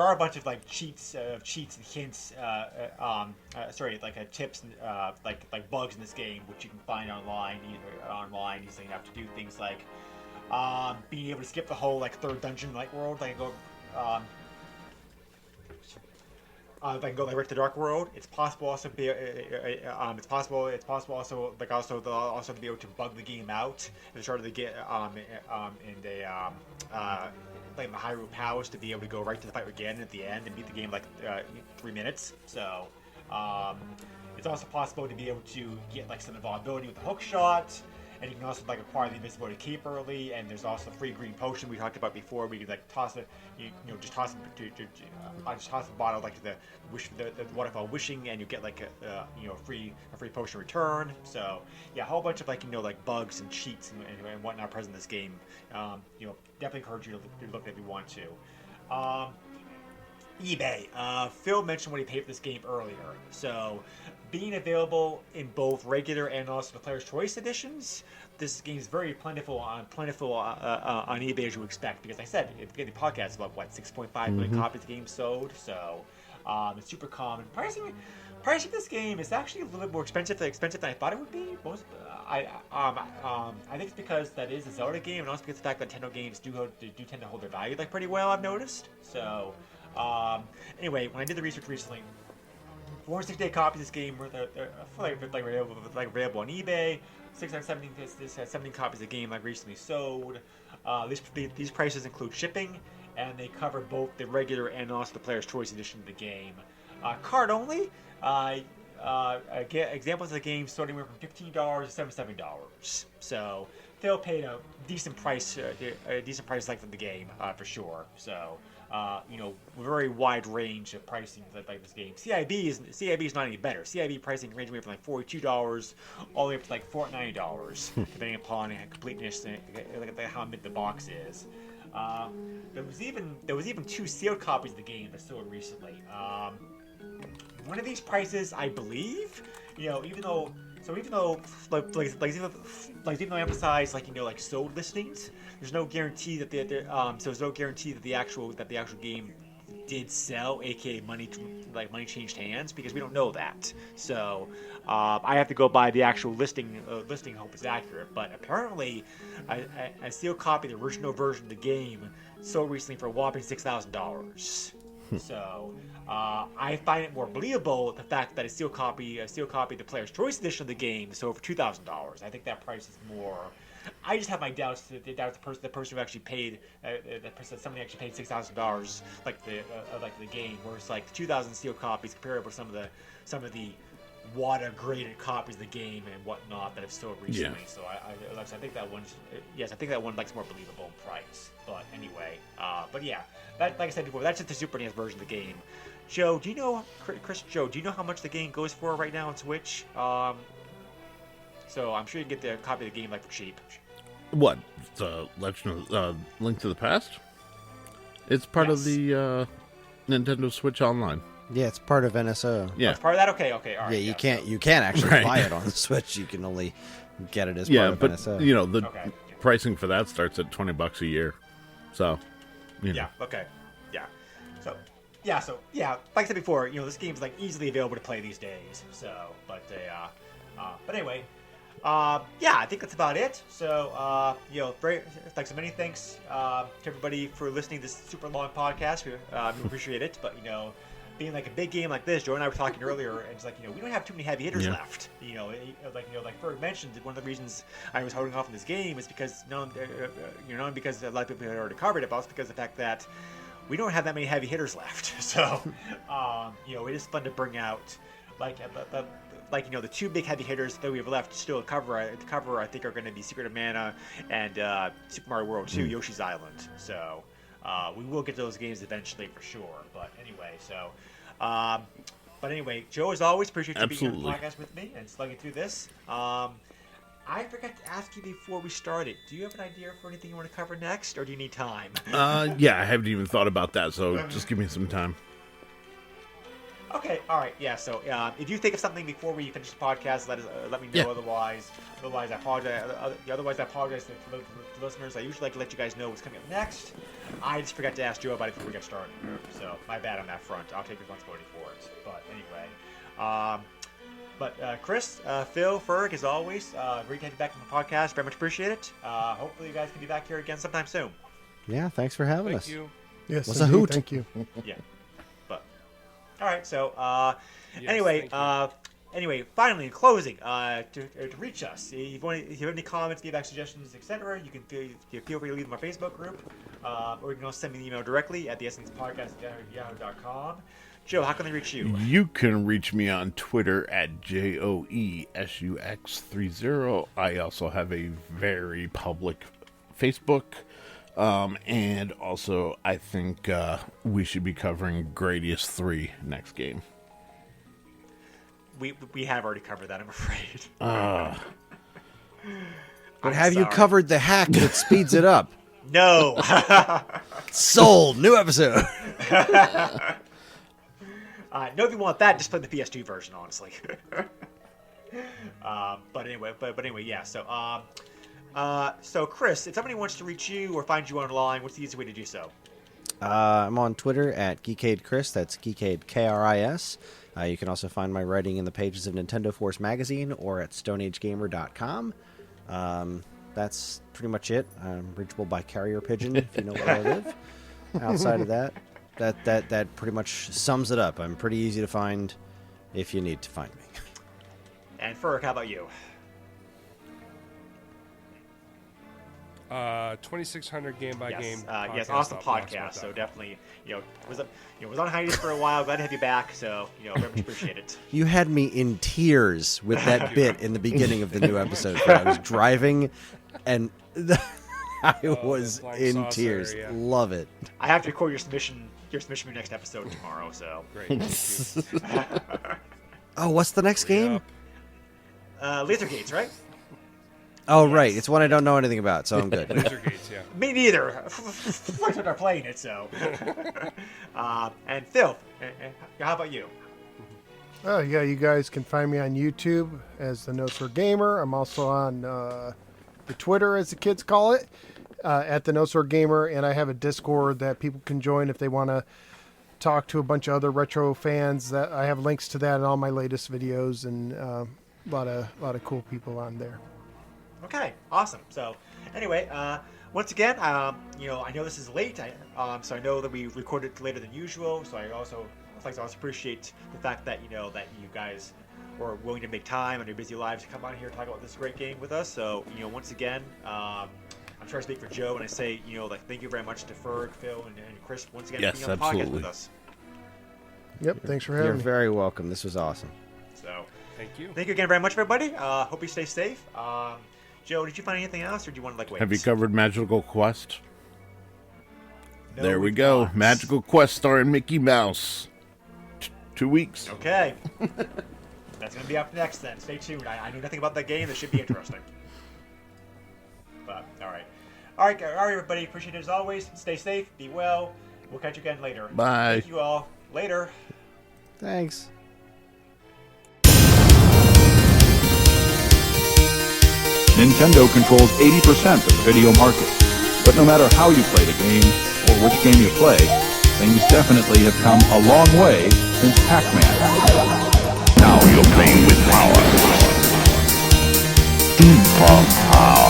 D: are a bunch of cheats and hints, tips, like bugs in this game, which you can find online. You have to do things like being able to skip the whole third dungeon world, go right to the Dark World. It's possible also to be it's possible also to be able to bug the game out and start to get in the Hyrule Palace to be able to go right to the fight again at the end and beat the game 3 minutes. So it's also possible to be able to get some invulnerability with the hook shot. And you can also acquire the invisibility cape early, and there's also the free green potion we talked about before. We could toss it, just toss it just toss the bottle to the waterfall wishing, and you get a free potion return. So yeah, a whole bunch of bugs and cheats and whatnot present in this game. Definitely encourage you to look if you want to. eBay. Phil mentioned what he paid for this game earlier. So, being available in both regular and also the Player's Choice editions, this game is very plentiful on eBay as you expect. Because I said at the beginning of the podcast, about 6.5 million copies of the game sold. So, it's super common. Pricing of this game is actually a little bit more expensive than I thought it would be. I think it's because that is a Zelda game, and also because of the fact that Nintendo games do tend to hold their value pretty well. I've noticed. So. Anyway, when I did the research recently, 460 copies of this game were available on eBay. 617 copies of the game recently sold. These prices include shipping, and they cover both the regular and also the Player's Choice edition of the game. Card only. Examples of the game starting from $15 to $77. So Phil paid a decent price for the game for sure. So. Very wide range of pricing like this game. CIB is not any better. CIB pricing ranging from $42 all the way up to $490, depending upon completeness and how mid the box is. There was even 2 sealed copies of the game that sold recently. One of these prices, I believe, even though I emphasize sold listings, there's no guarantee that the actual game did sell, aka money changed hands, because we don't know that. So I have to go by the actual listing. Hope it's accurate, but apparently a sealed copy of the original version of the game sold recently for a whopping $6,000. So I find it more believable the fact that a sealed copy of the Player's Choice edition of the game sold for $2,000. I think that price is more. I just have my doubts that the person who actually paid somebody actually paid $6,000 the game, whereas the 2,000 sealed copies comparable to some of the WADA graded copies of the game and whatnot that have sold recently. Yeah. So I think that one's more believable in price. But anyway, but yeah, like I said before, that's just the Super NES version of the game. Joe, do you know how much the game goes for right now on Switch? So I'm sure you can get the copy of the game for cheap.
B: What? The Legend of Link to the Past? It's part of the Nintendo Switch Online.
E: Yeah, it's part of NSO.
B: Yeah,
D: it's part of that. Okay, all right.
E: Yeah, you can't actually buy it on the Switch. You can only get it as part of NSO.
B: pricing for that starts at $20 a year. So, you know.
D: Yeah. Okay. Yeah. So like I said before, this game's like easily available to play these days. So, but anyway, I think that's about it. So, very thanks, many thanks to everybody for listening to this super long podcast. We appreciate it. But being like a big game like this, Joe and I were talking earlier, and it's like we don't have too many heavy hitters left. Like Ferg mentioned, one of the reasons I was holding off on this game is because not because a lot of people had already covered it, but also because of the fact that we don't have that many heavy hitters left. So, it is fun to bring out the two big heavy hitters that we have left still to cover. I think are going to be Secret of Mana and Super Mario World 2, Yoshi's Island. So. We will get to those games eventually for sure. But anyway, Joe, as always, appreciate you being on the podcast with me and slugging through this. I forgot to ask you before we started. Do you have an idea for anything you want to cover next, or do you need time?
B: Yeah, I haven't even thought about that, so just give me some time.
D: Okay, all right, yeah. So if you think of something before we finish the podcast, let me know. Yeah. Otherwise, I apologize. Otherwise, I apologize to the listeners. I usually like to let you guys know what's coming up next. I just forgot to ask Joe about it before we got started. So my bad on that front. I'll take responsibility for it. But anyway, Kris, Phil, Ferg, as always, great to have you back on the podcast. Very much appreciate it. Hopefully, you guys can be back here again sometime soon.
E: Yeah, thanks for having us.
F: Thank you.
C: Yes,
E: was a hoot.
C: Thank you.
D: Yeah. All right, so anyway, finally, in closing, to reach us, if you have any comments, feedback, suggestions, etc., you can feel free to leave them in our Facebook group, or you can also send me an email directly at the SNESpodcast@yahoo.com. Joe, how can they reach you?
B: You can reach me on Twitter at JOESUX30. I also have a very public Facebook. And also, I think we should be covering Gradius 3 next game.
D: We have already covered that, I'm afraid.
E: But have you covered the hack that speeds it up?
D: No.
E: Sold. New episode.
D: No, if you want that, just play the PS2 version, honestly. But anyway, yeah. So Kris, if somebody wants to reach you or find you online, what's the easiest way to do so?
E: I'm on Twitter at GeekAidKris. That's GeekAid KRIS. You can also find my writing in the pages of Nintendo Force Magazine or at StoneAgeGamer.com. That's pretty much it. I'm reachable by carrier pigeon if you know where I live. Outside of that pretty much sums it up. I'm pretty easy to find if you need to find me.
D: And Ferg, how about you?
F: 2600 game by game.
D: Yes, awesome podcast. So definitely, was on hiatus for a while. Glad to have you back. So very much appreciate it.
E: You had me in tears with that bit in the beginning of the new episode. I was driving, and I was in tears.
F: Area.
E: Love it.
D: I have to record your submission for your next episode tomorrow. So
F: Great.
E: Oh, what's the next game?
D: Laser Gates, right?
E: Oh, yes. Right. It's one I don't know anything about, so I'm good.
F: Laser Gates, yeah.
D: Me neither. First time playing it, so. And Phil, how about you?
C: Oh, yeah, you guys can find me on YouTube as the No Sir Gamer. I'm also on the Twitter, as the kids call it, at the No Sir Gamer, and I have a Discord that people can join if they want to talk to a bunch of other retro fans. That I have links to that in all my latest videos, and a lot of cool people on there.
D: Okay, awesome. So, anyway, once again, I know this is late, so I know that we recorded later than usual. So I also appreciate the fact that that you guys were willing to make time on your busy lives to come on here and talk about this great game with us. So, once again, I'm sure I speak for Joe when I say thank you very much to Ferg, Phil, and Kris once again for being on the podcast with us.
C: Yep, thanks for having me.
E: You're very welcome. This was awesome.
D: So,
F: thank you
D: again very much, everybody. Hope you stay safe. Joe, did you find anything else, or do you want to wait?
B: Have you covered Magical Quest?
D: No,
B: there we go.
D: Not.
B: Magical Quest starring Mickey Mouse. 2 weeks.
D: Okay. That's going to be up next then. Stay tuned. I know nothing about that game. This should be interesting. But, all right. All right, everybody. Appreciate it as always. Stay safe. Be well. We'll catch you again later.
B: Bye.
D: Thank you all. Later.
E: Thanks.
A: Nintendo controls 80% of the video market. But no matter how you play the game, or which game you play, things definitely have come a long way since Pac-Man.
G: Now you're playing with power. Super power.